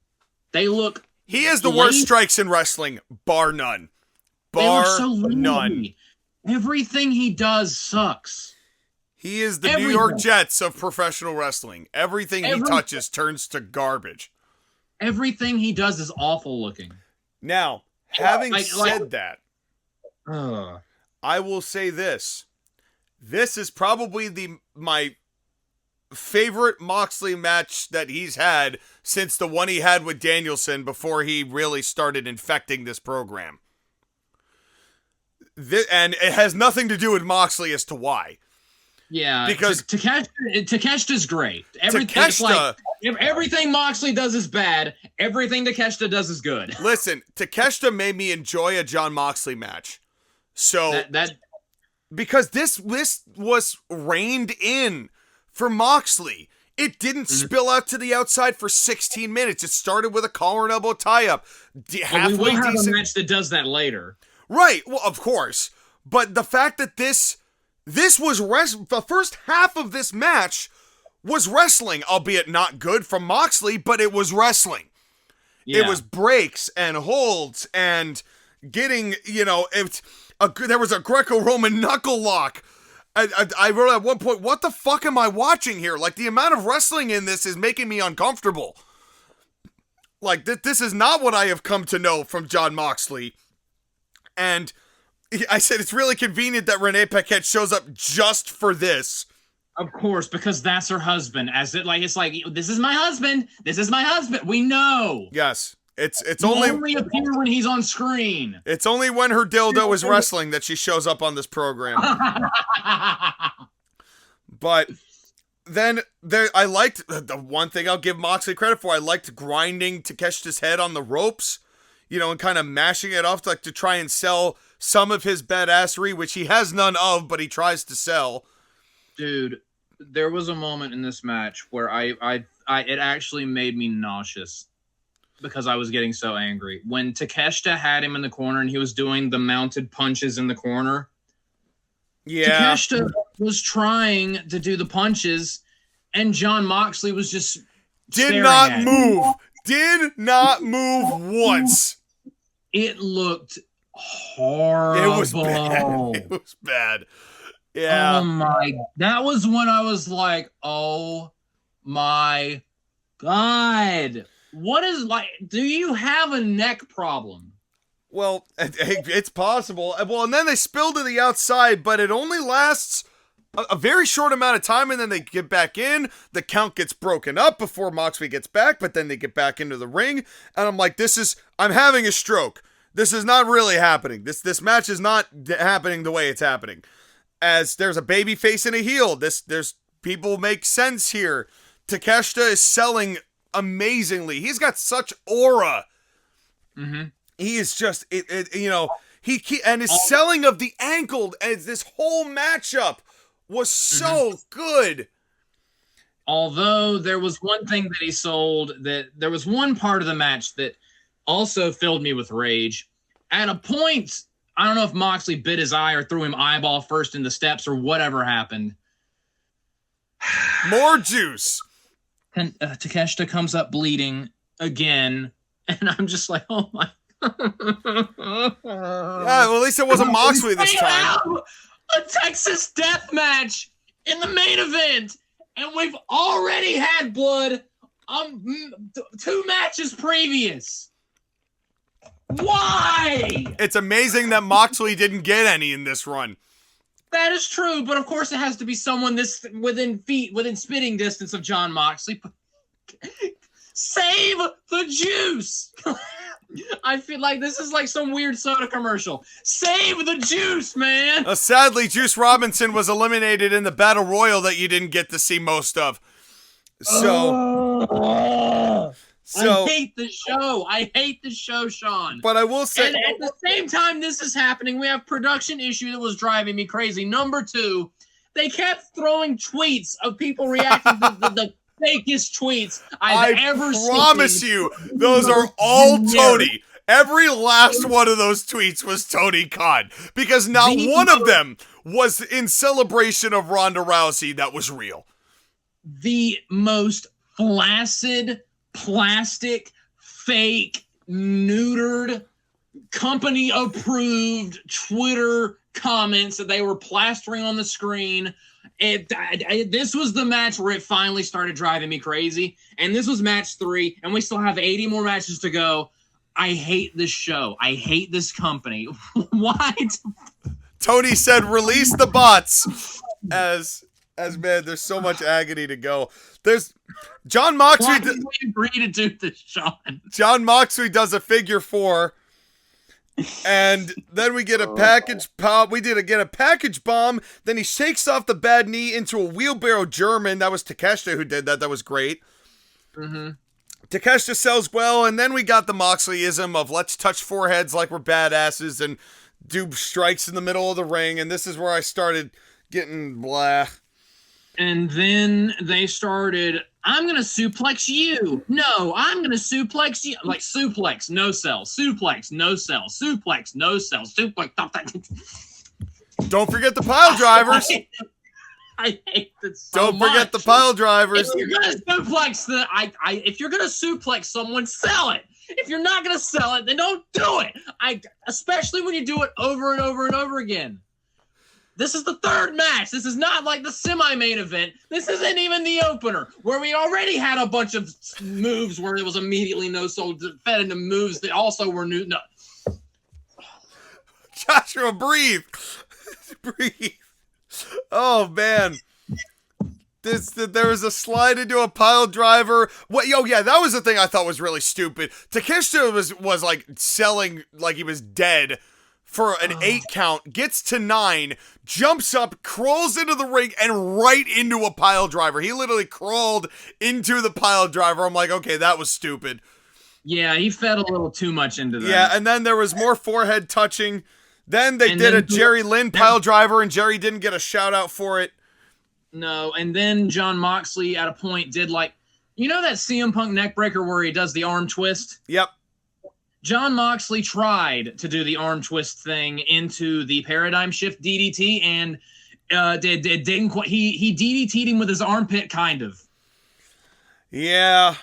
Speaker 6: They look.
Speaker 3: He has the worst strikes in wrestling, bar none. Bar none.
Speaker 6: Everything he does sucks.
Speaker 3: He is the New York Jets of professional wrestling. Everything he touches turns to garbage.
Speaker 6: Everything he does is awful looking.
Speaker 3: Now, having said that, I will say this. This is probably my favorite Moxley match that he's had since the one he had with Danielson before he really started infecting this program. And it has nothing to do with Moxley as to why.
Speaker 6: Yeah,
Speaker 3: because
Speaker 6: Takeshita's great. Everything Moxley does is bad. Everything Takeshita does is good.
Speaker 3: Listen, Takeshita made me enjoy a Jon Moxley match. So because this was reined in for Moxley. It didn't spill out to the outside for 16 minutes. It started with a collar and elbow tie-up.
Speaker 6: We will have a match that does that later.
Speaker 3: Right. Well, of course. But the fact that this was the first half of this match was wrestling, albeit not good from Moxley, but it was wrestling. Yeah. It was breaks and holds and getting, there was a Greco-Roman knuckle lock. I wrote at one point, what the fuck am I watching here? Like, the amount of wrestling in this is making me uncomfortable. Like, this is not what I have come to know from Jon Moxley. And I said it's really convenient that Renee Paquette shows up just for this.
Speaker 6: Of course, because that's her husband. It's like, this is my husband. This is my husband. We know.
Speaker 3: Yes. It's only
Speaker 6: appear when he's on screen.
Speaker 3: It's only when her dildo is wrestling that she shows up on this program. But then I liked the one thing I'll give Moxley credit for. I liked grinding Takeshita's head on the ropes, and kind of mashing it off to try and sell some of his badassery, which he has none of, but he tries to sell.
Speaker 6: Dude, there was a moment in this match where it actually made me nauseous because I was getting so angry. When Takeshita had him in the corner and he was doing the mounted punches in the corner. Yeah. Takeshita was trying to do the punches and Jon Moxley was just
Speaker 3: did not move once.
Speaker 6: It looked horrible.
Speaker 3: It was bad. Yeah.
Speaker 6: Oh my. That was when I was like, oh my God. What is do you have a neck problem?
Speaker 3: Well, it's possible. Well, and then they spill to the outside, but it only lasts a very short amount of time, and then they get back in. The count gets broken up before Moxley gets back, but then they get back into the ring, and I'm like, I'm having a stroke. This is not really happening. This match is not happening the way it's happening. As there's a baby face and a heel. There's people make sense here. Takeshita is selling amazingly. He's got such aura.
Speaker 6: Mm-hmm.
Speaker 3: He is just, and his selling of the ankle as this whole matchup was so good.
Speaker 6: Although there was one thing that he sold, that there was one part of the match that also filled me with rage. At a point, I don't know if Moxley bit his eye or threw him eyeball first in the steps or whatever happened.
Speaker 3: More juice.
Speaker 6: And Takeshita comes up bleeding again, and I'm just like, oh my.
Speaker 3: Yeah, well, at least it wasn't Moxley this time.
Speaker 6: A Texas death match in the main event, and we've already had blood 2 matches previous. Why?
Speaker 3: It's amazing that Moxley didn't get any in this run.
Speaker 6: That is true, but of course it has to be someone within spitting distance of Jon Moxley. Save the juice. I feel like this is like some weird soda commercial. Save the juice, man.
Speaker 3: Sadly, Juice Robinson was eliminated in the Battle Royal that you didn't get to see most of.
Speaker 6: I hate the show. I hate the show, Sean.
Speaker 3: But I will say...
Speaker 6: And at the same time this is happening, we have production issue that was driving me crazy. Number 2, they kept throwing tweets of people reacting to the fakest tweets I've ever seen. I promise
Speaker 3: you, those are all Tony. Every last one of those tweets was Tony Khan. Because not one of them was in celebration of Ronda Rousey that was real.
Speaker 6: The most flaccid, plastic, fake, neutered, company-approved Twitter comments that they were plastering on the screen. This was the match where it finally started driving me crazy. And this was match 3, and we still have 80 more matches to go. I hate this show. I hate this company. Why?
Speaker 3: Tony said, release the bots. As As man, there's so much agony to go. There's John Moxley.
Speaker 6: Why did we agree to do this, Sean?
Speaker 3: John Moxley does a figure 4. And then we get a package pop. We get a package bomb. Then he shakes off the bad knee into a wheelbarrow German. That was Takeshita who did that. That was great.
Speaker 6: Mm-hmm.
Speaker 3: Takeshita sells well. And then we got the Moxleyism of let's touch foreheads like we're badasses and do strikes in the middle of the ring. And this is where I started getting blah.
Speaker 6: And then they started, I'm going to suplex you. No, I'm going to suplex you. Like suplex, no sell. Suplex, no sell. Suplex, no sell. Suplex.
Speaker 3: Don't forget the pile drivers.
Speaker 6: I hate that so
Speaker 3: Don't forget the pile drivers.
Speaker 6: If you're going to suplex if you're going to suplex someone, sell it. If you're not going to sell it, then don't do it. Especially when you do it over and over and over again. This is the third match. This is not like the semi-main event. This isn't even the opener, where we already had a bunch of moves where it was immediately no soul fed into moves that also were new. No.
Speaker 3: Joshua, breathe. Breathe. Oh, man. There was a slide into a pile driver. What? Yo, yeah, that was the thing I thought was really stupid. Takeshita was like selling like he was dead for an 8 count, gets to 9, jumps up, crawls into the ring, and right into a pile driver. He literally crawled into the pile driver. I'm like, okay, that was stupid.
Speaker 6: Yeah, he fed a little too much into that.
Speaker 3: Yeah, and then there was more forehead touching. Then they did a Jerry Lynn pile driver, and Jerry didn't get a shout out for it.
Speaker 6: No, and then John Moxley at a point did like, you know that CM Punk neckbreaker where he does the arm twist?
Speaker 3: Yep.
Speaker 6: John Moxley tried to do the arm twist thing into the paradigm shift DDT and didn't quite. He DDT'd him with his armpit, kind of.
Speaker 3: Yeah.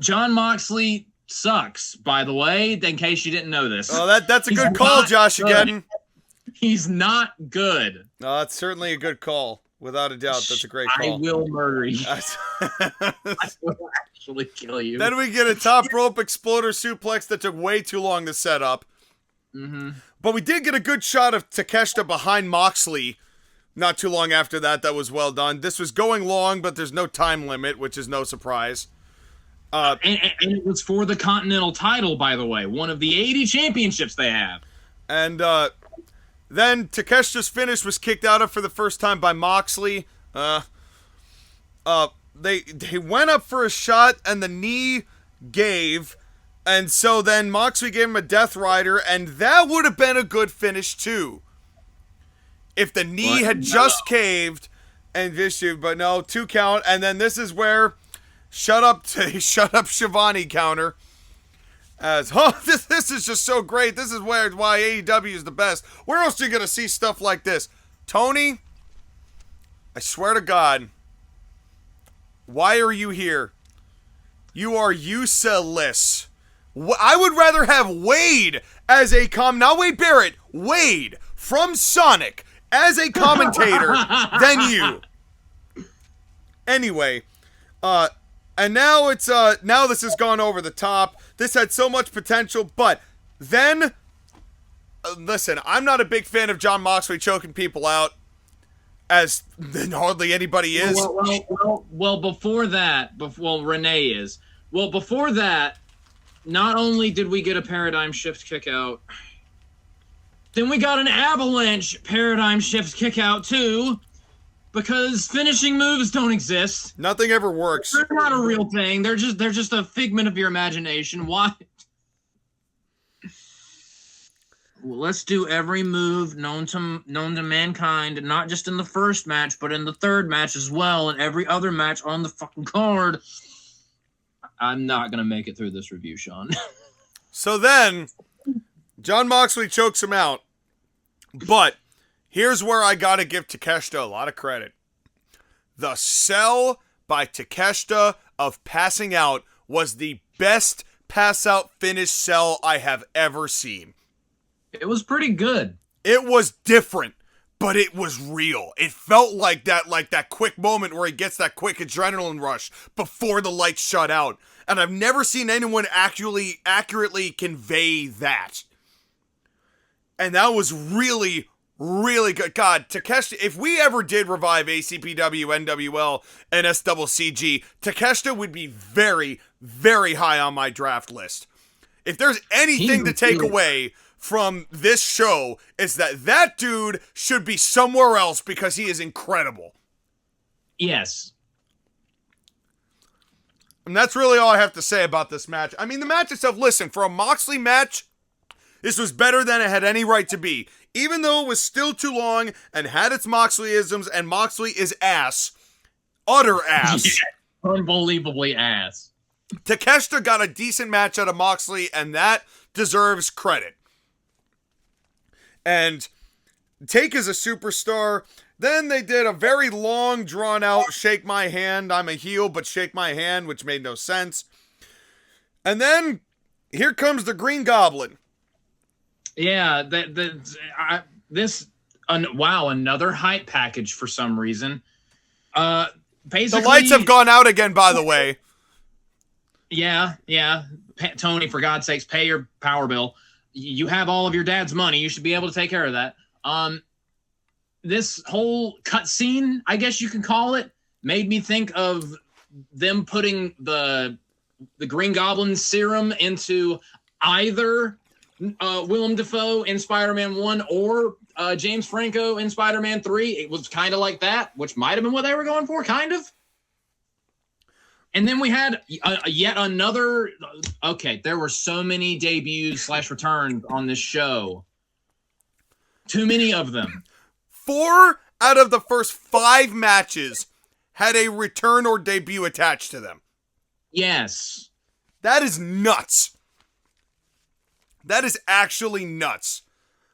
Speaker 6: John Moxley sucks, by the way, in case you didn't know this.
Speaker 3: Oh, that's a good call, JoshAgeddon.
Speaker 6: He's not good.
Speaker 3: No, that's certainly a good call. Without a doubt, that's a great call.
Speaker 6: I will murder you. I will actually kill you.
Speaker 3: Then we get a top rope exploder suplex that took way too long to set up.
Speaker 6: Mm-hmm.
Speaker 3: But we did get a good shot of Takeshita behind Moxley not too long after that. That was well done. This was going long, but there's no time limit, which is no surprise.
Speaker 6: And it was for the Continental title, by the way. One of the 80 championships they have.
Speaker 3: And then Takeshita's finish was kicked out of for the first time by Moxley. They went up for a shot and the knee gave, and so then Moxley gave him a Death Rider, and that would have been a good finish too. If the knee had just caved and Vishu, but no, 2 count, and then this is where shut up Shivani counter. As this is just so great. This is why AEW is the best. Where else are you gonna see stuff like this? Tony, I swear to God, why are you here? You are useless. I would rather have Wade as a not Wade Barrett, Wade from Sonic as a commentator than you. Anyway, and now it's now this has gone over the top. This had so much potential, but then listen, I'm not a big fan of John Moxley choking people out, as hardly anybody is.
Speaker 6: Well, before that, Renee is. Well, before that, not only did we get a paradigm shift kick out, then we got an avalanche paradigm shift kick out too. Because finishing moves don't exist.
Speaker 3: Nothing ever works.
Speaker 6: They're not a real thing. They're just a figment of your imagination. Why? Well, let's do every move known to mankind, not just in the first match, but in the third match as well, and every other match on the fucking card. I'm not gonna make it through this review, Sean.
Speaker 3: So then, John Moxley chokes him out, but here's where I gotta give Takeshita a lot of credit. The sell by Takeshita of passing out was the best pass out finish sell I have ever seen.
Speaker 6: It was pretty good.
Speaker 3: It was different, but it was real. It felt like that quick moment where he gets that quick adrenaline rush before the lights shut out. And I've never seen anyone accurately convey that. And that was really, really good. God, Takeshita, if we ever did revive ACPW, NWL, and SCCG, Takeshita would be very, very high on my draft list. If there's anything to take away from this show, it's that dude should be somewhere else because he is incredible.
Speaker 6: Yes.
Speaker 3: And that's really all I have to say about this match. I mean, the match itself, listen, for a Moxley match, this was better than it had any right to be. Even though it was still too long and had its Moxleyisms, and Moxley is ass. Utter ass.
Speaker 6: Yeah, unbelievably ass.
Speaker 3: Takeshita got a decent match out of Moxley, and that deserves credit. And Take is a superstar. Then they did a very long, drawn-out shake my hand. I'm a heel, but shake my hand, which made no sense. And then here comes the Green Goblin.
Speaker 6: Yeah, wow, another hype package for some reason. Basically,
Speaker 3: the lights have gone out again, by the way.
Speaker 6: Yeah. Tony, for God's sakes, pay your power bill. You have all of your dad's money. You should be able to take care of that. This whole cutscene, I guess you can call it, made me think of them putting the Green Goblin serum into either Willem Dafoe in Spider-Man 1 or James Franco in Spider-Man 3. It was kind of like that, which might have been what they were going for, kind of. And then we had yet another... Okay, there were so many debuts / returns on this show. Too many of them. 4
Speaker 3: out of the first 5 matches had a return or debut attached to them.
Speaker 6: Yes.
Speaker 3: That is nuts. That is actually nuts.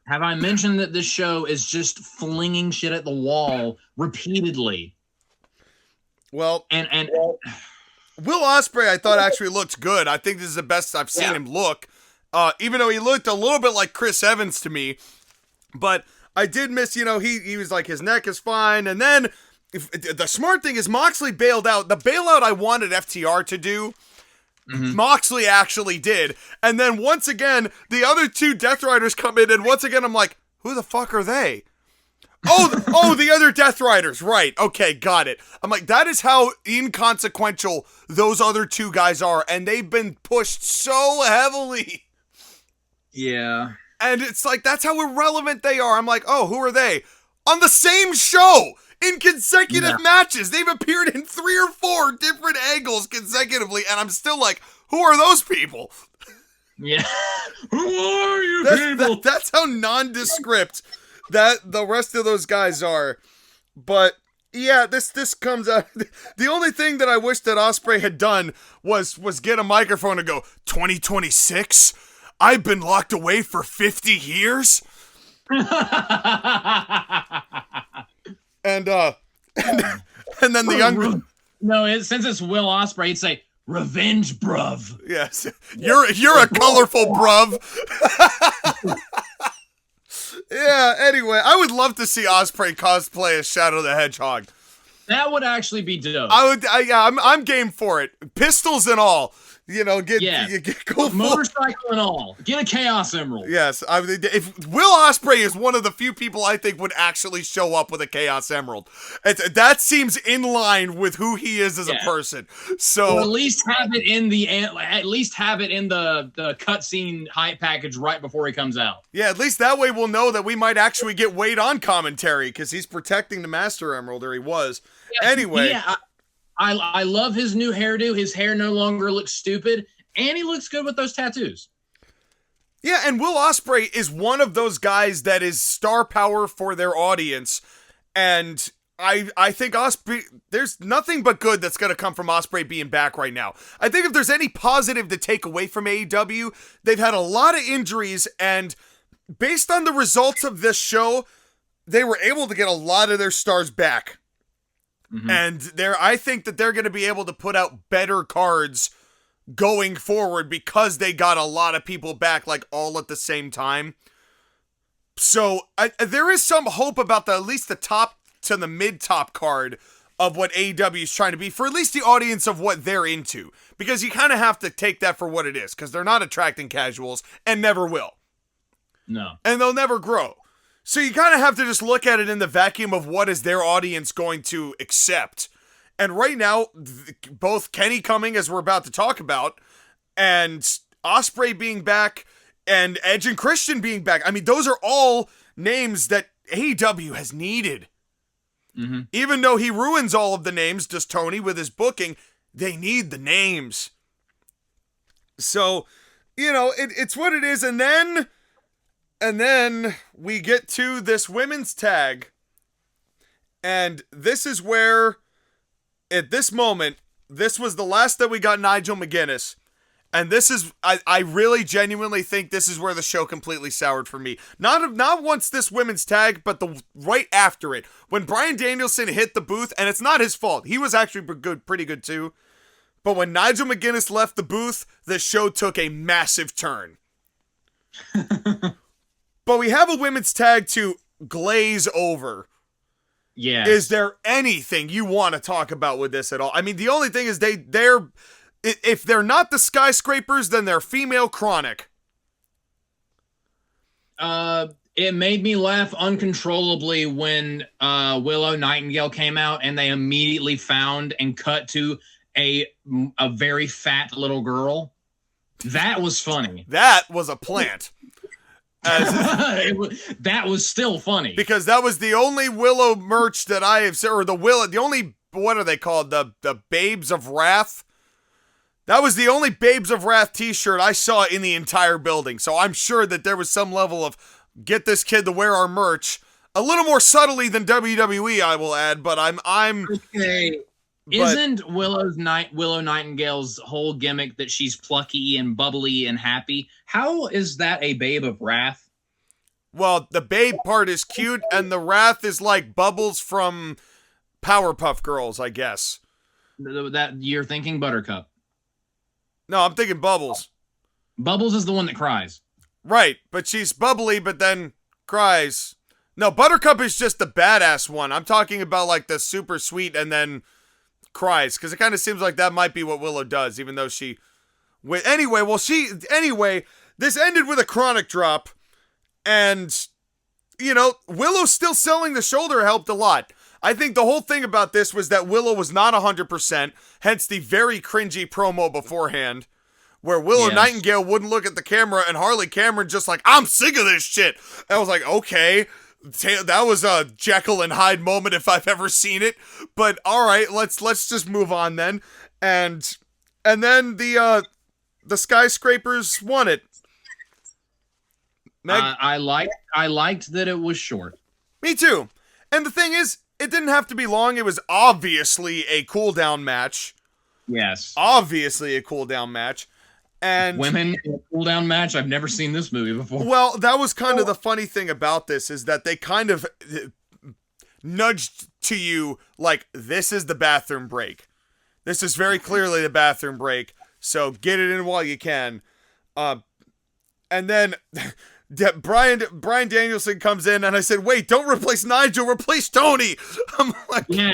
Speaker 6: Have I mentioned that this show is just flinging shit at the wall repeatedly?
Speaker 3: Well,
Speaker 6: and
Speaker 3: Will Ospreay, I thought actually looked good. I think this is the best I've seen him look. Even though he looked a little bit like Chris Evans to me. But I did miss, he was like, his neck is fine. And then the smart thing is Moxley bailed out. The bailout I wanted FTR to do, Moxley actually did. And then once again, the other 2 Death Riders come in. And once again, I'm like, who the fuck are they? The other Death Riders. Right. Okay, got it. I'm like, that is how inconsequential those other 2 guys are. And they've been pushed so heavily.
Speaker 6: Yeah.
Speaker 3: And it's like, that's how irrelevant they are. I'm like, oh, who are they? On the same show in consecutive matches. They've appeared in 3 or 4 different angles consecutively. And I'm still like, who are those people?
Speaker 6: Yeah. Who are you people?
Speaker 3: That's how nondescript that the rest of those guys are. But yeah, this comes out. The only thing that I wish that Ospreay had done was get a microphone and go, 2026? I've been locked away for 50 years? and then the young...
Speaker 6: No, since it's Will Ospreay, he'd say, revenge, bruv.
Speaker 3: Yes. You're a colorful bruv. Yeah, anyway, I would love to see Ospreay cosplay as Shadow the Hedgehog.
Speaker 6: That would actually be dope.
Speaker 3: I'm game for it. Pistols and all. Go
Speaker 6: motorcycle and all. Get a Chaos Emerald.
Speaker 3: Yes, if Will Ospreay is one of the few people I think would actually show up with a Chaos Emerald. That seems in line with who he is as a person. So
Speaker 6: or at least have it in the cutscene hype package right before he comes out.
Speaker 3: Yeah, at least that way we'll know that we might actually get Wade on commentary because he's protecting the Master Emerald, or he was. Yeah, anyway.
Speaker 6: Yeah, I love his new hairdo. His hair no longer looks stupid, and he looks good with those tattoos.
Speaker 3: Yeah, and Will Ospreay is one of those guys that is star power for their audience, and I think Ospreay, there's nothing but good that's going to come from Ospreay being back right now. I think if there's any positive to take away from AEW, they've had a lot of injuries, and based on the results of this show, they were able to get a lot of their stars back. Mm-hmm. And I think that they're going to be able to put out better cards going forward because they got a lot of people back, like, all at the same time. So there is some hope about at least the top to the mid-top card of what AEW is trying to be for at least the audience of what they're into. Because you kind of have to take that for what it is, because they're not attracting casuals and never will.
Speaker 6: No.
Speaker 3: And they'll never grow. So you kind of have to just look at it in the vacuum of what is their audience going to accept. And right now, both Kenny coming, as we're about to talk about, and Ospreay being back, and Edge and Christian being back. I mean, those are all names that AEW has needed.
Speaker 2: Mm-hmm.
Speaker 3: Even though he ruins all of the names, does Tony, with his booking, they need the names. So, you know, it's what it is. And then we get to this women's tag. And this is where, at this moment, this was the last that we got Nigel McGuinness. And this is, I really genuinely think this is where the show completely soured for me. Not once this women's tag, but the right after it. When Bryan Danielson hit the booth, and it's not his fault. He was actually pretty good too. But when Nigel McGuinness left the booth, the show took a massive turn. But we have a women's tag to glaze over.
Speaker 2: Yeah.
Speaker 3: Is there anything you want to talk about with this at all? I mean, the only thing is they're if they're not the Skyscrapers, then they're female Chronic.
Speaker 2: It made me laugh uncontrollably when Willow Nightingale came out and they immediately found and cut to a very fat little girl. That was funny.
Speaker 3: That was a plant.
Speaker 2: That was still funny.
Speaker 3: Because that was the only Willow merch that I have seen, or the only, what are they called? The Babes of Wrath? That was the only Babes of Wrath t-shirt I saw in the entire building. So I'm sure that there was some level of, get this kid to wear our merch. A little more subtly than WWE, I will add, but I'm
Speaker 2: okay. Isn't Willow Nightingale's whole gimmick that she's plucky and bubbly and happy? How is that a Babe of Wrath?
Speaker 3: Well, the babe part is cute, and the wrath is like Bubbles from Powerpuff Girls, I guess.
Speaker 2: That you're thinking Buttercup.
Speaker 3: No, I'm thinking Bubbles.
Speaker 2: Bubbles is the one that cries.
Speaker 3: Right, but she's bubbly, but then cries. No, Buttercup is just the badass one. I'm talking about like the super sweet and then cries, because it kind of seems like that might be what Willow does, even though she... Anyway, this ended with a Chronic drop, and, you know, Willow still selling the shoulder helped a lot. I think the whole thing about this was that Willow was not 100%, hence the very cringy promo beforehand, where Willow Nightingale wouldn't look at the camera, and Harley Cameron just like, I'm sick of this shit. I was like, okay, that was a Jekyll and Hyde moment if I've ever seen it. But all right, let's just move on then. And then the Skyscrapers won it.
Speaker 2: I liked that it was short.
Speaker 3: Me too. And the thing is, it didn't have to be long. It was obviously a cool-down match.
Speaker 2: Yes.
Speaker 3: Obviously a cool-down match. And
Speaker 2: women in a cool-down match? I've never seen this movie before.
Speaker 3: Well, that was kind of the funny thing about this, is that they kind of nudged to you like, this is the bathroom break. This is very clearly the bathroom break, so get it in while you can. And then Bryan Danielson comes in, and I said, wait, don't replace Nigel, replace Tony. I'm like...
Speaker 2: Yeah.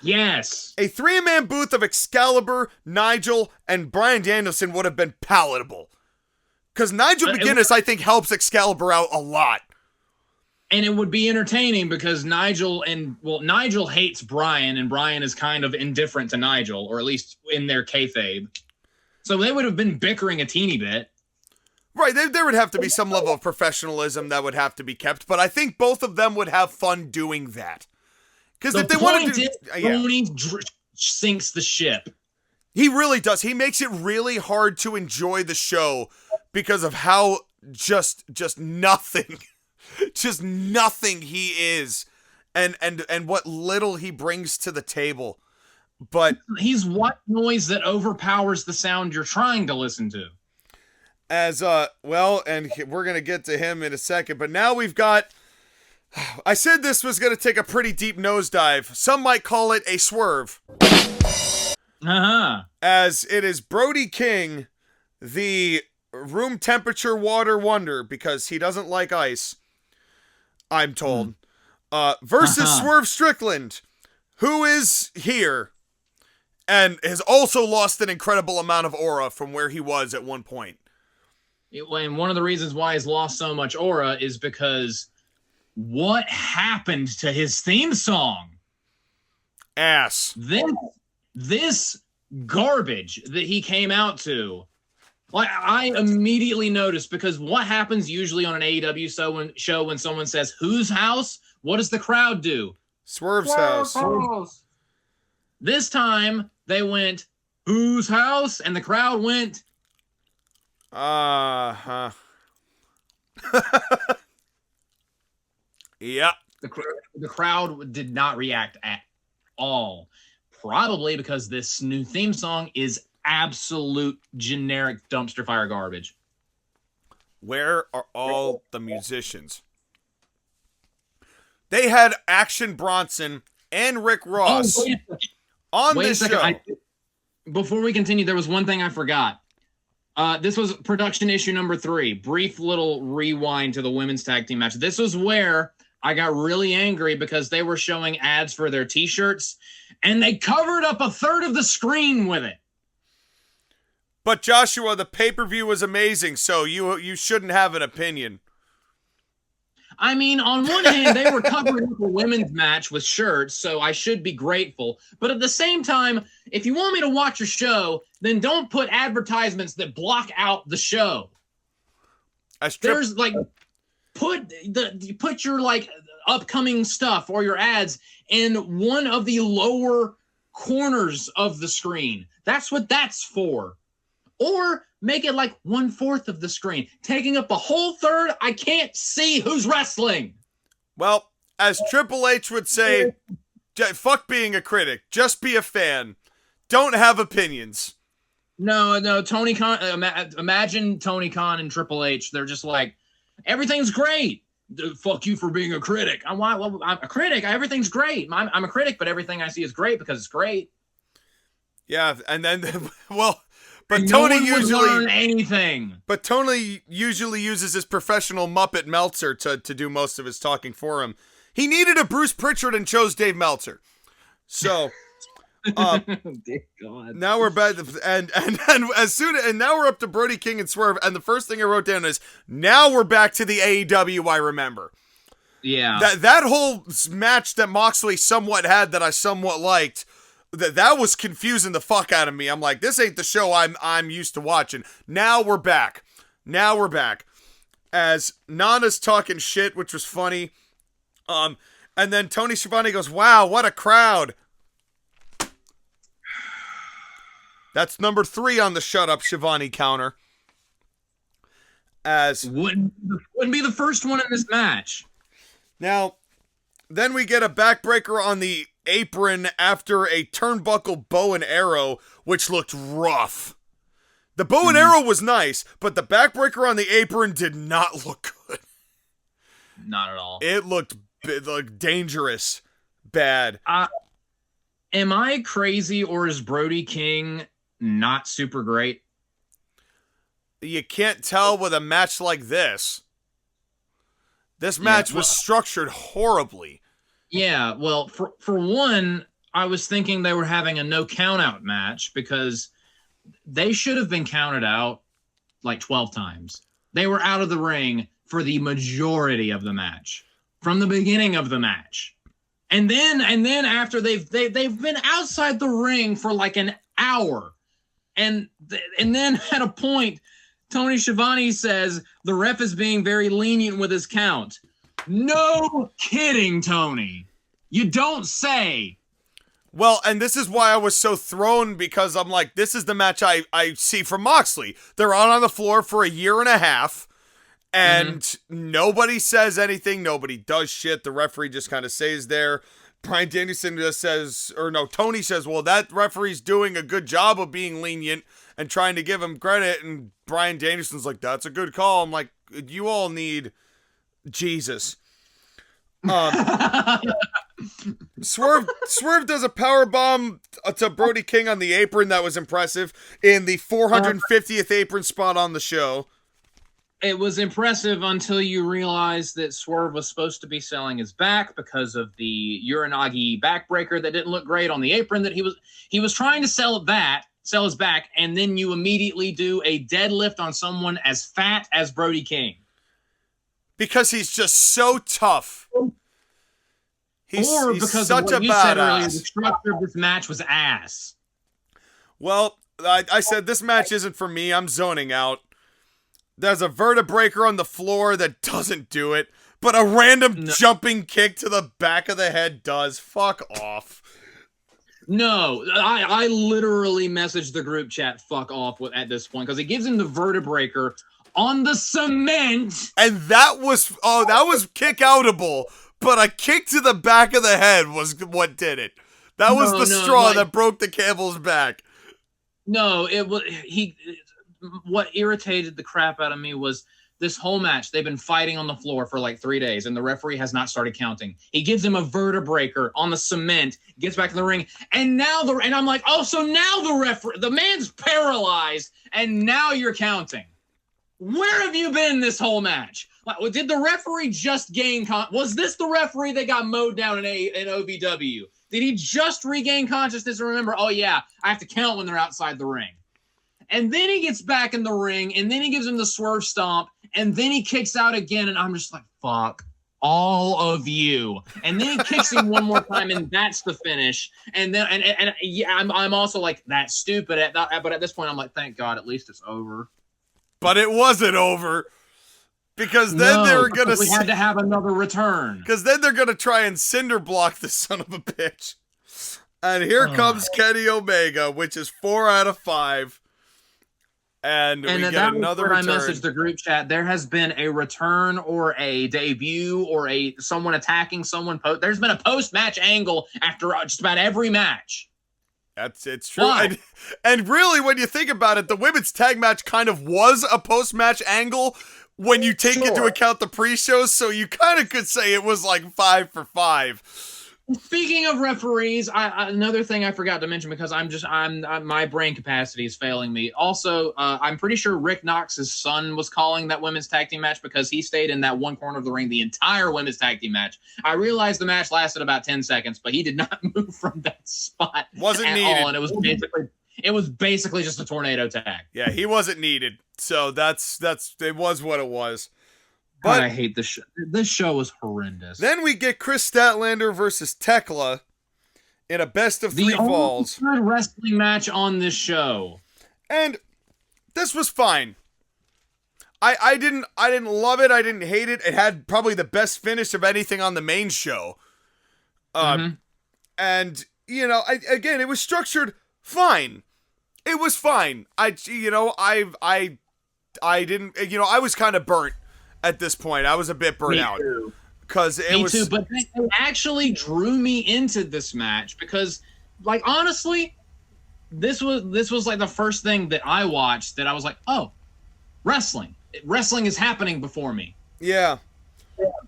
Speaker 2: Yes.
Speaker 3: A three-man booth of Excalibur, Nigel, and Bryan Danielson would have been palatable. Because Nigel McGuinness, I think, helps Excalibur out a lot.
Speaker 2: And it would be entertaining because Nigel hates Bryan, and Bryan is kind of indifferent to Nigel, or at least in their kayfabe. So they would have been bickering a teeny bit.
Speaker 3: Right, there would have to be some level of professionalism that would have to be kept, but I think both of them would have fun doing that. Because if they want to do,
Speaker 2: Tony sinks the ship.
Speaker 3: He really does. He makes it really hard to enjoy the show because of how just nothing, just nothing he is, and what little he brings to the table. But
Speaker 2: he's white noise that overpowers the sound you're trying to listen to.
Speaker 3: As well, and we're gonna get to him in a second. But now we've got. I said this was going to take a pretty deep nosedive. Some might call it a swerve. As it is Brody King, the room temperature water wonder, because he doesn't like ice, I'm told, versus Swerve Strickland, who is here and has also lost an incredible amount of aura from where he was at one point.
Speaker 2: And one of the reasons why he's lost so much aura is because
Speaker 6: what happened to his theme song?
Speaker 3: Ass.
Speaker 6: This garbage that he came out to, like, I immediately noticed, because what happens usually on an AEW show when someone says whose house, what does the crowd do?
Speaker 3: Swerve's house.
Speaker 6: This time they went whose house, and the crowd went
Speaker 3: Uh-huh. Yeah.
Speaker 6: The crowd did not react at all. Probably because this new theme song is absolute generic dumpster fire garbage.
Speaker 3: Where are all the musicians? They had Action Bronson and Rick Ross on this show.
Speaker 6: Before we continue, there was one thing I forgot. This was production issue number 3. Brief little rewind to the women's tag team match. This was where I got really angry because they were showing ads for their t-shirts and they covered up a third of the screen with it.
Speaker 3: But Joshua, the pay-per-view was amazing, so you shouldn't have an opinion.
Speaker 6: I mean, on one hand, they were covering up a women's match with shirts, so I should be grateful. But at the same time, if you want me to watch your show, then don't put advertisements that block out the show. There's like, put your like upcoming stuff or your ads in one of the lower corners of the screen. That's what that's for. Or make it like 1/4 of the screen, taking up a whole third. I can't see who's wrestling.
Speaker 3: Well, as Triple H would say, fuck being a critic. Just be a fan. Don't have opinions.
Speaker 6: No, Tony Khan. Imagine Tony Khan and Triple H. They're just like, everything's great. Fuck you for being a critic. I'm a critic. Everything's great. I'm a critic, but everything I see is great because it's great.
Speaker 3: Yeah, and then, well... But
Speaker 6: and
Speaker 3: Tony
Speaker 6: no one
Speaker 3: usually
Speaker 6: would learn anything.
Speaker 3: But Tony usually uses his professional Muppet Meltzer to do most of his talking for him. He needed a Bruce Pritchard and chose Dave Meltzer. So now we're back and now we're up to Brody King and Swerve, and the first thing I wrote down is now we're back to the AEW I remember.
Speaker 6: Yeah.
Speaker 3: That whole match that Moxley somewhat had that I somewhat liked. That was confusing the fuck out of me. I'm like, this ain't the show I'm used to watching. Now we're back. As Nana's talking shit, which was funny. And then Tony Schiavone goes, wow, what a crowd. That's number 3 on the shut up Schiavone counter. As
Speaker 6: wouldn't be the first one in this match.
Speaker 3: Now, then we get a backbreaker on the apron after a turnbuckle bow and arrow, which looked rough. The bow and arrow was nice, but the backbreaker on the apron did not look good.
Speaker 6: Not at all.
Speaker 3: It looked dangerous, bad.
Speaker 6: Am I crazy, or is Brody King not super great?
Speaker 3: You can't tell with a match like this. This match was structured horribly.
Speaker 6: Yeah, well, for one, I was thinking they were having a no count-out match because they should have been counted out like 12 times. They were out of the ring for the majority of the match, from the beginning of the match. And then after they've been outside the ring for like an hour. And then at a point, Tony Schiavone says the ref is being very lenient with his count. No kidding, Tony. You don't say.
Speaker 3: Well, and this is why I was so thrown, because I'm like, this is the match I see from Moxley. They're out on the floor for a year and a half, and nobody says anything. Nobody does shit. The referee just kind of stays there. Bryan Danielson just says, or no, Tony says, well, that referee's doing a good job of being lenient and trying to give him credit. And Bryan Danielson's like, that's a good call. I'm like, you all need Jesus. Swerve does a power bomb to Brody King on the apron. That was impressive. In the 450th apron spot on the show.
Speaker 6: It was impressive until you realized that Swerve was supposed to be selling his back because of the Uranagi backbreaker that didn't look great on the apron. That he was trying to sell his back, and then you immediately do a deadlift on someone as fat as Brody King.
Speaker 3: Because he's just so tough. He's
Speaker 6: because
Speaker 3: such
Speaker 6: of
Speaker 3: a
Speaker 6: what you said earlier,
Speaker 3: badass.
Speaker 6: the structure of this match was ass.
Speaker 3: Well, I said this match isn't for me. I'm zoning out. There's a vertebreaker on the floor that doesn't do it, but a random jumping kick to the back of the head does. Fuck off.
Speaker 6: No, I literally messaged the group chat fuck off at this point because it gives him the vertebreaker on the cement.
Speaker 3: And that was kick outable, but a kick to the back of the head was what did it. That was the straw that broke the camel's back.
Speaker 6: No, it was what irritated the crap out of me was this whole match. They've been fighting on the floor for like 3 days, and the referee has not started counting. He gives him a vertebreaker on the cement, gets back in the ring, and I'm like, oh, so now the man's paralyzed, and now you're counting. Where have you been this whole match? Like, did the referee just gain was this the referee that got mowed down in OVW? Did he just regain consciousness and remember, oh yeah, I have to count when they're outside the ring? And then he gets back in the ring, and then he gives him the swerve stomp, and then he kicks out again, and I'm just like, fuck all of you. And then he kicks him one more time, and that's the finish. And then, and yeah, I'm also like, that's stupid. But at this point, I'm like, thank God, at least it's over.
Speaker 3: But it wasn't over. Because then they were going
Speaker 6: we had to have another return.
Speaker 3: Because then they're going to try and cinder block the son of a bitch. And here comes Kenny Omega, which is 4 out of 5. And we get another return.
Speaker 6: I messaged the group chat. There has been a return or a debut or someone attacking someone. There's been a post-match angle after just about every match.
Speaker 3: It's true. And really, when you think about it, the women's tag match kind of was a post-match angle when you take into account the pre-shows, so you kind of could say it was like 5 for 5.
Speaker 6: Speaking of referees, another thing I forgot to mention because my brain capacity is failing me. Also, I'm pretty sure Rick Knox's son was calling that women's tag team match because he stayed in that one corner of the ring the entire women's tag team match. I realized the match lasted about 10 seconds, but he did not move from that spot
Speaker 3: wasn't needed
Speaker 6: all, and it was basically just a tornado tag.
Speaker 3: Yeah, he wasn't needed. So it was what it was. But
Speaker 6: I hate this show. This show was horrendous.
Speaker 3: Then we get Chris Statlander versus Tekla in a best of 3 falls.
Speaker 6: The only good wrestling match on this show.
Speaker 3: And this was fine. I didn't love it. I didn't hate it. It had probably the best finish of anything on the main show. And again, it was structured fine. It was fine. I was kind of burnt at this point. I was a bit burnt out. Because
Speaker 6: Me too, but it actually drew me into this match because, like, honestly, this was like the first thing that I watched that I was like, oh, wrestling. Wrestling is happening before me.
Speaker 3: Yeah.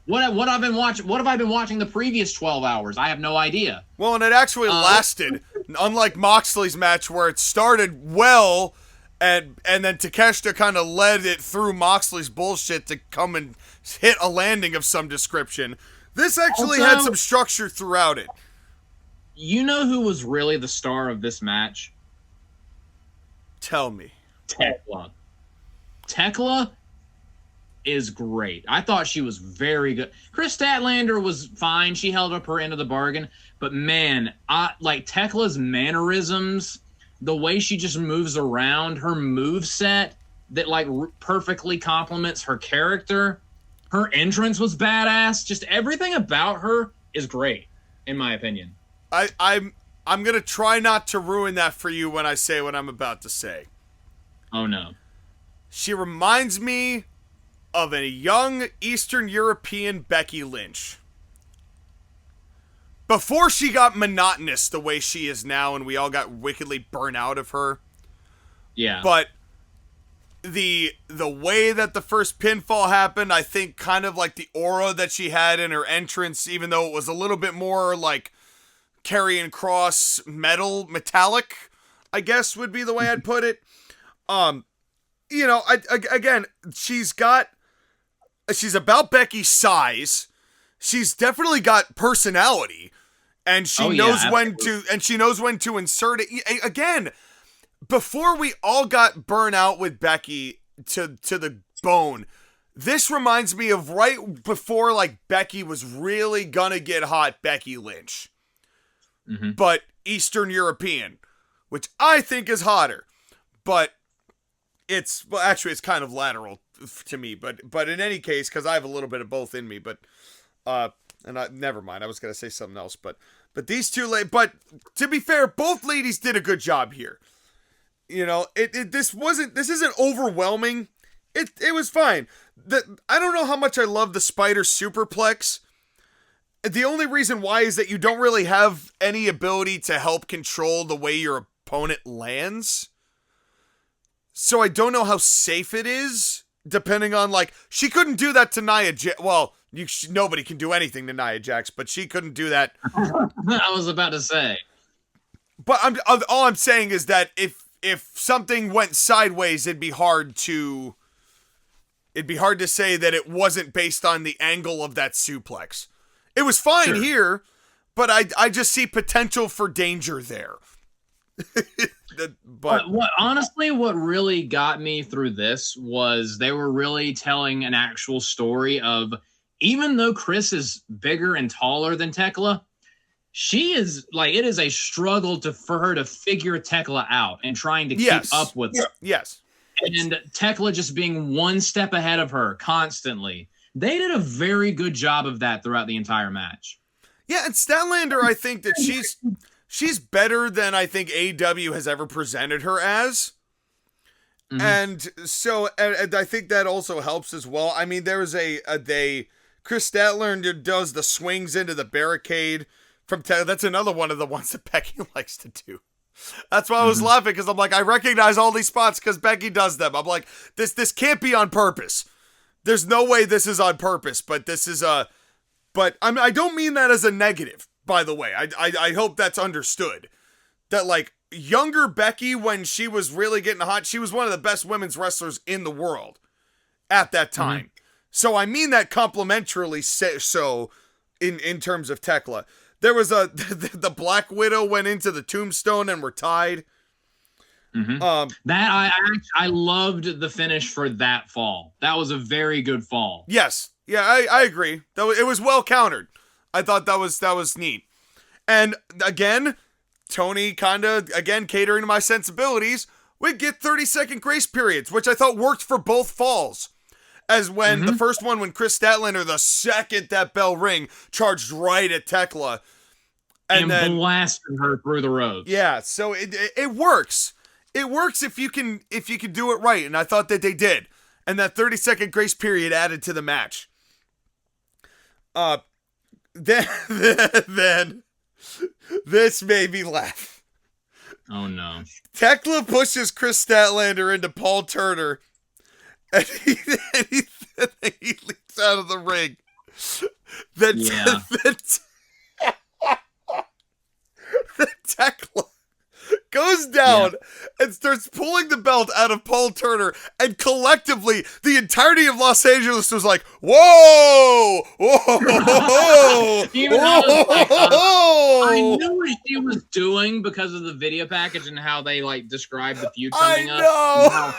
Speaker 6: What have I been watching the previous 12 hours? I have no idea.
Speaker 3: Well, and it actually lasted. Unlike Moxley's match where it started well and then Takeshita kind of led it through Moxley's bullshit to come and hit a landing of some description. This actually had some structure throughout it.
Speaker 6: You know who was really the star of this match?
Speaker 3: Tell me.
Speaker 6: Tekla. Tekla is great. I thought she was very good. Chris Statlander was fine. She held up her end of the bargain. But man, Tekla's mannerisms, the way she just moves around, her moveset that perfectly complements her character. Her entrance was badass. Just everything about her is great, in my opinion.
Speaker 3: I'm gonna try not to ruin that for you when I say what I'm about to say.
Speaker 6: Oh no.
Speaker 3: She reminds me of a young Eastern European Becky Lynch. Before she got monotonous the way she is now and we all got wickedly burnt out of her.
Speaker 6: Yeah.
Speaker 3: But the way that the first pinfall happened, I think kind of like the aura that she had in her entrance, even though it was a little bit more like Karrion Kross metallic, I guess would be the way I'd put it. Again, she's about Becky's size. She's definitely got personality, and she knows when to insert it. Again, before we all got burnt out with Becky to the bone, This reminds me of right before, like, Becky was really gonna get hot, Becky Lynch.
Speaker 2: Mm-hmm.
Speaker 3: But Eastern European, which I think is hotter. But actually it's kind of lateral to me. But in any case, because I have a little bit of both in me. But, never mind. I was gonna say something else. But these two, but to be fair, both ladies did a good job here. You know, this isn't overwhelming. It was fine. I don't know how much I love the spider superplex. The only reason why is that you don't really have any ability to help control the way your opponent lands. So I don't know how safe it is, depending on, like, she couldn't do that to Nia Jax. Well, nobody can do anything to Nia Jax, but she couldn't do that.
Speaker 2: I was about to say.
Speaker 3: But all I'm saying is that if something went sideways, it'd be hard to say that it wasn't based on the angle of that suplex. It was fine here, but I just see potential for danger there. but
Speaker 2: what really got me through this was they were really telling an actual story of, even though Chris is bigger and taller than Tekla, she is, like, it is a struggle for her to figure Tekla out and trying to keep up with her.
Speaker 3: Yes.
Speaker 2: And Tekla just being one step ahead of her constantly. They did a very good job of that throughout the entire match.
Speaker 3: Yeah, and Statlander, I think that she's better than I think AEW has ever presented her as. Mm-hmm. And so and I think that also helps as well. I mean, there was Chris Statlander does the swings into the barricade from that's another one of the ones that Becky likes to do. That's why I was laughing, because I'm like, I recognize all these spots because Becky does them. I'm like, this can't be on purpose. There's no way this is on purpose, but this is but I don't mean that as a negative, by the way. I hope that's understood. That, like, younger Becky, when she was really getting hot, she was one of the best women's wrestlers in the world at that time. Mm-hmm. So I mean that complimentarily, so in terms of Tekla. There was the Black Widow went into the tombstone and were tied.
Speaker 2: Mm-hmm. That I loved the finish for that fall. That was a very good fall.
Speaker 3: Yes, yeah, I agree. It was well countered. I thought that was neat. And again, Tony again catering to my sensibilities. We get 30-second grace periods, which I thought worked for both falls. As when the first one, when Chris Statlander, the second that bell ring, charged right at Tekla. And then
Speaker 2: blasted her through the ropes.
Speaker 3: Yeah, so it works. It works if you can do it right, and I thought that they did. And that 30-second grace period added to the match. Then this made me laugh.
Speaker 2: Oh no.
Speaker 3: Tekla pushes Chris Statlander into Paul Turner. And he leaps out of the ring. Then Tekla goes down and starts pulling the belt out of Paul Turner, and collectively, the entirety of Los Angeles was like, whoa! Whoa!
Speaker 2: Even I knew what she was doing because of the video package and how they, like, described the feud coming up.
Speaker 3: I know!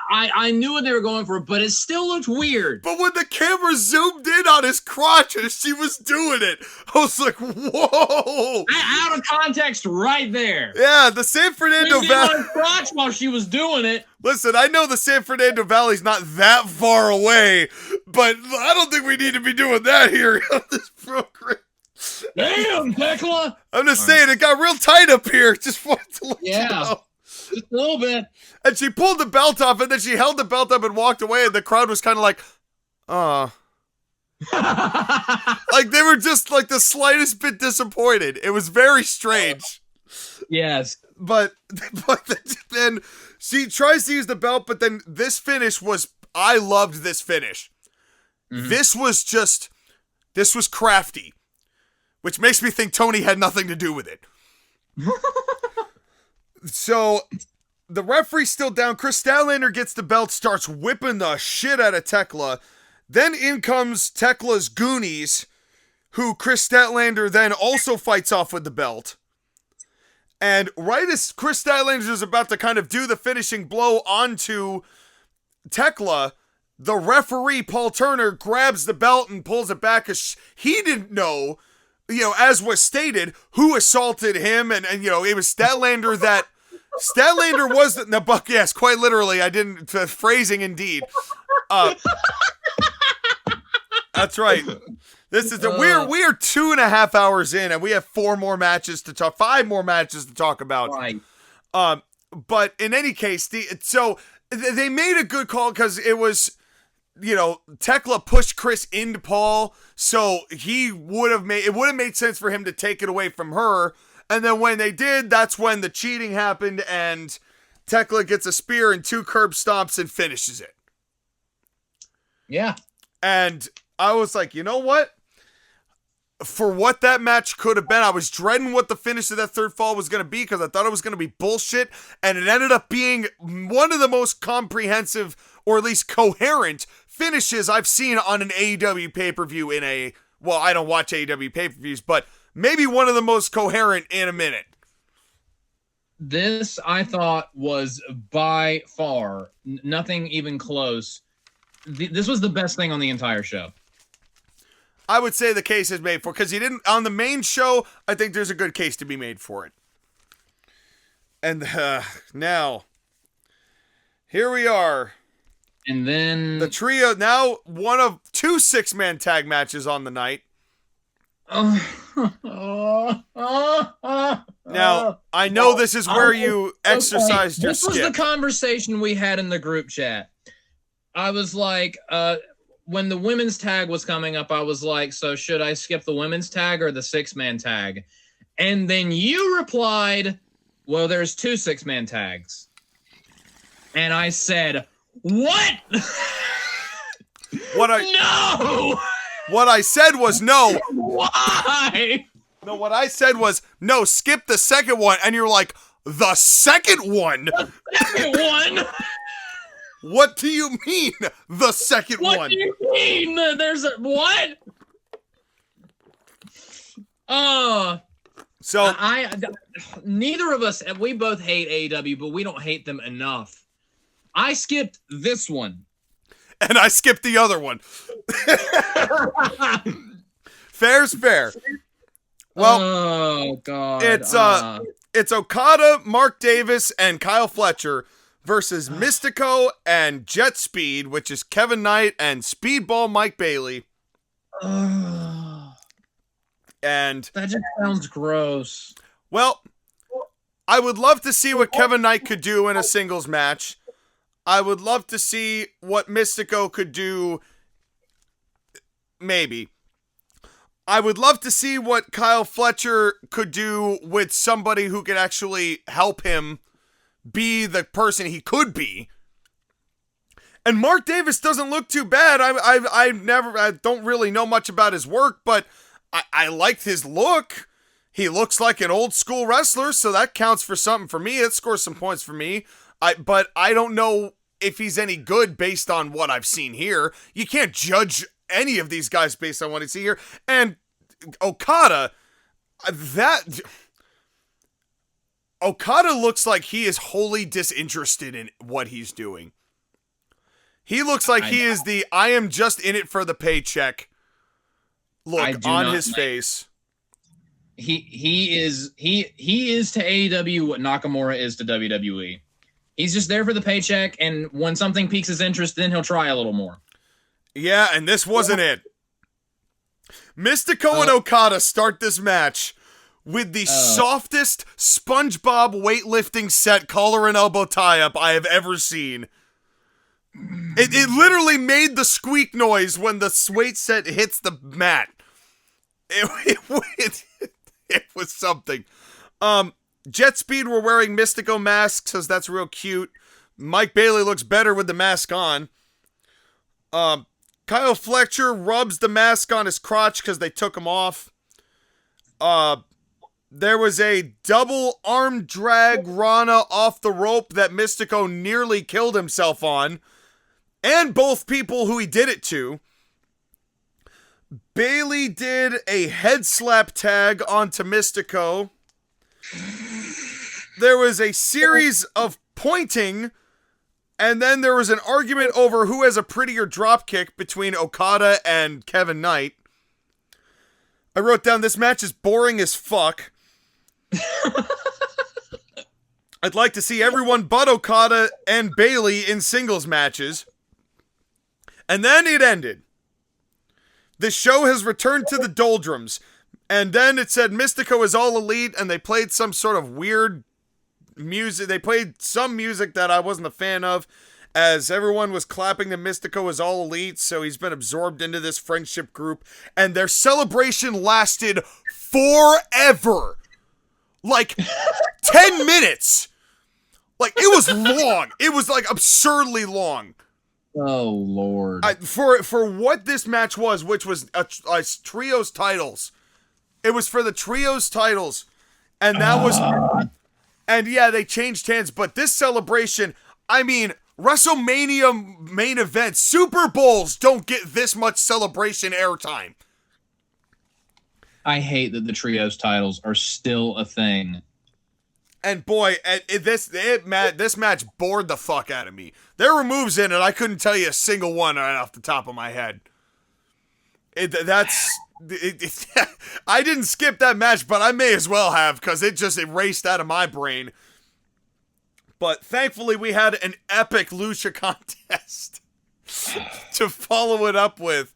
Speaker 2: I knew what they were going for, but it still looked weird.
Speaker 3: But when the camera zoomed in on his crotch and she was doing it, I was like, whoa!
Speaker 2: Out of context right there.
Speaker 3: Yeah, the San Fernando Valley.
Speaker 2: Crotch while she was doing it.
Speaker 3: Listen, I know the San Fernando Valley's not that far away, but I don't think we need to be doing that here on this program.
Speaker 2: Damn, Tekla!
Speaker 3: I'm just saying, it got real tight up here. Just wanted to let you know.
Speaker 2: Just a little bit.
Speaker 3: And she pulled the belt off, and then she held the belt up and walked away, and the crowd was kind of like, like, they were just, like, the slightest bit disappointed. It was very strange.
Speaker 2: Yes.
Speaker 3: But then she tries to use the belt, but then this finish was, I loved this finish. Mm-hmm. This was crafty, which makes me think Tony had nothing to do with it. So, the referee's still down. Chris Statlander gets the belt, starts whipping the shit out of Tekla. Then in comes Tekla's Goonies, who Chris Statlander then also fights off with the belt. And right as Chris Statlander is about to kind of do the finishing blow onto Tekla, the referee, Paul Turner, grabs the belt and pulls it back because he didn't know, as was stated, who assaulted him. And it was Statlander that... Statlander was the buck. Yes, quite literally. I didn't... phrasing indeed. That's right. This is we are 2.5 hours in, and we have 5 more matches to talk about.
Speaker 6: Right.
Speaker 3: But in any case, so they made a good call because it was, Tekla pushed Chris into Paul, so it would have made sense for him to take it away from her. And then when they did, that's when the cheating happened, and Tekla gets a spear and 2 curb stomps and finishes it.
Speaker 6: Yeah.
Speaker 3: And I was like, you know what? For what that match could have been, I was dreading what the finish of that third fall was going to be because I thought it was going to be bullshit, and it ended up being one of the most comprehensive, or at least coherent, finishes I've seen on an AEW pay-per-view I don't watch AEW pay-per-views, but maybe one of the most coherent in a minute.
Speaker 6: This, I thought, was by far nothing even close. This was the best thing on the entire show.
Speaker 3: I would say the case is made for it, because he didn't, on the main show, I think there's a good case to be made for it. And now, here we are.
Speaker 6: And then...
Speaker 3: The trio, now one of 2 6-man tag matches on the night. Now, I know this is where you exercised your skip.
Speaker 6: This was the conversation we had in the group chat. I was like, when the women's tag was coming up, I was like, so should I skip the women's tag or the 6-man tag? And then you replied, well, there's 2 6-man tags. And I said, what? No!
Speaker 3: What I said was no.
Speaker 6: Why?
Speaker 3: No, what I said was, no, skip the second one. And you're like, the second one?
Speaker 6: The second one?
Speaker 3: What do you mean, the second one?
Speaker 6: What do you mean? There's a... What?
Speaker 3: So...
Speaker 6: neither of us... We both hate AEW, but we don't hate them enough. I skipped this one.
Speaker 3: And I skipped the other one. Fair's fair. Well,
Speaker 6: oh God,
Speaker 3: it's Okada, Mark Davis, and Kyle Fletcher versus Mystico and Jet Speed, which is Kevin Knight and Speedball Mike Bailey. And
Speaker 6: that just sounds gross.
Speaker 3: Well, I would love to see what Kevin Knight could do in a singles match. I would love to see what Mystico could do. Maybe. I would love to see what Kyle Fletcher could do with somebody who could actually help him be the person he could be. And Mark Davis doesn't look too bad. I don't really know much about his work, but I liked his look. He looks like an old school wrestler, so that counts for something for me. It scores some points for me. But I don't know if he's any good based on what I've seen here. You can't judge any of these guys based on what I see here. And Okada looks like he is wholly disinterested in what he's doing. He looks like he is I am just in it for the paycheck look on his face.
Speaker 6: He is to AEW what Nakamura is to WWE. He's just there for the paycheck, and when something piques his interest, then he'll try a little more.
Speaker 3: Yeah, and this wasn't it. Mystico and Okada start this match with the softest SpongeBob weightlifting set collar and elbow tie-up I have ever seen. It literally made the squeak noise when the weight set hits the mat. It was something. Jet Speed were wearing Mystico masks, because that's real cute. Mike Bailey looks better with the mask on. Kyle Fletcher rubs the mask on his crotch because they took him off. There was a double arm drag Rana off the rope that Mystico nearly killed himself on. And both people who he did it to. Bailey did a head slap tag onto Mystico. There was a series of pointing And then there was an argument over who has a prettier dropkick between Okada and Kevin Knight. I wrote down, this match is boring as fuck. I'd like to see everyone but Okada and Bayley in singles matches. And then it ended. The show has returned to the doldrums. And then it said Mystico is all elite, and they played some sort of weird music. They played some music that I wasn't a fan of, as everyone was clapping that Mystico is all elite, so he's been absorbed into this friendship group. And their celebration lasted forever. Like 10 minutes. Like, it was long. It was, like, absurdly long.
Speaker 6: Oh, Lord.
Speaker 3: For what this match was, which was a trios titles. It was for the trios titles. And that was... And yeah, they changed hands, but this celebration, I mean, WrestleMania main event, Super Bowls don't get this much celebration airtime.
Speaker 6: I hate that the trios titles are still a thing.
Speaker 3: And boy, this match bored the fuck out of me. There were moves in it, I couldn't tell you a single one right off the top of my head. I didn't skip that match, but I may as well have, because it just erased out of my brain. But thankfully, we had an epic Lucha contest to follow it up with.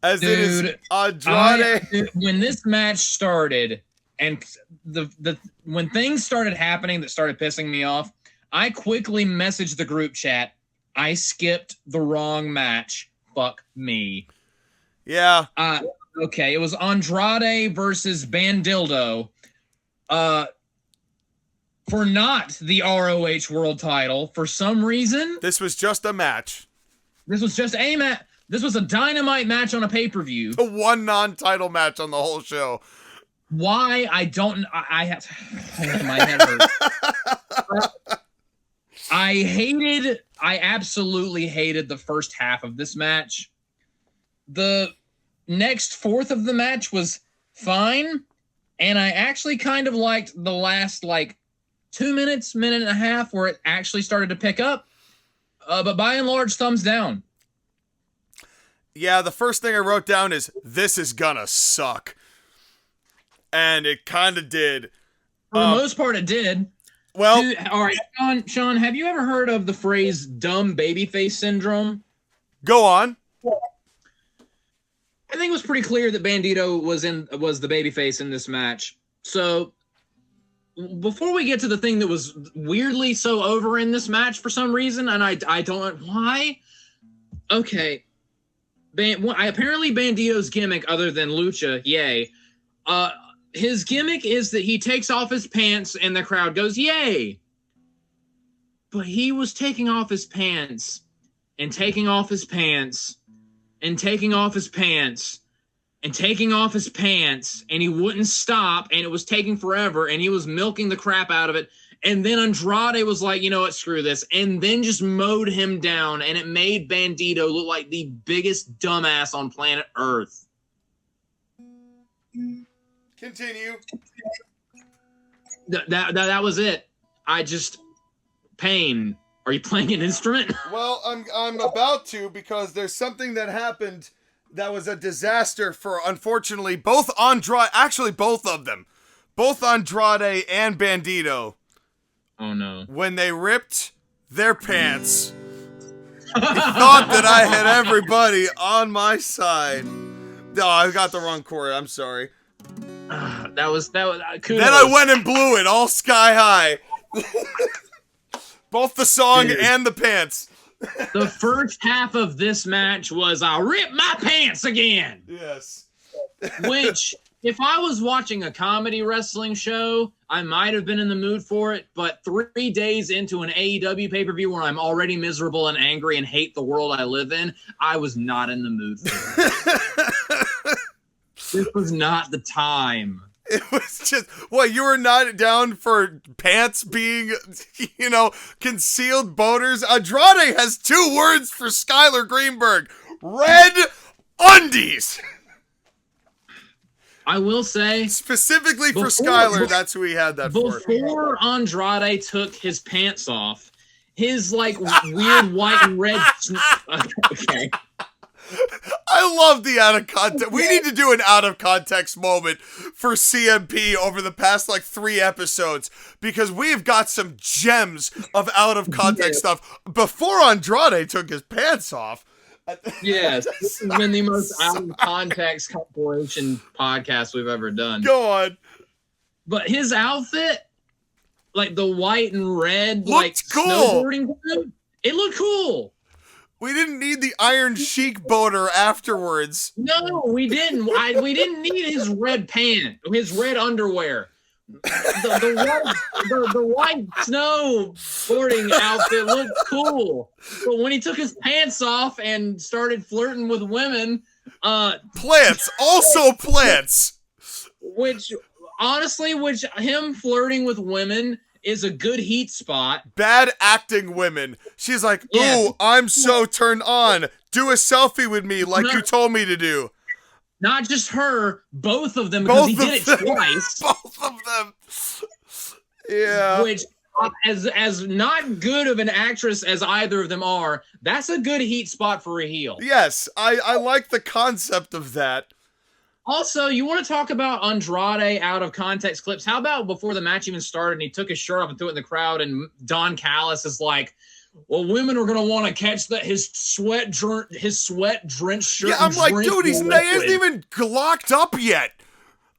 Speaker 3: As it is Andrade.
Speaker 6: When this match started, and when things started happening that started pissing me off, I quickly messaged the group chat, I skipped the wrong match. Fuck me.
Speaker 3: Yeah.
Speaker 6: Okay, it was Andrade versus Bandildo. For not the ROH World Title, for some reason.
Speaker 3: This was just a match.
Speaker 6: This was just a match. This was a dynamite match on a pay-per-view.
Speaker 3: The one non-title match on the whole show.
Speaker 6: Why? I don't... I have... My head hurts. I absolutely hated the first half of this match. The next fourth of the match was fine, and I actually kind of liked the last, 2 minutes, minute and a half, where it actually started to pick up. But by and large, thumbs down.
Speaker 3: Yeah, the first thing I wrote down is, this is gonna suck. And it kind of did.
Speaker 6: For the most part, it did.
Speaker 3: Well,
Speaker 6: all right, Sean, have you ever heard of the phrase dumb babyface syndrome?
Speaker 3: Go on.
Speaker 6: I think it was pretty clear that Bandito was the babyface in this match. So before we get to the thing that was weirdly so over in this match for some reason, and I don't know why. Okay. Apparently Bandito's gimmick, other than Lucha, yay. His gimmick is that he takes off his pants and the crowd goes, yay. But he was taking off his pants and taking off his pants and taking off his pants and taking off his pants, and he wouldn't stop, and it was taking forever, and he was milking the crap out of it. And then Andrade was like, you know what, screw this, and then just mowed him down, and it made Bandito look like the biggest dumbass on planet Earth.
Speaker 3: Continue.
Speaker 6: That was it. Pain. Are you playing an instrument?
Speaker 3: Well, I'm about to, because there's something that happened that was a disaster for, unfortunately, both of them. Both Andrade and Bandito.
Speaker 6: Oh, no.
Speaker 3: When they ripped their pants, I thought that I had everybody on my side. No, I got the wrong chord. I'm sorry.
Speaker 6: That was kudos.
Speaker 3: Then I went and blew it all sky high. Both the song and the pants.
Speaker 6: The first half of this match was, I rip my pants again.
Speaker 3: Yes.
Speaker 6: Which, if I was watching a comedy wrestling show, I might have been in the mood for it. But 3 days into an AEW pay-per-view where I'm already miserable and angry and hate the world I live in, I was not in the mood for it. This was not the time.
Speaker 3: It was just, you were not down for pants being, concealed boners? Andrade has 2 words for Skylar Greenberg. Red undies.
Speaker 6: I will say,
Speaker 3: specifically for Skylar, that's who he had that for.
Speaker 6: Before Andrade took his pants off, his like weird white and red. Okay.
Speaker 3: I love the out of context. We need to do an out of context moment for CMP over the past like 3 episodes because we've got some gems of out of context stuff before Andrade took his pants off.
Speaker 6: Yes, this has been the most out of context compilation podcast we've ever done.
Speaker 3: Go on.
Speaker 6: But his outfit, like the white and red,
Speaker 3: Looked
Speaker 6: like
Speaker 3: cool.
Speaker 6: snowboarding suit, it looked cool.
Speaker 3: We didn't need the Iron Sheik boner afterwards.
Speaker 6: No, we didn't. We didn't need his red his red underwear. The white snowboarding outfit looked cool, but when he took his pants off and started flirting with women,
Speaker 3: plants, also plants.
Speaker 6: Which him flirting with women is a good heat spot.
Speaker 3: Bad acting women. She's like,
Speaker 6: Yes.
Speaker 3: ooh, I'm so turned on. Do a selfie with me like you told me to do.
Speaker 6: Not just her, both of them, because he did it twice.
Speaker 3: Both of them. Yeah.
Speaker 6: Which, as not good of an actress as either of them are, that's a good heat spot for a heel.
Speaker 3: Yes, I like the concept of that.
Speaker 6: Also, you want to talk about Andrade out of context clips? How about before the match even started and he took his shirt off and threw it in the crowd and Don Callis is like, well, women are going to want to catch that his sweat drenched shirt.
Speaker 3: Yeah, I'm like, dude, he hasn't even glocked up yet.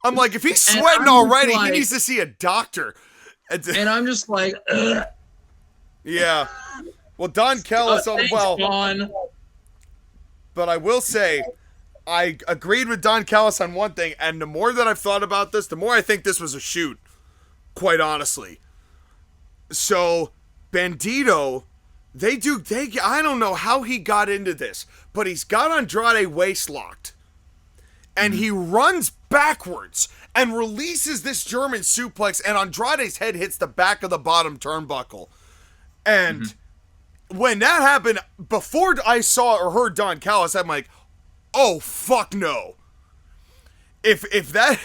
Speaker 3: I'm like, if he's sweating already, he needs to see a doctor.
Speaker 6: And I'm just like, ugh.
Speaker 3: Yeah. Well, Don Callis,
Speaker 6: Don.
Speaker 3: But I will say, I agreed with Don Callis on one thing, and the more that I've thought about this, the more I think this was a shoot, quite honestly. So, Bandito, I don't know how he got into this, but he's got Andrade waist locked, and he runs backwards and releases this German suplex, and Andrade's head hits the back of the bottom turnbuckle. And when that happened, before I saw or heard Don Callis, I'm like, oh, fuck no. If that,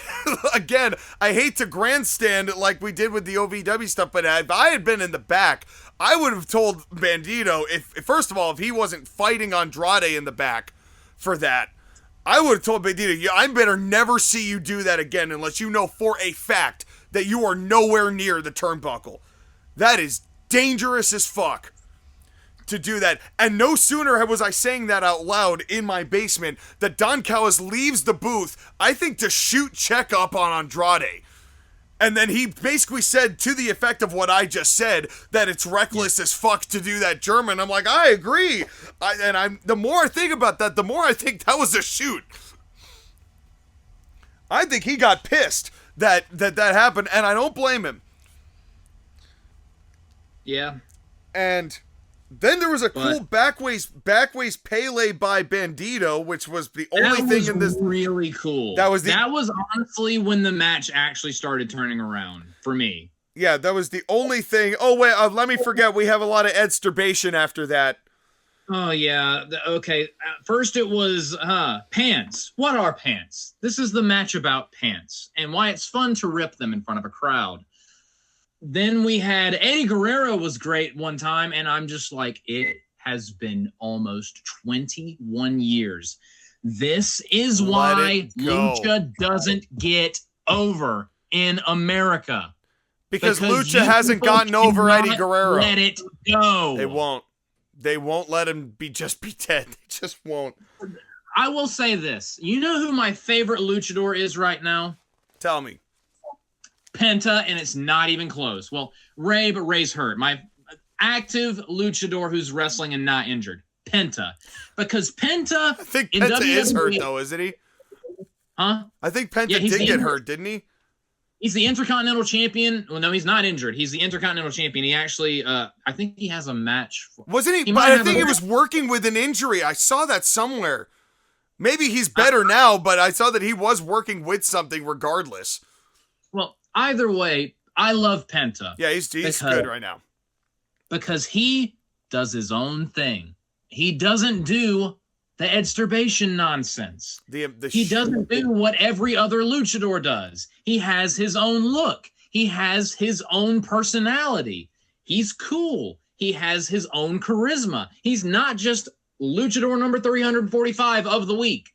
Speaker 3: again, I hate to grandstand it like we did with the OVW stuff, but if I had been in the back, I would have told Bandito, first of all, if he wasn't fighting Andrade in the back for that, I would have told Bandito, I better never see you do that again unless you know for a fact that you are nowhere near the turnbuckle. That is dangerous as fuck to do that. And no sooner was I saying that out loud in my basement that Don Callis leaves the booth, I think to shoot check up on Andrade. And then he basically said to the effect of what I just said, that it's reckless as fuck to do that German. I'm like, I agree. The more I think about that, the more I think that was a shoot. I think he got pissed that happened, and I don't blame him.
Speaker 6: Yeah.
Speaker 3: And then there was a cool backways Pele by Bandito, which was the only thing in this.
Speaker 6: Really cool. That was honestly when the match actually started turning around for me.
Speaker 3: Yeah, that was the only thing. Oh wait, let me forget. We have a lot of edsturbation after that.
Speaker 6: Oh yeah. Okay. First it was pants. What are pants? This is the match about pants and why it's fun to rip them in front of a crowd. Then we had Eddie Guerrero was great one time, and I'm just like, it has been almost 21 years. This is why Lucha doesn't get over in America.
Speaker 3: Because Lucha hasn't gotten over Eddie Guerrero.
Speaker 6: Let it go.
Speaker 3: They won't. They won't let him be dead. They just won't.
Speaker 6: I will say this. You know who my favorite luchador is right now?
Speaker 3: Tell me.
Speaker 6: Penta, and it's not even close. Well, Ray, but Ray's hurt. My active luchador who's wrestling and not injured. Penta. Because Penta...
Speaker 3: I think Penta is hurt, though, isn't he?
Speaker 6: Huh?
Speaker 3: I think Penta did get hurt, didn't he?
Speaker 6: He's the Intercontinental Champion. Well, no, he's not injured. He's the Intercontinental Champion. He actually... I think he has a match.
Speaker 3: Wasn't he? But I think he was working with an injury. I saw that somewhere. Maybe he's better now, but I saw that he was working with something regardless.
Speaker 6: Well, either way, I love Penta.
Speaker 3: Yeah, he's good right now.
Speaker 6: Because he does his own thing. He doesn't do the edsturbation nonsense. He doesn't do what every other luchador does. He has his own look. He has his own personality. He's cool. he has his own charisma. He's not just luchador number 345 of the week.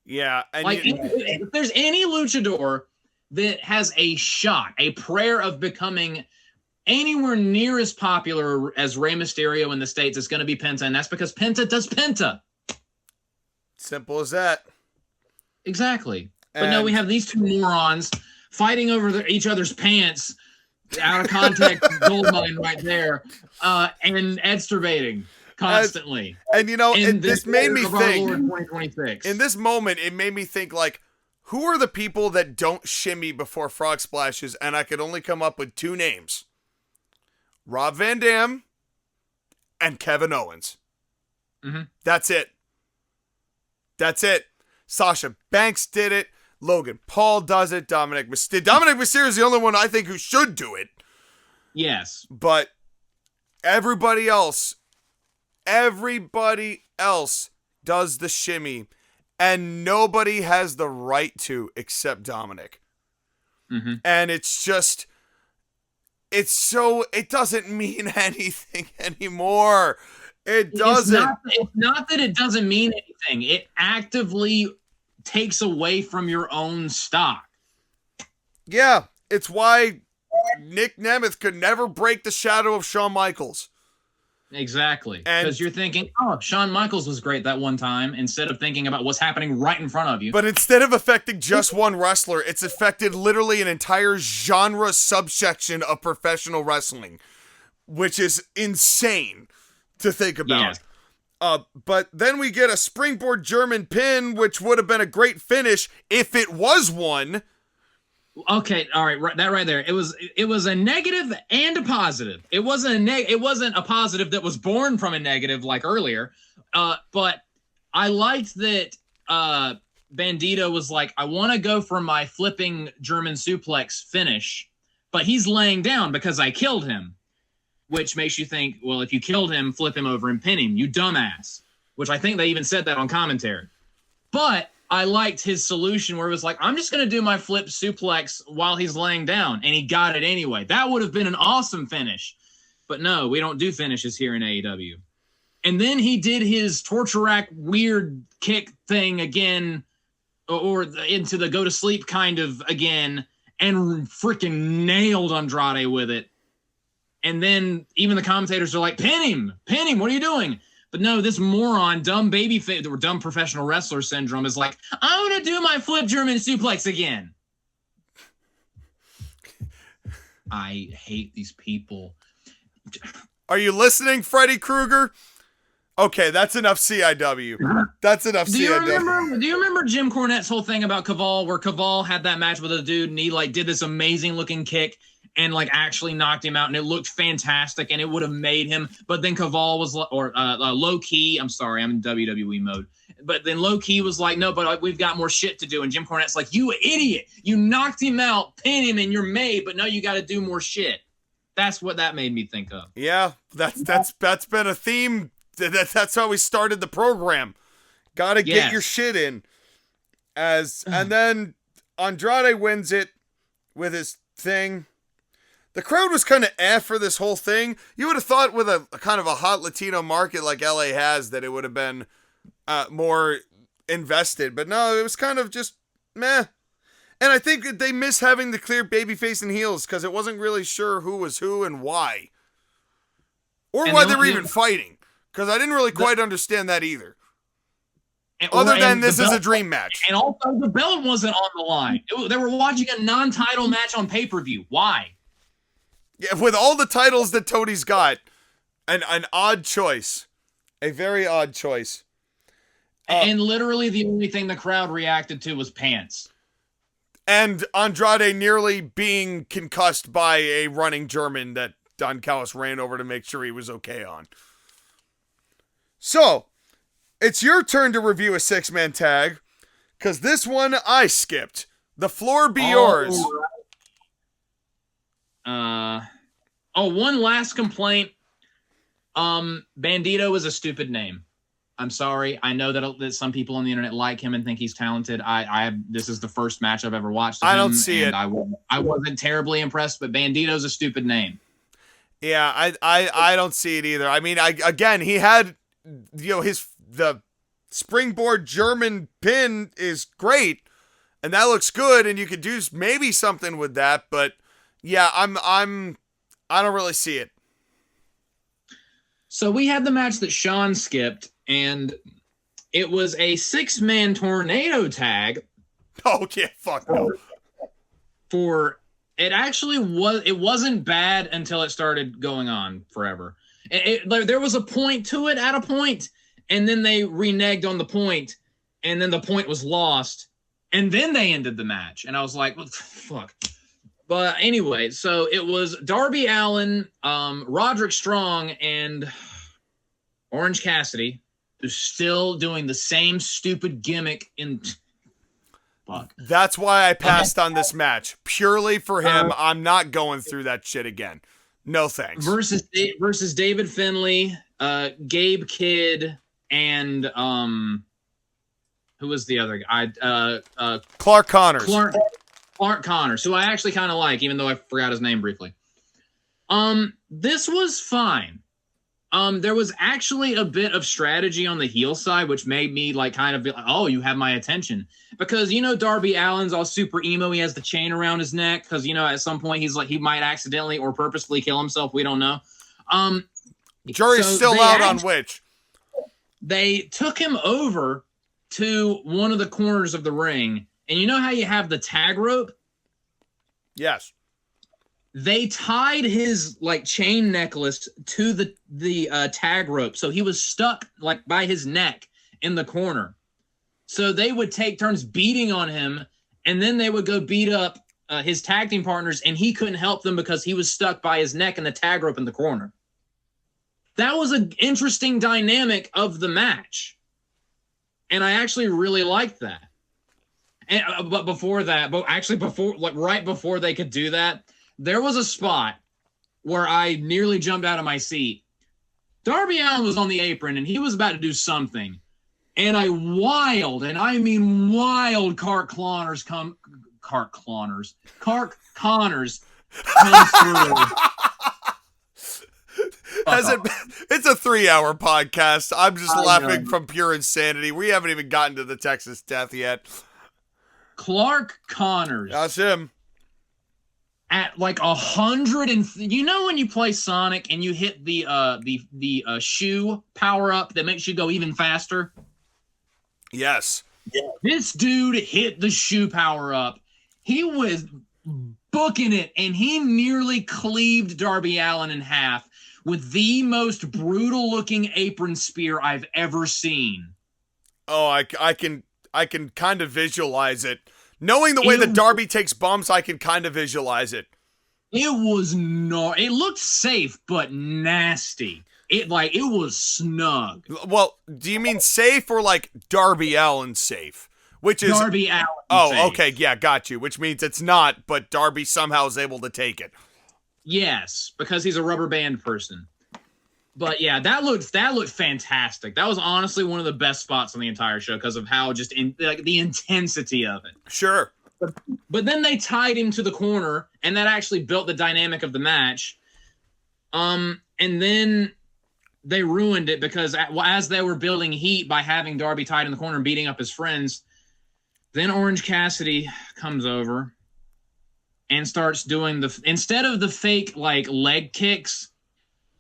Speaker 3: Yeah. And
Speaker 6: like, if there's any luchador that has a shot, a prayer of becoming anywhere near as popular as Rey Mysterio in the States, it's going to be Penta, and that's because Penta does Penta.
Speaker 3: Simple as that.
Speaker 6: Exactly. But no, we have these two morons fighting over each other's pants, out of context goldmine right there, and exturbating constantly.
Speaker 3: And you know, this made me think.
Speaker 6: 2026.
Speaker 3: In this moment, it made me think, like, who are the people that don't shimmy before frog splashes? And I could only come up with two names: Rob Van Dam and Kevin Owens.
Speaker 6: Mm-hmm.
Speaker 3: That's it. That's it. Sasha Banks did it. Logan Paul does it. Dominic Mysterio is the only one I think who should do it.
Speaker 6: Yes.
Speaker 3: But everybody else does the shimmy, and nobody has the right to except Dominic.
Speaker 6: Mm-hmm.
Speaker 3: And it doesn't mean anything anymore. It doesn't.
Speaker 6: It's not that it doesn't mean anything. It actively takes away from your own stock.
Speaker 3: Yeah, it's why Nick Nemeth could never break the shadow of Shawn Michaels.
Speaker 6: Exactly. Because you're thinking, oh, Shawn Michaels was great that one time, instead of thinking about what's happening right in front of you.
Speaker 3: But instead of affecting just one wrestler, it's affected literally an entire genre subsection of professional wrestling, which is insane to think about.
Speaker 6: Yes.
Speaker 3: But then we get a springboard German pin, which would have been a great finish if it was one.
Speaker 6: Okay, all right, that right there. It was a negative and a positive. It wasn't a positive that was born from a negative like earlier. But I liked that Bandito was like, I want to go for my flipping German suplex finish, but he's laying down because I killed him. Which makes you think, well, if you killed him, flip him over and pin him, you dumbass. Which I think they even said that on commentary. But I liked his solution where it was like, I'm just going to do my flip suplex while he's laying down. And he got it anyway. That would have been an awesome finish. But no, we don't do finishes here in AEW. And then he did his torture rack weird kick thing again, or into the go to sleep kind of again, and freaking nailed Andrade with it. And then even the commentators are like, pin him, what are you doing? But no, this moron, dumb babyface, or dumb professional wrestler syndrome is like, I want to do my flip German suplex again. I hate these people.
Speaker 3: Are you listening, Freddy Krueger? Okay, that's enough CIW. That's enough CIW.
Speaker 6: Do you remember Jim Cornette's whole thing about Caval, where Caval had that match with a dude and he like did this amazing looking kick and like actually knocked him out, and it looked fantastic, and it would have made him. But then Caval was low key. I'm sorry, I'm in WWE mode. But then low key was like, no, but we've got more shit to do. And Jim Cornette's like, you idiot! You knocked him out, pin him, and you're made. But no, you got to do more shit. That's what that made me think of.
Speaker 3: Yeah, that's been a theme. That's how we started the program. Got to get your shit in. And then Andrade wins it with his thing. The crowd was kind of for this whole thing. You would have thought with a kind of a hot Latino market like LA has that it would have been more invested. But no, it was kind of just meh. And I think they miss having the clear babyface and heels because it wasn't really sure who was who and why. Or why they were even fighting. Because I didn't really quite understand that either. Other than this is a dream match.
Speaker 6: And also the belt wasn't on the line. They were watching a non-title match on pay-per-view. Why?
Speaker 3: Yeah, with all the titles that Tony's got, an odd choice. A very odd choice.
Speaker 6: And literally the only thing the crowd reacted to was pants.
Speaker 3: And Andrade nearly being concussed by a running German that Don Callis ran over to make sure he was okay on. So, it's your turn to review a six-man tag, because this one I skipped. The floor be yours.
Speaker 6: One last complaint. Bandito is a stupid name. I'm sorry. I know that some people on the internet like him and think he's talented. This is the first match I've ever watched of him,
Speaker 3: I don't see it.
Speaker 6: I wasn't terribly impressed, but Bandito's a stupid name.
Speaker 3: Yeah, I don't see it either. I mean, again, he had, the springboard German pin is great, and that looks good, and you could do maybe something with that, but yeah, I don't really see it.
Speaker 6: So we had the match that Sean skipped, and it was a 6-man tornado tag.
Speaker 3: Oh yeah, fuck no.
Speaker 6: It wasn't bad until it started going on forever. There was a point to it at a point, and then they reneged on the point, and then the point was lost, and then they ended the match. And I was like, what the fuck? But anyway, so it was Darby Allin, Roderick Strong, and Orange Cassidy, who's still doing the same stupid gimmick in... Fuck.
Speaker 3: That's why I passed on this match. Purely for him, I'm not going through that shit again. No thanks.
Speaker 6: Versus David Finlay, Gabe Kidd, and who was the other guy?
Speaker 3: Clark Connors.
Speaker 6: Clark Connors, who I actually kind of like, even though I forgot his name briefly. This was fine. There was actually a bit of strategy on the heel side, which made me like kind of be like, oh, you have my attention. Because, Darby Allin's all super emo. He has the chain around his neck because, at some point he's like, he might accidentally or purposefully kill himself. We don't know.
Speaker 3: Jury's still out on which.
Speaker 6: They took him over to one of the corners of the ring. And you know how you have the tag rope?
Speaker 3: Yes.
Speaker 6: They tied his chain necklace to the tag rope, so he was stuck by his neck in the corner. So they would take turns beating on him, and then they would go beat up his tag team partners, and he couldn't help them because he was stuck by his neck in the tag rope in the corner. That was an interesting dynamic of the match, and I actually really liked that. And but right before they could do that, there was a spot where I nearly jumped out of my seat. Darby Allin was on the apron, and he was about to do something. And and I mean wild Clark Connors comes through.
Speaker 3: It's a 3-hour podcast. I'm just laughing from pure insanity. We haven't even gotten to the Texas death yet.
Speaker 6: Clark Connors.
Speaker 3: That's him.
Speaker 6: At 100 and when you play Sonic and you hit the shoe power up that makes you go even faster?
Speaker 3: Yes.
Speaker 6: Yeah. This dude hit the shoe power up. He was booking it, and he nearly cleaved Darby Allin in half with the most brutal looking apron spear I've ever seen.
Speaker 3: Oh, I can kind of visualize it. Knowing the way that Darby takes bumps, I can kind of visualize it.
Speaker 6: It looked safe, but nasty. It was snug.
Speaker 3: Well, do you mean safe or Darby Allin safe? Which is
Speaker 6: Darby Allin.
Speaker 3: Oh,
Speaker 6: safe.
Speaker 3: Okay, yeah, got you. Which means it's not, but Darby somehow is able to take it.
Speaker 6: Yes, because he's a rubber band person. But yeah, that looked fantastic. That was honestly one of the best spots on the entire show because of how just the intensity of it.
Speaker 3: Sure.
Speaker 6: But then they tied him to the corner, and that actually built the dynamic of the match. And then they ruined it because as they were building heat by having Darby tied in the corner and beating up his friends, then Orange Cassidy comes over and starts doing instead of the fake leg kicks,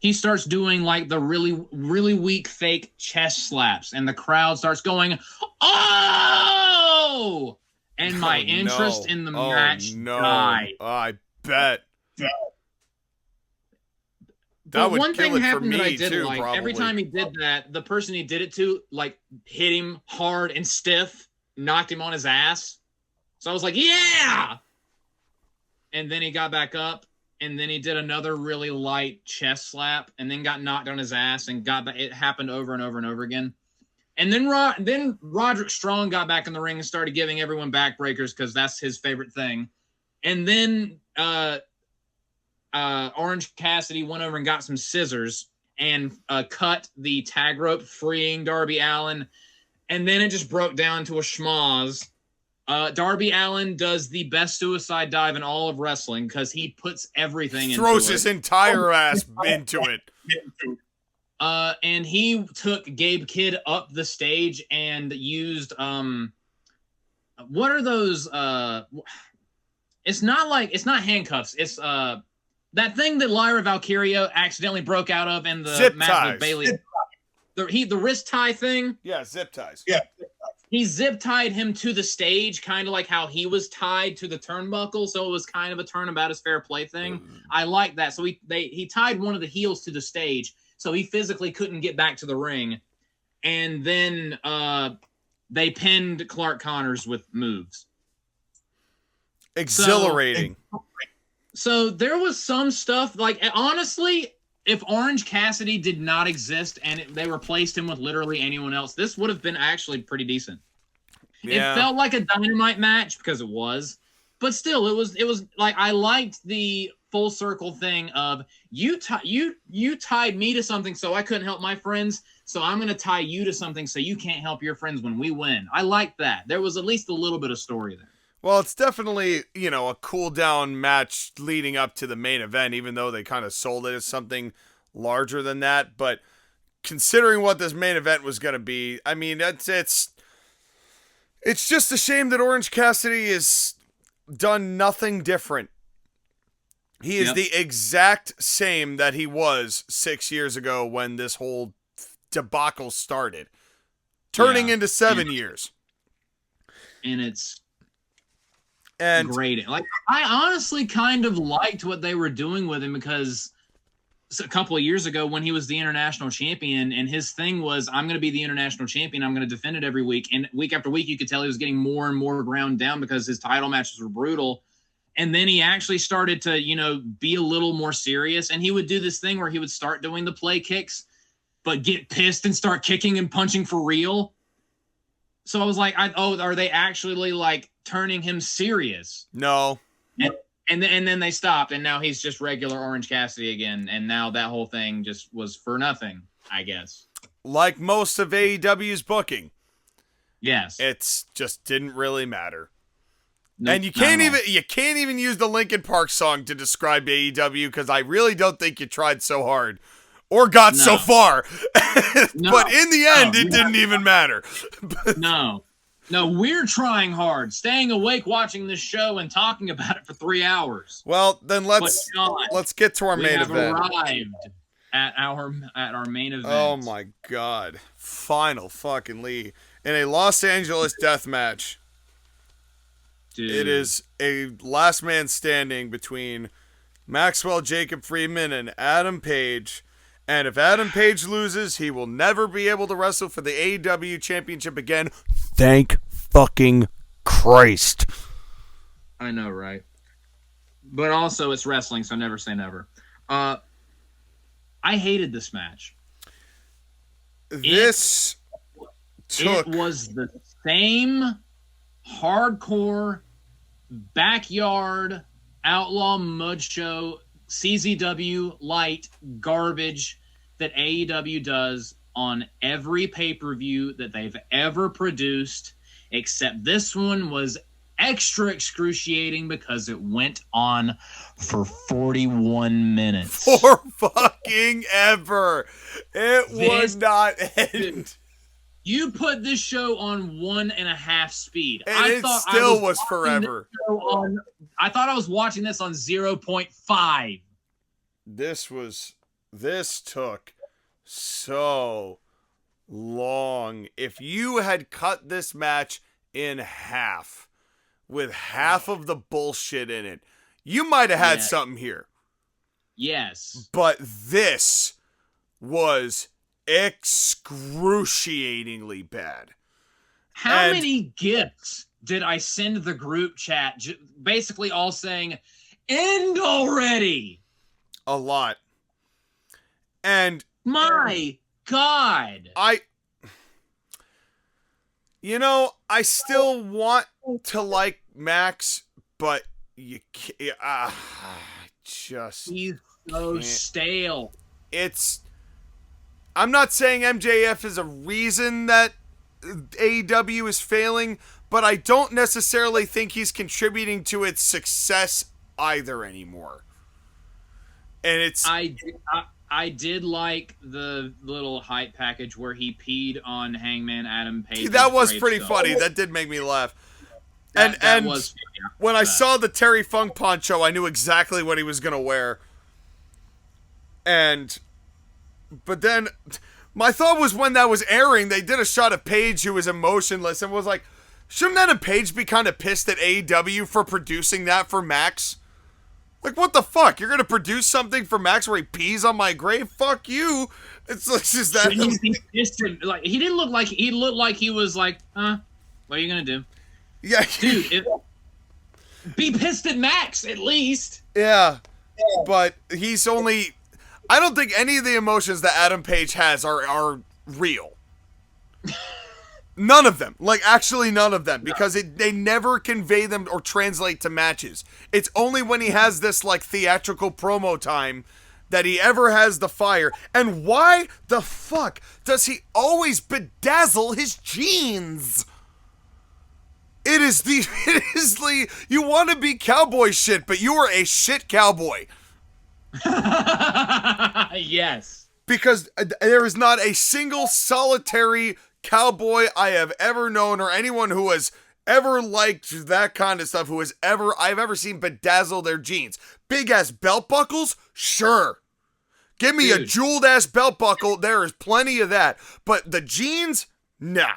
Speaker 6: he starts doing the really, really weak fake chest slaps, and the crowd starts going, "Oh!" And my interest in the match died.
Speaker 3: I bet.
Speaker 6: But one thing happened that I did like. Every time he did that, the person he did it to hit him hard and stiff, knocked him on his ass. So I was like, "Yeah!" And then he got back up. And then he did another really light chest slap, and then got knocked on his ass, and it happened over and over and over again. And then Roderick Strong got back in the ring and started giving everyone backbreakers because that's his favorite thing. And then Orange Cassidy went over and got some scissors and cut the tag rope, freeing Darby Allin. And then it just broke down to a schmoz. Darby Allin does the best suicide dive in all of wrestling because he puts everything into it.
Speaker 3: Throws his entire ass into it.
Speaker 6: And he took Gabe Kidd up the stage and used what are those it's not handcuffs. It's that thing that Lyra Valkyria accidentally broke out of in the
Speaker 3: zip
Speaker 6: match
Speaker 3: ties.
Speaker 6: with Bailey. The wrist tie thing.
Speaker 3: Yeah, zip ties.
Speaker 8: Yeah.
Speaker 6: He zip tied him to the stage, kind of like how he was tied to the turnbuckle. So it was kind of a turnabout as fair play thing. I like that. So he tied one of the heels to the stage, so he physically couldn't get back to the ring. And then they pinned Clark Connors with moves.
Speaker 3: Exhilarating.
Speaker 6: So there was some stuff, like, honestly, if Orange Cassidy did not exist and they replaced him with literally anyone else, this would have been actually pretty decent.
Speaker 3: Yeah.
Speaker 6: It felt like a Dynamite match because it was, but still, it was like, I liked the full circle thing of you tied me to something so I couldn't help my friends, so I'm going to tie you to something so you can't help your friends when we win. I liked that. There was at least a little bit of story there.
Speaker 3: Well, it's definitely, a cool down match leading up to the main event, even though they kind of sold it as something larger than that. But considering what this main event was going to be, I mean, it's just a shame that Orange Cassidy has done nothing different. He is the exact same that he was 6 years ago when this whole debacle started, turning into 7 years.
Speaker 6: And it's
Speaker 3: and
Speaker 6: great. Like, I honestly kind of liked what they were doing with him because a couple of years ago when he was the international champion and his thing was, I'm going to be the international champion, I'm going to defend it every week. And week after week, you could tell he was getting more and more ground down because his title matches were brutal. And then he actually started to, be a little more serious. And he would do this thing where he would start doing the play kicks, but get pissed and start kicking and punching for real. So I was like, are they actually like turning him serious?
Speaker 3: No.
Speaker 6: And then they stopped, and now he's just regular Orange Cassidy again. And now that whole thing just was for nothing, I guess.
Speaker 3: Like most of AEW's booking.
Speaker 6: Yes.
Speaker 3: It's just didn't really matter.
Speaker 6: Nope,
Speaker 3: and you can't even use the Linkin Park song to describe AEW because I really don't think you tried so hard or got so far. But in the end, it didn't even matter.
Speaker 6: No, we're trying hard, staying awake, watching this show and talking about it for 3 hours.
Speaker 3: Well, then let's get to our main event.
Speaker 6: We have arrived at our main event.
Speaker 3: Oh my God! Final fucking Lee in a Los Angeles death match.
Speaker 6: Dude.
Speaker 3: It is a last man standing between Maxwell Jacob Friedman and Adam Page. And if Adam Page loses, he will never be able to wrestle for the AEW Championship again. Thank fucking Christ.
Speaker 6: I know, right? But also, it's wrestling, so never say never. I hated this match.
Speaker 3: It
Speaker 6: was the same hardcore backyard outlaw mud show CZW light garbage that AEW does on every pay-per-view that they've ever produced, except this one was extra excruciating because it went on for 41 minutes.
Speaker 3: For fucking ever. It would not end.
Speaker 6: You put this show on 1.5 speed.
Speaker 3: And it still was forever.
Speaker 6: I thought I was watching this on 0.5.
Speaker 3: This took so long. If you had cut this match in half with half of the bullshit in it, you might have had something here.
Speaker 6: Yes.
Speaker 3: But this was excruciatingly bad.
Speaker 6: How many gifts did I send the group chat basically all saying, end already?
Speaker 3: A lot. And
Speaker 6: my God.
Speaker 3: I still want to like Max, but you can't,
Speaker 6: he's so stale.
Speaker 3: I'm not saying MJF is a reason that AEW is failing, but I don't necessarily think he's contributing to its success either anymore. And it's
Speaker 6: I did like the little hype package where he peed on Hangman Adam Page.
Speaker 3: that was pretty funny. That did make me laugh.
Speaker 6: That was
Speaker 3: when I saw the Terry Funk poncho, I knew exactly what he was gonna wear. But then my thought was, when that was airing, they did a shot of Page who was emotionless and was like, shouldn't Adam Page be kind of pissed at AEW for producing that for Max? Like, what the fuck? You're gonna produce something for Max where he pees on my grave? Fuck you! It's just that.
Speaker 6: Like, he didn't look like he was like, huh? What are you gonna do?
Speaker 3: Yeah,
Speaker 6: dude. Be pissed at Max at least.
Speaker 3: Yeah, but he's only. I don't think any of the emotions that Adam Page has are real. None of them. Like, actually none of them. Because they never convey them or translate to matches. It's only when he has this, like, theatrical promo time that he ever has the fire. And why the fuck does he always bedazzle his jeans? It is the, you want to be cowboy shit, but you are a shit cowboy.
Speaker 6: Yes.
Speaker 3: Because there is not a single solitary cowboy I have ever known, or anyone who has ever liked that kind of stuff, I've ever seen bedazzle their jeans. Big ass belt buckles? Sure. Give me a jeweled ass belt buckle. There is plenty of that. But the jeans? Nah.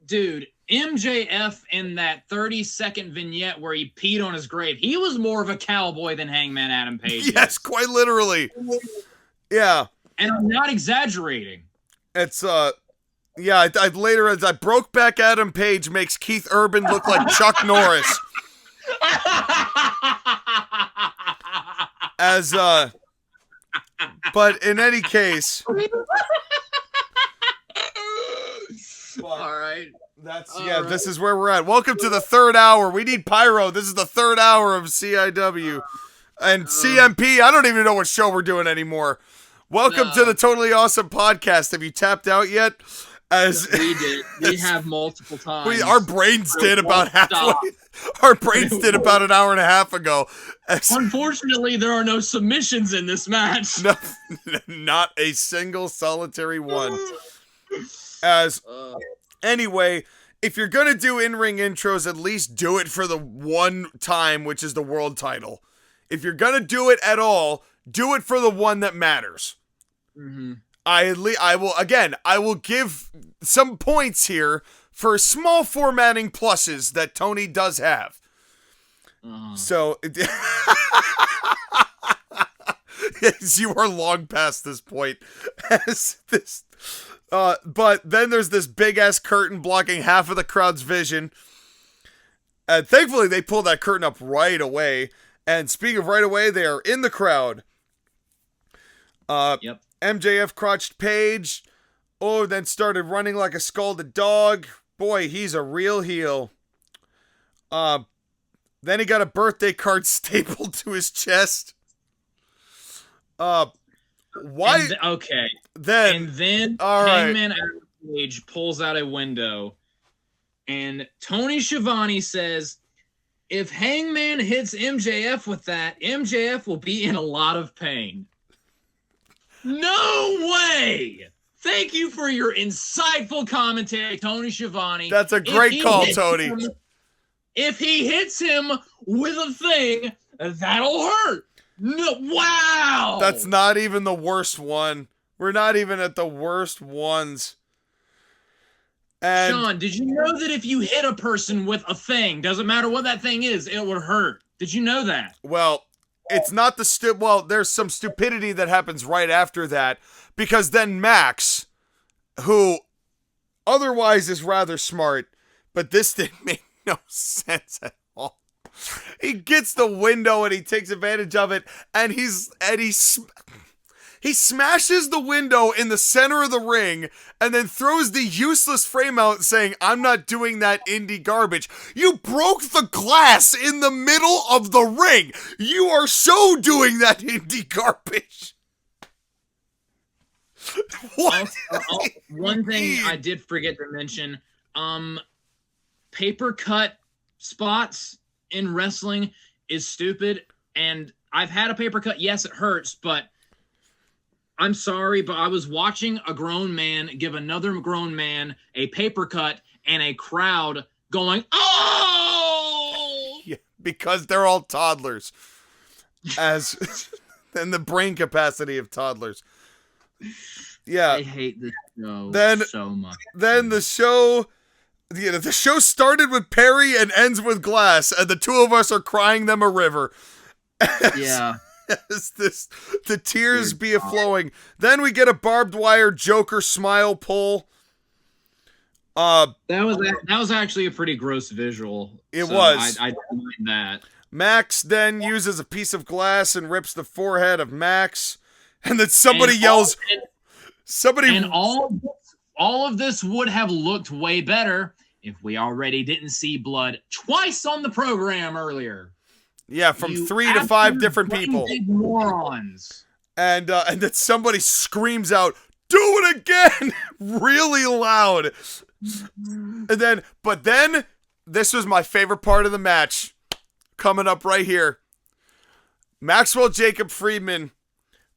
Speaker 6: Dude, MJF in that 30-second vignette where he peed on his grave, he was more of a cowboy than Hangman Adam Page.
Speaker 3: Yes, quite literally. Yeah.
Speaker 6: And I'm not exaggerating.
Speaker 3: It's, yeah, I later, as I broke back Adam Page makes Keith Urban look like Chuck Norris. But in any case.
Speaker 6: All right.
Speaker 3: This is where we're at. Welcome to the third hour. We need pyro. This is the third hour of CIW. And CMP, I don't even know what show we're doing anymore. Welcome to the Totally Awesome Podcast. Have you tapped out yet?
Speaker 6: We did. We have multiple times.
Speaker 3: Our brains did about halfway. Our brains did about an hour and a half ago.
Speaker 6: Unfortunately, there are no submissions in this match.
Speaker 3: No, not a single solitary one. Anyway, if you're going to do in-ring intros, at least do it for the one time, which is the world title. If you're going to do it at all, do it for the one that matters.
Speaker 6: Mm-hmm.
Speaker 3: I will give some points here for small formatting pluses that Tony does have. So, yes, you are long past this point. But then there's this big ass curtain blocking half of the crowd's vision. And thankfully, they pulled that curtain up right away. And speaking of right away, they are in the crowd.
Speaker 6: Yep.
Speaker 3: MJF crotched Page. Oh, then started running like a scalded dog. Boy, he's a real heel. Then he got a birthday card stapled to his chest. Why?
Speaker 6: Okay.
Speaker 3: Then all
Speaker 6: Hangman Adam Page pulls out a window, and Tony Schiavone says, if Hangman hits MJF with that, MJF will be in a lot of pain. No way! Thank you for your insightful commentary, Tony Schiavone.
Speaker 3: That's a great call, Tony.
Speaker 6: If he hits him with a thing, that'll hurt. No, wow!
Speaker 3: That's not even the worst one. We're not even at the worst ones. And
Speaker 6: Sean, did you know that if you hit a person with a thing, doesn't matter what that thing is, it would hurt? Did you know that?
Speaker 3: Well, it's not the there's some stupidity that happens right after that, because then Max, who otherwise is rather smart, but this didn't make no sense at all. He gets the window and he takes advantage of it, and he smashes the window in the center of the ring and then throws the useless frame out saying, I'm not doing that indie garbage. You broke the glass in the middle of the ring. You are so doing that indie garbage. What?
Speaker 6: One thing I did forget to mention, paper cut spots in wrestling is stupid. And I've had a paper cut. Yes, it hurts, but I'm sorry, but I was watching a grown man give another grown man a paper cut and a crowd going, "Oh!"
Speaker 3: Yeah, because they're all toddlers. As and the brain capacity of toddlers. Yeah.
Speaker 6: I hate this show so much.
Speaker 3: Then the show started with Perry and ends with Glass, and the two of us are crying them a river.
Speaker 6: Yeah.
Speaker 3: As the tears be a flowing. Then we get a barbed wire Joker smile pull.
Speaker 6: That was actually a pretty gross visual.
Speaker 3: It was.
Speaker 6: I don't mind that.
Speaker 3: Max then uses a piece of glass and rips the forehead of Max, and then somebody yells.
Speaker 6: All of this would have looked way better if we already didn't see blood twice on the program earlier.
Speaker 3: Yeah, from 3 to 5 different people.
Speaker 6: Morons.
Speaker 3: And then somebody screams out, "Do it again!" really loud. But then, this was my favorite part of the match. Coming up right here. Maxwell Jacob Friedman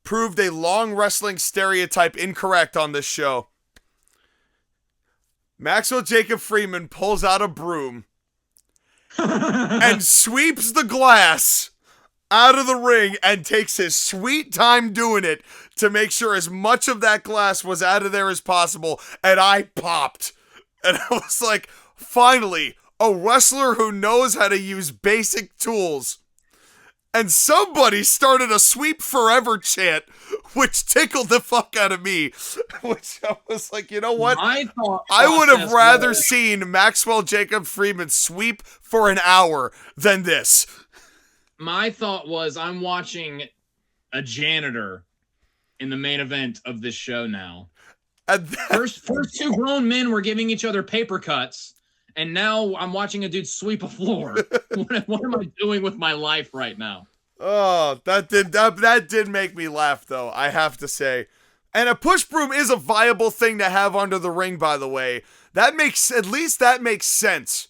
Speaker 3: proved a long wrestling stereotype incorrect on this show. Maxwell Jacob Friedman pulls out a broom and sweeps the glass out of the ring and takes his sweet time doing it to make sure as much of that glass was out of there as possible. And I popped. And I was like, finally, a wrestler who knows how to use basic tools. And somebody started a sweep forever chant, which tickled the fuck out of me. Which I was like, you know what? I would have rather seen Maxwell Jacob Friedman sweep for an hour than this.
Speaker 6: My thought was, I'm watching a janitor in the main event of this show now. First two grown men were giving each other paper cuts, and now I'm watching a dude sweep a floor. What am I doing with my life right now?
Speaker 3: Oh, that did make me laugh, though, I have to say. And a push broom is a viable thing to have under the ring, by the way. At least that makes sense.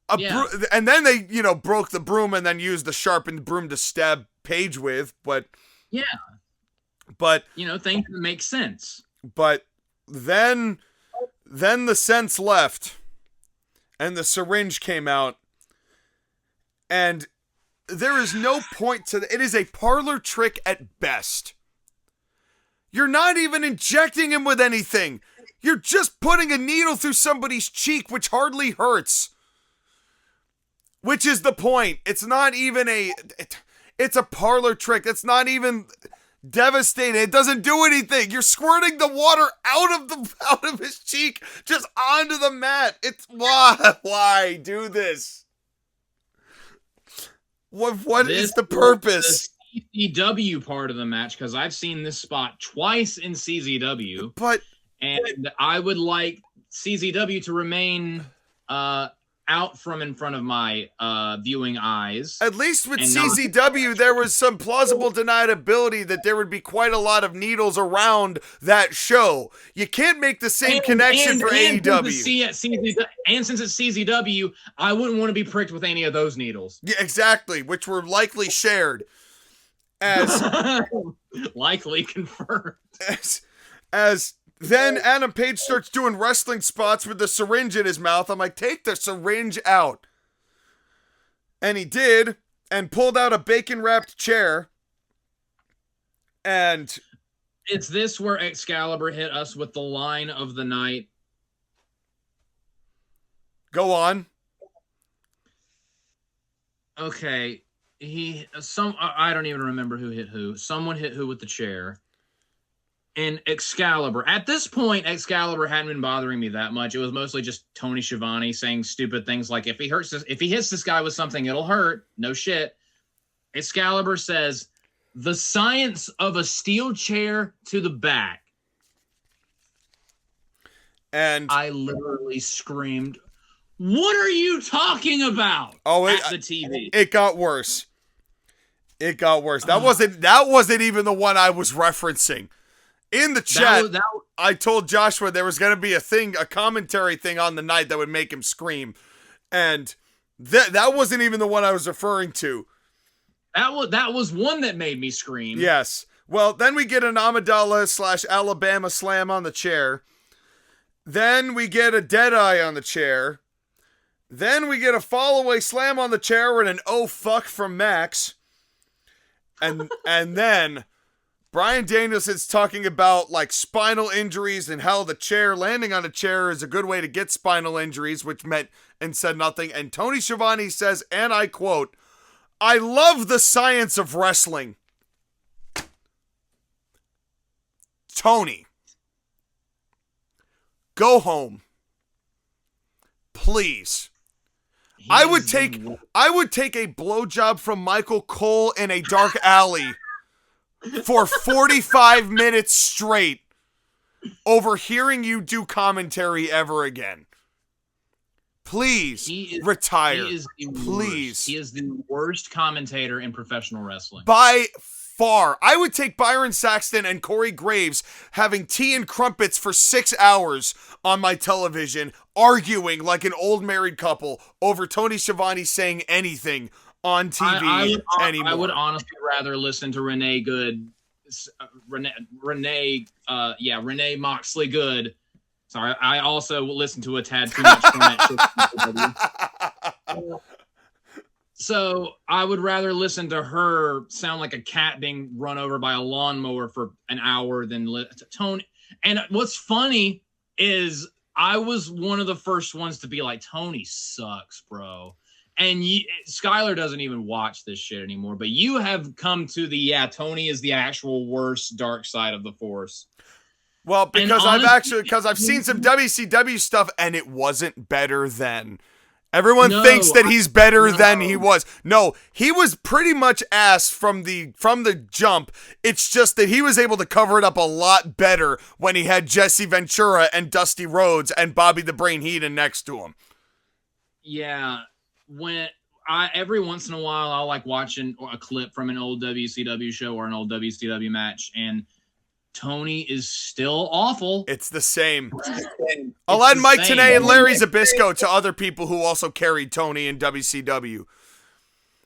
Speaker 3: And then they, broke the broom and then used the sharpened broom to stab Paige with, but...
Speaker 6: Yeah.
Speaker 3: But...
Speaker 6: things that make sense.
Speaker 3: But then the sense left, and the syringe came out, and there is no point to it is a parlor trick at best. You're not even injecting him with anything. You're just putting a needle through somebody's cheek, which hardly hurts. Which is the point. It's not even it's a parlor trick. It's not even devastating. It doesn't do anything. You're squirting the water out of his cheek just onto the mat. It's why do this? What is the purpose?
Speaker 6: The CZW part of the match, because I've seen this spot twice in CZW. And I would like CZW to remain out from in front of my viewing eyes.
Speaker 3: At least with CZW, there was some plausible deniability that there would be quite a lot of needles around that show. You can't make the same connection for AEW.
Speaker 6: And since it's CZW, I wouldn't want to be pricked with any of those needles.
Speaker 3: Yeah, exactly, which were likely shared. As
Speaker 6: likely confirmed.
Speaker 3: As then Adam Page starts doing wrestling spots with the syringe in his mouth. I'm like, take the syringe out. And he did, and pulled out a bacon-wrapped chair. And...
Speaker 6: Is this where Excalibur hit us with the line of the night?
Speaker 3: Go on.
Speaker 6: Okay. I don't even remember who hit who. Someone hit who with the chair. And Excalibur. At this point, Excalibur hadn't been bothering me that much. It was mostly just Tony Schiavone saying stupid things like, if he hits this guy with something, it'll hurt. No shit. Excalibur says, the science of a steel chair to the back.
Speaker 3: And
Speaker 6: I literally screamed, what are you talking about? At the TV.
Speaker 3: It got worse. That wasn't even the one I was referencing. In the chat,
Speaker 6: That-
Speaker 3: I told Joshua there was going to be a commentary thing on the night that would make him scream. And that wasn't even the one I was referring to.
Speaker 6: That was one that made me scream.
Speaker 3: Yes. Well, then we get an Amidala / Alabama slam on the chair. Then we get a Deadeye on the chair. Then we get a fall-away slam on the chair and an oh fuck from Max. And then Bryan Danielson's talking about like spinal injuries and how the chair, landing on a chair is a good way to get spinal injuries, which meant and said nothing. And Tony Schiavone says, and I quote, "I love the science of wrestling." Tony, go home. Please. I would take a blowjob from Michael Cole in a dark alley for 45 minutes straight over hearing you do commentary ever again. Please retire. Please.
Speaker 6: He is the worst commentator in professional wrestling.
Speaker 3: By far. I would take Byron Saxton and Corey Graves having tea and crumpets for 6 hours on my television, arguing like an old married couple over Tony Schiavone saying anything on TV anymore.
Speaker 6: I would honestly rather listen to Renee Moxley Good. Sorry, I also listen to a tad too much from that shit. So I would rather listen to her sound like a cat being run over by a lawnmower for an hour than Tony. And what's funny is I was one of the first ones to be like, Tony sucks, bro. And Skylar doesn't even watch this shit anymore. But you have come to Tony is the actual worst dark side of the Force.
Speaker 3: Well, because I've seen some WCW stuff and it wasn't better then. Everyone thinks that he's better than he was. No, he was pretty much ass from the jump. It's just that he was able to cover it up a lot better when he had Jesse Ventura and Dusty Rhodes and Bobby the Brain Heenan next to him.
Speaker 6: Yeah, every once in a while I'll like watching a clip from an old WCW show or an old WCW match, and Tony is still awful.
Speaker 3: It's the same. I'll add Mike Tenay and Larry Zbyszko to other people who also carried Tony in WCW.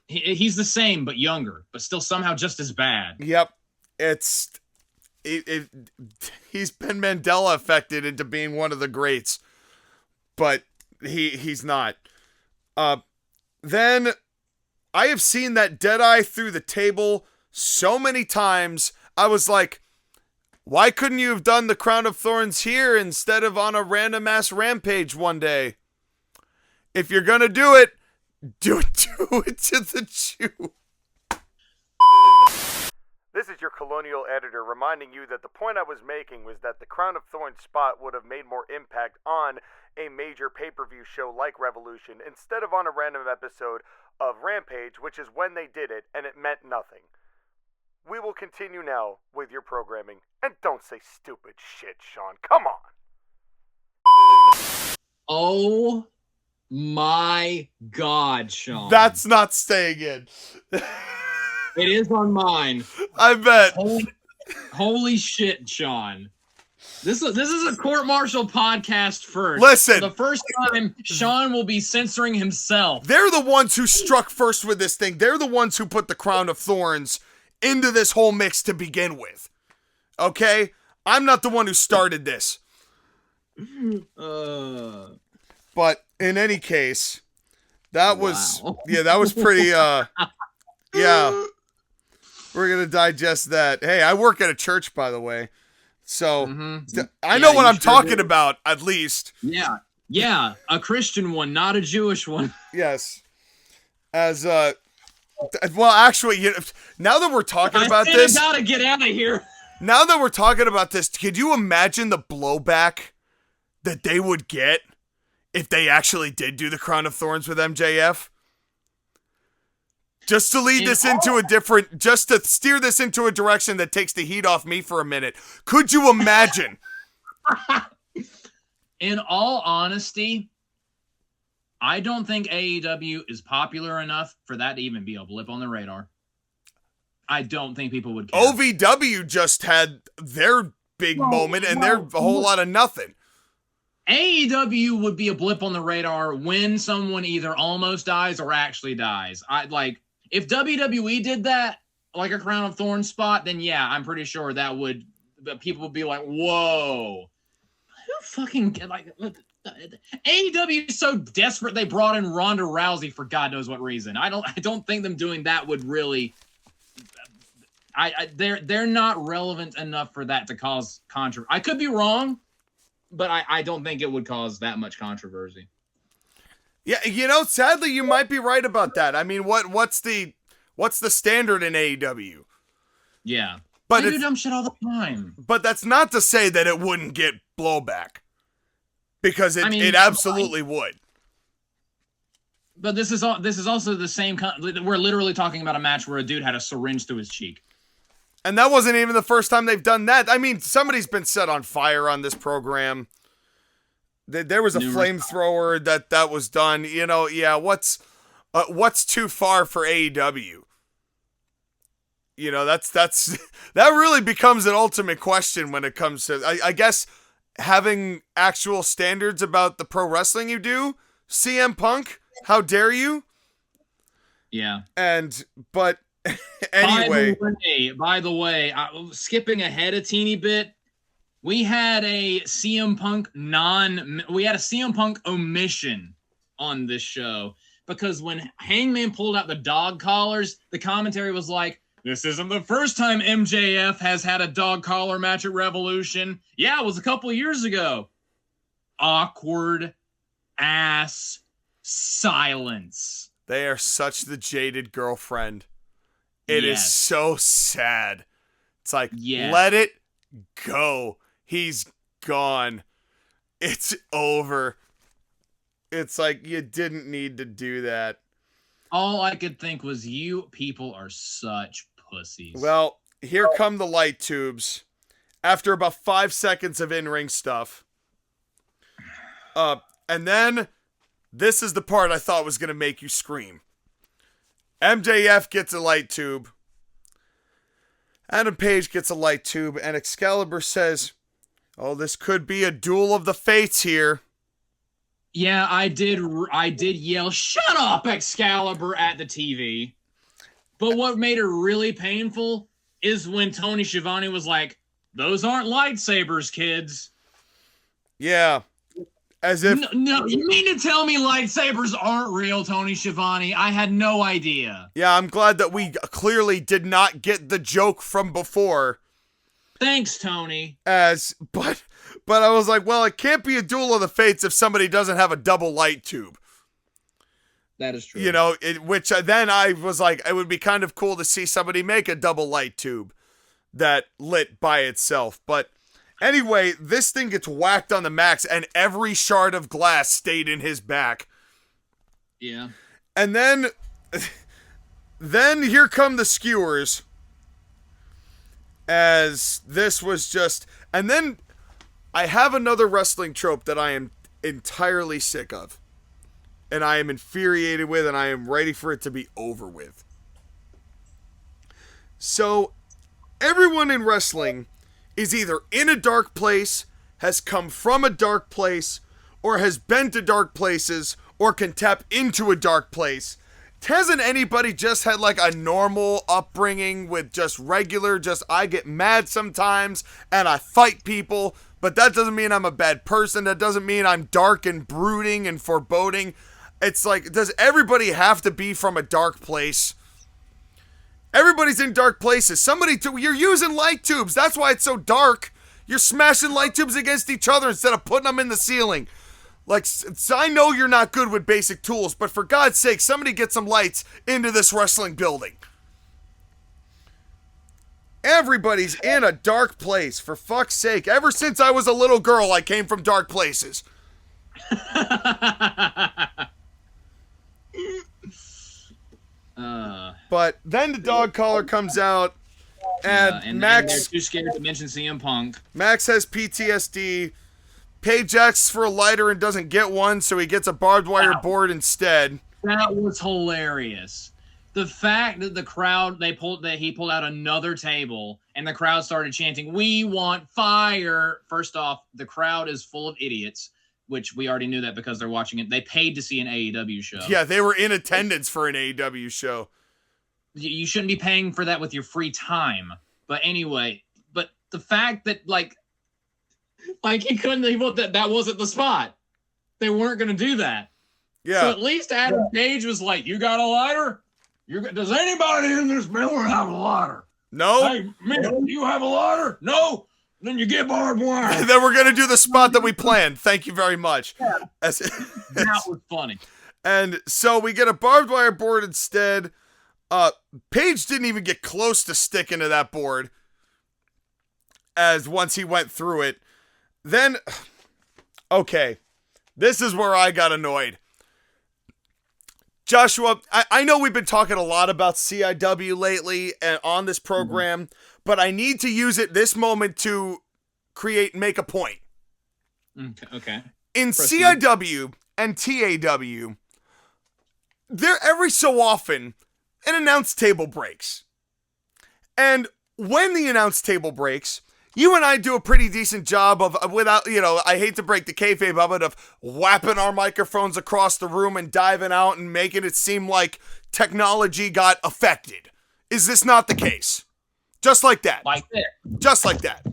Speaker 6: He's the same, but younger, but still somehow just as bad.
Speaker 3: Yep. He's been Mandela affected into being one of the greats, but he's not. Then I have seen that Deadeye through the table so many times. I was like, why couldn't you have done the Crown of Thorns here instead of on a random ass rampage one day? If you're gonna do it to the Jew. This is your Colonial editor reminding you that the point I was making was that the Crown of Thorns spot would have made more impact on a major pay-per-view show like Revolution instead of on a random episode of Rampage, which is when they did it, and it meant nothing. We will continue now with your programming. And don't say stupid shit, Sean. Come on.
Speaker 6: Oh my God, Sean.
Speaker 3: That's not staying in.
Speaker 6: It is on mine.
Speaker 3: I bet.
Speaker 6: Holy shit, Sean. This is a court-martial podcast first.
Speaker 3: Listen.
Speaker 6: For the first time, Sean will be censoring himself.
Speaker 3: They're the ones who struck first with this thing. They're the ones who put the Crown of Thorns into this whole mix to begin with. Okay? I'm not the one who started this. But in any case, that was pretty yeah. We're going to digest that. Hey, I work at a church, by the way. So I know what I'm talking about, at least.
Speaker 6: Yeah. Yeah, a Christian one, not a Jewish one.
Speaker 3: Yes. Well, actually, now that we're talking about this,
Speaker 6: I gotta get out of here.
Speaker 3: Now that we're talking about this, could you imagine the blowback that they would get if they actually did do the Crown of Thorns with MJF? Just to lead this into just to steer this into a direction that takes the heat off me for a minute. Could you imagine?
Speaker 6: In all honesty, I don't think AEW is popular enough for that to even be a blip on the radar. I don't think people would care.
Speaker 3: OVW just had their big moment, and they're a whole lot of nothing.
Speaker 6: AEW would be a blip on the radar when someone either almost dies or actually dies. If WWE did that, like a Crown of Thorns spot, then yeah, I'm pretty sure people would be like, whoa. Who fucking, AEW is so desperate they brought in Ronda Rousey for God knows what reason. I don't think them doing that would really, they're not relevant enough for that to cause controversy. I could be wrong, but I don't think it would cause that much controversy.
Speaker 3: Yeah, sadly, you might be right about that. I mean, what's the standard in AEW?
Speaker 6: Yeah.
Speaker 3: But
Speaker 6: they do dumb shit all the time.
Speaker 3: But that's not to say that it wouldn't get blowback. Because it absolutely would.
Speaker 6: But this is also the same. We're literally talking about a match where a dude had a syringe through his cheek.
Speaker 3: And that wasn't even the first time they've done that. I mean, somebody's been set on fire on this program. There was a flamethrower that was done. What's too far for AEW? That's that really becomes an ultimate question when it comes to, I guess, having actual standards about the pro wrestling you do. CM Punk, how dare you?
Speaker 6: Yeah.
Speaker 3: But anyway.
Speaker 6: By the way, skipping ahead a teeny bit, we had a CM Punk omission on this show because when Hangman pulled out the dog collars, the commentary was like, this isn't the first time MJF has had a dog collar match at Revolution. Yeah, it was a couple of years ago. Awkward ass silence.
Speaker 3: They are such the jaded girlfriend. It is so sad. It's like, let it go. He's gone. It's over. It's like, you didn't need to do that.
Speaker 6: All I could think was, you people are such pussies.
Speaker 3: Well, here come the light tubes. After about 5 seconds of in-ring stuff. And then, this is the part I thought was going to make you scream. MJF gets a light tube. Adam Page gets a light tube. And Excalibur says, oh, this could be a duel of the fates here.
Speaker 6: Yeah, I did yell, shut up, Excalibur, at the TV. But what made it really painful is when Tony Schiavone was like, those aren't lightsabers, kids.
Speaker 3: Yeah. As if...
Speaker 6: No, you mean to tell me lightsabers aren't real, Tony Schiavone? I had no idea.
Speaker 3: Yeah, I'm glad that we clearly did not get the joke from before.
Speaker 6: Thanks, Tony.
Speaker 3: But I was like, well, it can't be a duel of the fates if somebody doesn't have a double light tube.
Speaker 6: That is true.
Speaker 3: Which then I was like, it would be kind of cool to see somebody make a double light tube that lit by itself. But anyway, this thing gets whacked on the max and every shard of glass stayed in his back.
Speaker 6: Yeah.
Speaker 3: And then here come the skewers. As this was just... And then I have another wrestling trope that I am entirely sick of. And I am infuriated with, and I am ready for it to be over with. So, everyone in wrestling is either in a dark place, has come from a dark place, or has been to dark places, or can tap into a dark place. Hasn't anybody just had like a normal upbringing with just regular, I get mad sometimes, and I fight people, but that doesn't mean I'm a bad person. That doesn't mean I'm dark and brooding and foreboding. It's like, does everybody have to be from a dark place? Everybody's in dark places. You're using light tubes. That's why it's so dark. You're smashing light tubes against each other instead of putting them in the ceiling. Like, I know you're not good with basic tools, but for God's sake, somebody get some lights into this wrestling building. Everybody's in a dark place, for fuck's sake. Ever since I was a little girl, I came from dark places. But then the dog collar comes out, and Max...
Speaker 6: And they're too scared to mention CM Punk.
Speaker 3: Max has PTSD. Paige asks for a lighter and doesn't get one, so he gets a barbed wire board instead.
Speaker 6: That was hilarious. the fact that the crowd he pulled out another table and the crowd started chanting, "We want fire." First off, the crowd is full of idiots, which we already knew that because they're watching it. They paid to see an AEW show.
Speaker 3: Yeah, they were in attendance for an AEW show.
Speaker 6: You shouldn't be paying for that with your free time. But anyway, but the fact that like that wasn't the spot. They weren't going to do that.
Speaker 3: Yeah.
Speaker 6: So at least Adam Page was like, "You got a lighter? Does anybody in this building have a lighter?
Speaker 3: No.
Speaker 6: Hey, man, you have a lighter? No? Then you get barbed wire."
Speaker 3: Then we're going to do the spot that we planned. Thank you very much.
Speaker 6: Yeah.
Speaker 3: That
Speaker 6: was funny.
Speaker 3: And so we get a barbed wire board instead. Page didn't even get close to sticking to that board as once he went through it. Then, okay, this is where I got annoyed. Joshua, I know we've been talking a lot about CIW lately and on this program, but I need to use this moment to make a point.
Speaker 6: Okay.
Speaker 3: In CIW and TAW, there every so often an announce table breaks. And when the announce table breaks, you and I do a pretty decent job of, without, I hate to break the kayfabe of it, of whapping our microphones across the room and diving out and making it seem like technology got affected. Is this not the case? Just like that.
Speaker 6: Like that.
Speaker 3: Just like that.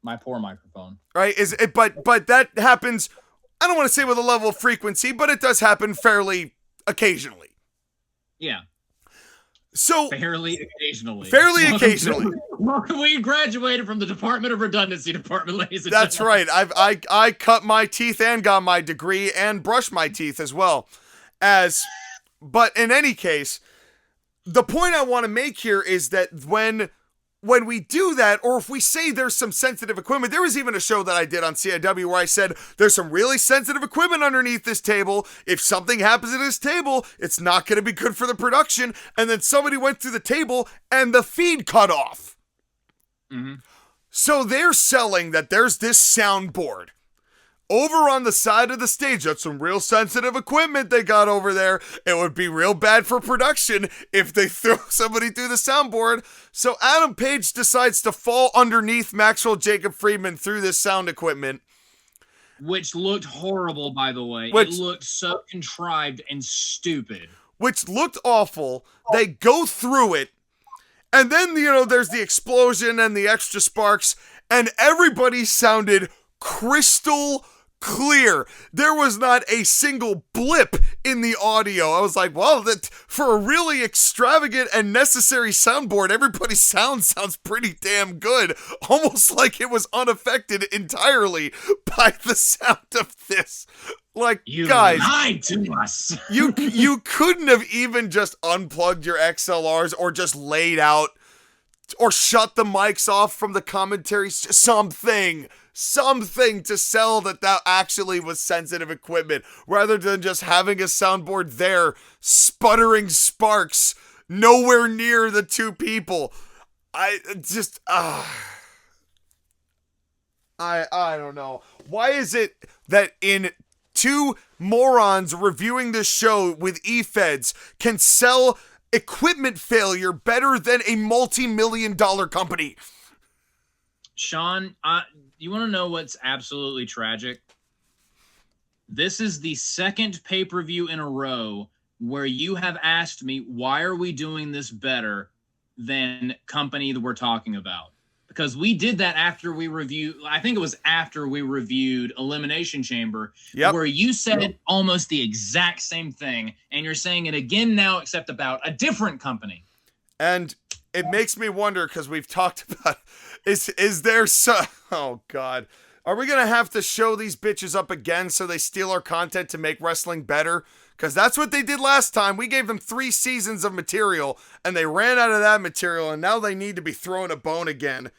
Speaker 6: My poor microphone.
Speaker 3: Right? But that happens, I don't want to say with a level of frequency, but it does happen fairly occasionally.
Speaker 6: Yeah.
Speaker 3: So
Speaker 6: fairly occasionally. We graduated from the Department of Redundancy Department, ladies and
Speaker 3: That's
Speaker 6: gentlemen.
Speaker 3: right. I cut my teeth and got my degree and brushed my teeth as well. But in any case, the point I want to make here is that when we do that, or if we say there's some sensitive equipment, there was even a show that I did on CIW where I said there's some really sensitive equipment underneath this table. If something happens at this table, it's not going to be good for the production. And then somebody went through the table and the feed cut off.
Speaker 6: Mm-hmm.
Speaker 3: So they're selling that there's this soundboard over on the side of the stage. That's some real sensitive equipment they got over there. It would be real bad for production if they throw somebody through the soundboard. So Adam Page decides to fall underneath Maxwell Jacob Friedman through this sound equipment.
Speaker 6: Which looked horrible, by the way. It looked so contrived and stupid.
Speaker 3: Which looked awful. They go through it. And then, there's the explosion and the extra sparks. And everybody sounded crystal clear. There was not a single blip in the audio. I was like, well, that for a really extravagant and necessary soundboard, everybody's sounds pretty damn good. Almost like it was unaffected entirely by the sound of this. Like,
Speaker 6: you
Speaker 3: guys,
Speaker 6: lied to us.
Speaker 3: you couldn't have even just unplugged your XLRs or just laid out or shut the mics off from the commentary. Something to sell that actually was sensitive equipment, rather than just having a soundboard there sputtering sparks nowhere near the two people. I don't know. Why is it that in two morons reviewing this show with eFeds can sell equipment failure better than a multi-million-dollar company?
Speaker 6: Sean, you want to know what's absolutely tragic? This is the second pay-per-view in a row where you have asked me, why are we doing this better than company that we're talking about? Because we did that after we reviewed, I think it was after we reviewed Elimination Chamber, where you said almost the exact same thing, and you're saying it again now, except about a different company.
Speaker 3: And it makes me wonder, because we've talked about, is there oh God, are we gonna have to show these bitches up again so they steal our content to make wrestling better? Because that's what they did last time. We gave them 3 seasons of material, and they ran out of that material, and now they need to be throwing a bone again.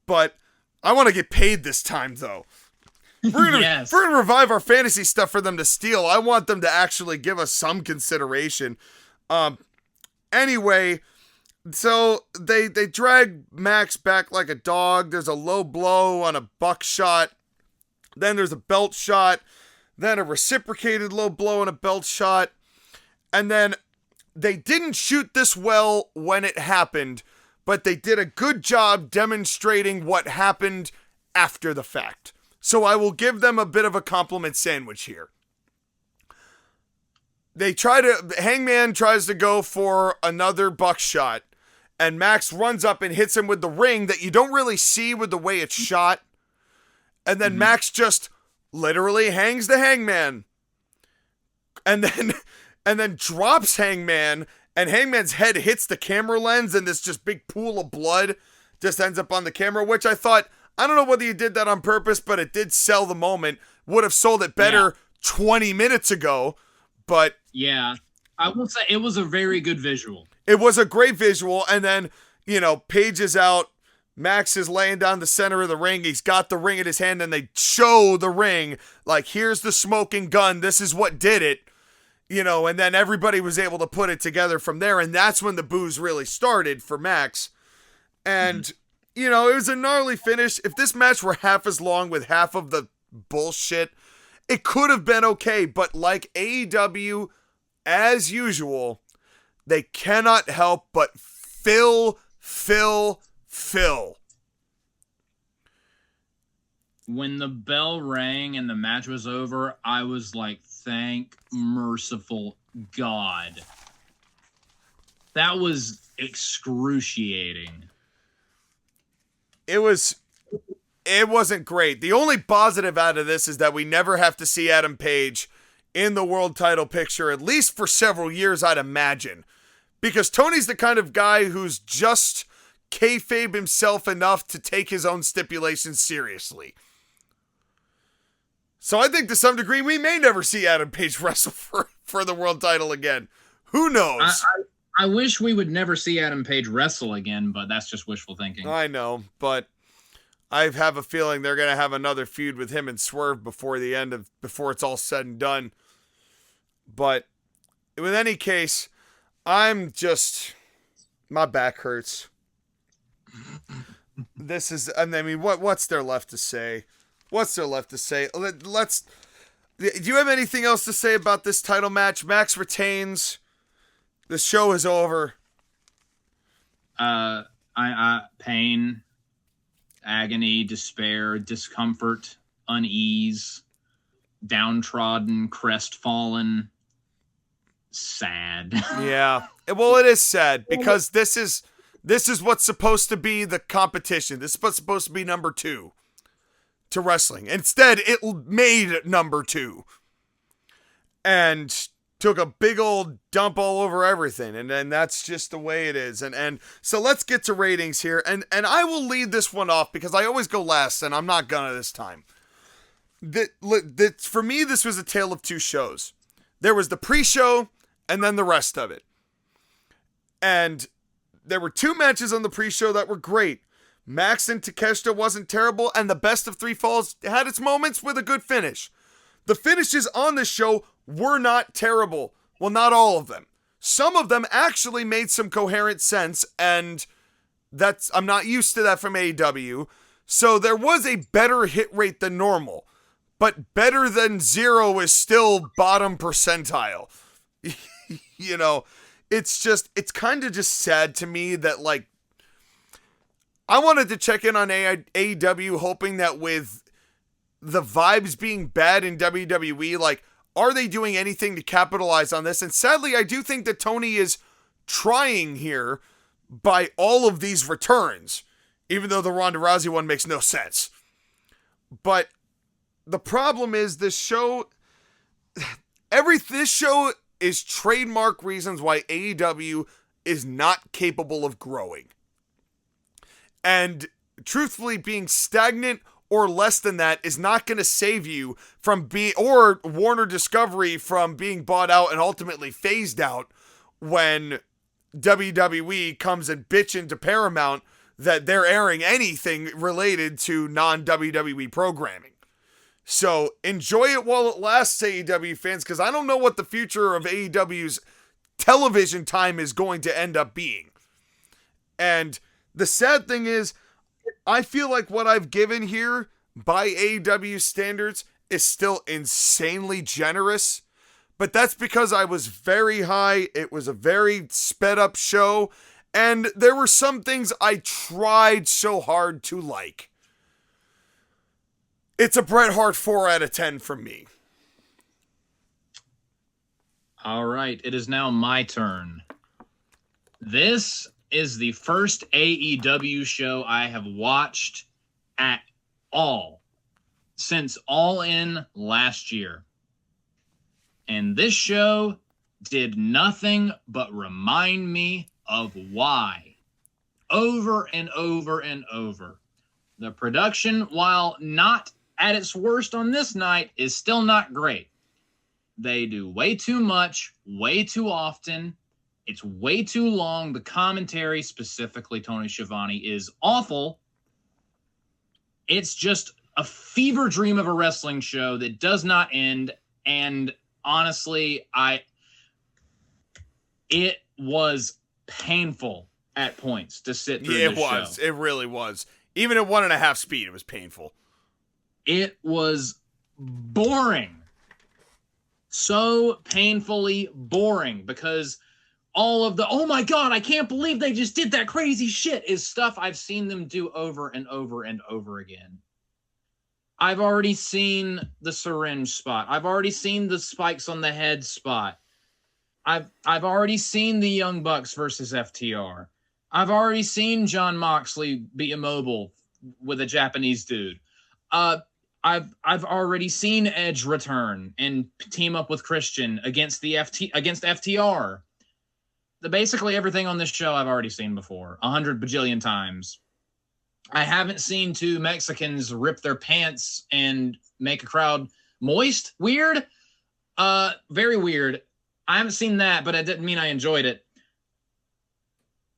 Speaker 3: But I want to get paid this time, though. We're gonna revive our fantasy stuff for them to steal. I want them to actually give us some consideration. Anyway, so they drag Max back like a dog. There's a low blow on a buckshot. Then there's a belt shot. Then a reciprocated low blow and a belt shot. And then they didn't shoot this well when it happened, but they did a good job demonstrating what happened after the fact. So I will give them a bit of a compliment sandwich here. Hangman tries to go for another buckshot, and Max runs up and hits him with the ring that you don't really see with the way it's shot. And then Max just literally hangs the Hangman. And then drops Hangman, and Hangman's head hits the camera lens, and this just big pool of blood just ends up on the camera, which I thought, I don't know whether you did that on purpose, but it did sell the moment. Would have sold it better 20 minutes ago, but...
Speaker 6: Yeah, I will say it was a very good visual.
Speaker 3: It was a great visual, and then, Paige is out, Max is laying down the center of the ring, he's got the ring in his hand, and they show the ring, like, here's the smoking gun, this is what did it, and then everybody was able to put it together from there, and that's when the boos really started for Max, and... it was a gnarly finish. If this match were half as long with half of the bullshit, it could have been okay. But like AEW, as usual, they cannot help but fill.
Speaker 6: When the bell rang and the match was over, I was like, thank merciful God. That was excruciating.
Speaker 3: It wasn't great. The only positive out of this is that we never have to see Adam Page in the world title picture, at least for several years, I'd imagine. Because Tony's the kind of guy who's just kayfabe himself enough to take his own stipulations seriously. So I think to some degree we may never see Adam Page wrestle for the world title again. Who knows?
Speaker 6: I wish we would never see Adam Page wrestle again, but that's just wishful thinking.
Speaker 3: I know, but I have a feeling they're going to have another feud with him and Swerve before it's all said and done. But with any case, my back hurts. What's there left to say? Do you have anything else to say about this title match? Max retains. The show is over.
Speaker 6: Pain, agony, despair, discomfort, unease, downtrodden, crestfallen, sad.
Speaker 3: Yeah. Well, it is sad because this is what's supposed to be the competition. This is what's supposed to be number 2 to wrestling. Instead, it made number 2. And took a big old dump all over everything, and that's just the way it is. And so let's get to ratings here, and I will lead this one off because I always go last, and I'm not gonna this time. For me, this was a tale of two shows. There was the pre-show, and then the rest of it. And there were 2 matches on the pre-show that were great. Max and Takeshita wasn't terrible, and the best of 3 falls had its moments with a good finish. The finishes on this show were not terrible. Well, not all of them. Some of them actually made some coherent sense, and I'm not used to that from AEW. So there was a better hit rate than normal, but better than 0 is still bottom percentile. It's kind of just sad to me that, like, I wanted to check in on AEW hoping that with the vibes being bad in WWE, like, are they doing anything to capitalize on this? And sadly, I do think that Tony is trying here by all of these returns, even though the Ronda Rousey one makes no sense. But the problem is this show is trademark reasons why AEW is not capable of growing. And truthfully, being stagnant or less than that is not going to save you from or Warner Discovery from being bought out and ultimately phased out when WWE comes and bitch into Paramount that they're airing anything related to non-WWE programming. So enjoy it while it lasts, AEW fans, because I don't know what the future of AEW's television time is going to end up being. And the sad thing is, I feel like what I've given here by AEW standards is still insanely generous, But that's because I was very high. It was a very sped up show. And there were some things I tried so hard to like. It's a Bret Hart 4 out of 10 from me.
Speaker 6: All right, it is now my turn. This is the first AEW show I have watched at all since All In last year. And this show did nothing but remind me of why. Over and over and over. The production, while not at its worst on this night, is still not great. They do way too much, way too often. It's way too long. The commentary, specifically Tony Schiavone, is awful. It's just a fever dream of a wrestling show that does not end. And honestly, it was painful at points to sit through this show.
Speaker 3: It really was. Even at 1.5 speed, it was painful.
Speaker 6: It was boring. So painfully boring, because all of the, oh my God, I can't believe they just did that crazy shit, is stuff I've seen them do over and over and over again. I've already seen the syringe spot. I've already seen the spikes on the head spot. I've already seen the Young Bucks versus FTR. I've already seen Jon Moxley be immobile with a Japanese dude. I've already seen Edge return and team up with Christian against FTR. Basically everything on this show I've already seen before 100 bajillion times. I haven't seen two Mexicans rip their pants and make a crowd moist. Weird. Very weird. I haven't seen that, but it didn't mean I enjoyed it.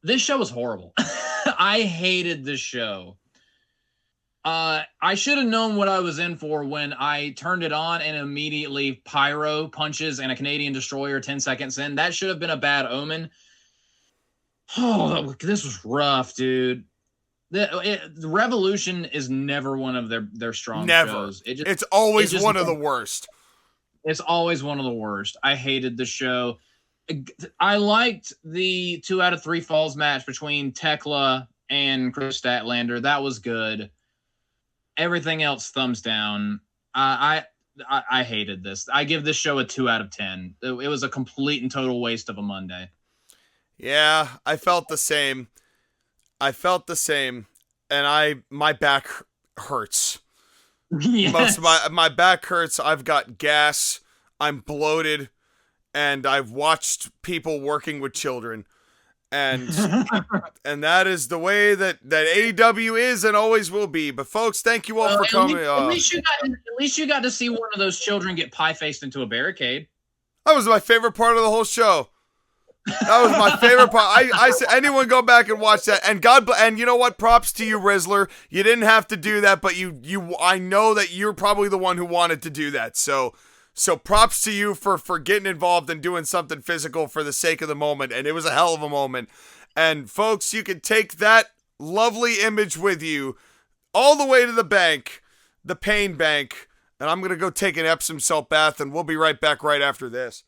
Speaker 6: This show was horrible. I hated this show. I should have known what I was in for when I turned it on and immediately pyro punches and a Canadian destroyer 10 seconds in. That should have been a bad omen. Oh, this was rough, dude. The Revolution is never one of their strong shows.
Speaker 3: It's always one of the worst.
Speaker 6: It's always one of the worst. I hated the show. I liked the 2 out of 3 falls match between Tekla and Chris Statlander. That was good. Everything else, thumbs down. I hated this. I give this show a 2 out of 10. It was a complete and total waste of a Monday.
Speaker 3: Yeah, I felt the same. And my back hurts.
Speaker 6: Yes.
Speaker 3: Most of my back hurts. I've got gas. I'm bloated, and I've watched people working with children, and and that is the way that AEW is and always will be. But folks, thank you all for coming.
Speaker 6: At least you got to see one of those children get pie faced into a barricade.
Speaker 3: That was my favorite part of the whole show. That was my favorite part. I said, anyone go back and watch that. And and you know what? Props to you, Rizzler. You didn't have to do that, but I know that you're probably the one who wanted to do that. So props to you for getting involved and doing something physical for the sake of the moment. And it was a hell of a moment. And folks, you can take that lovely image with you all the way to the bank, the pain bank. And I'm going to go take an Epsom salt bath, and we'll be right back right after this.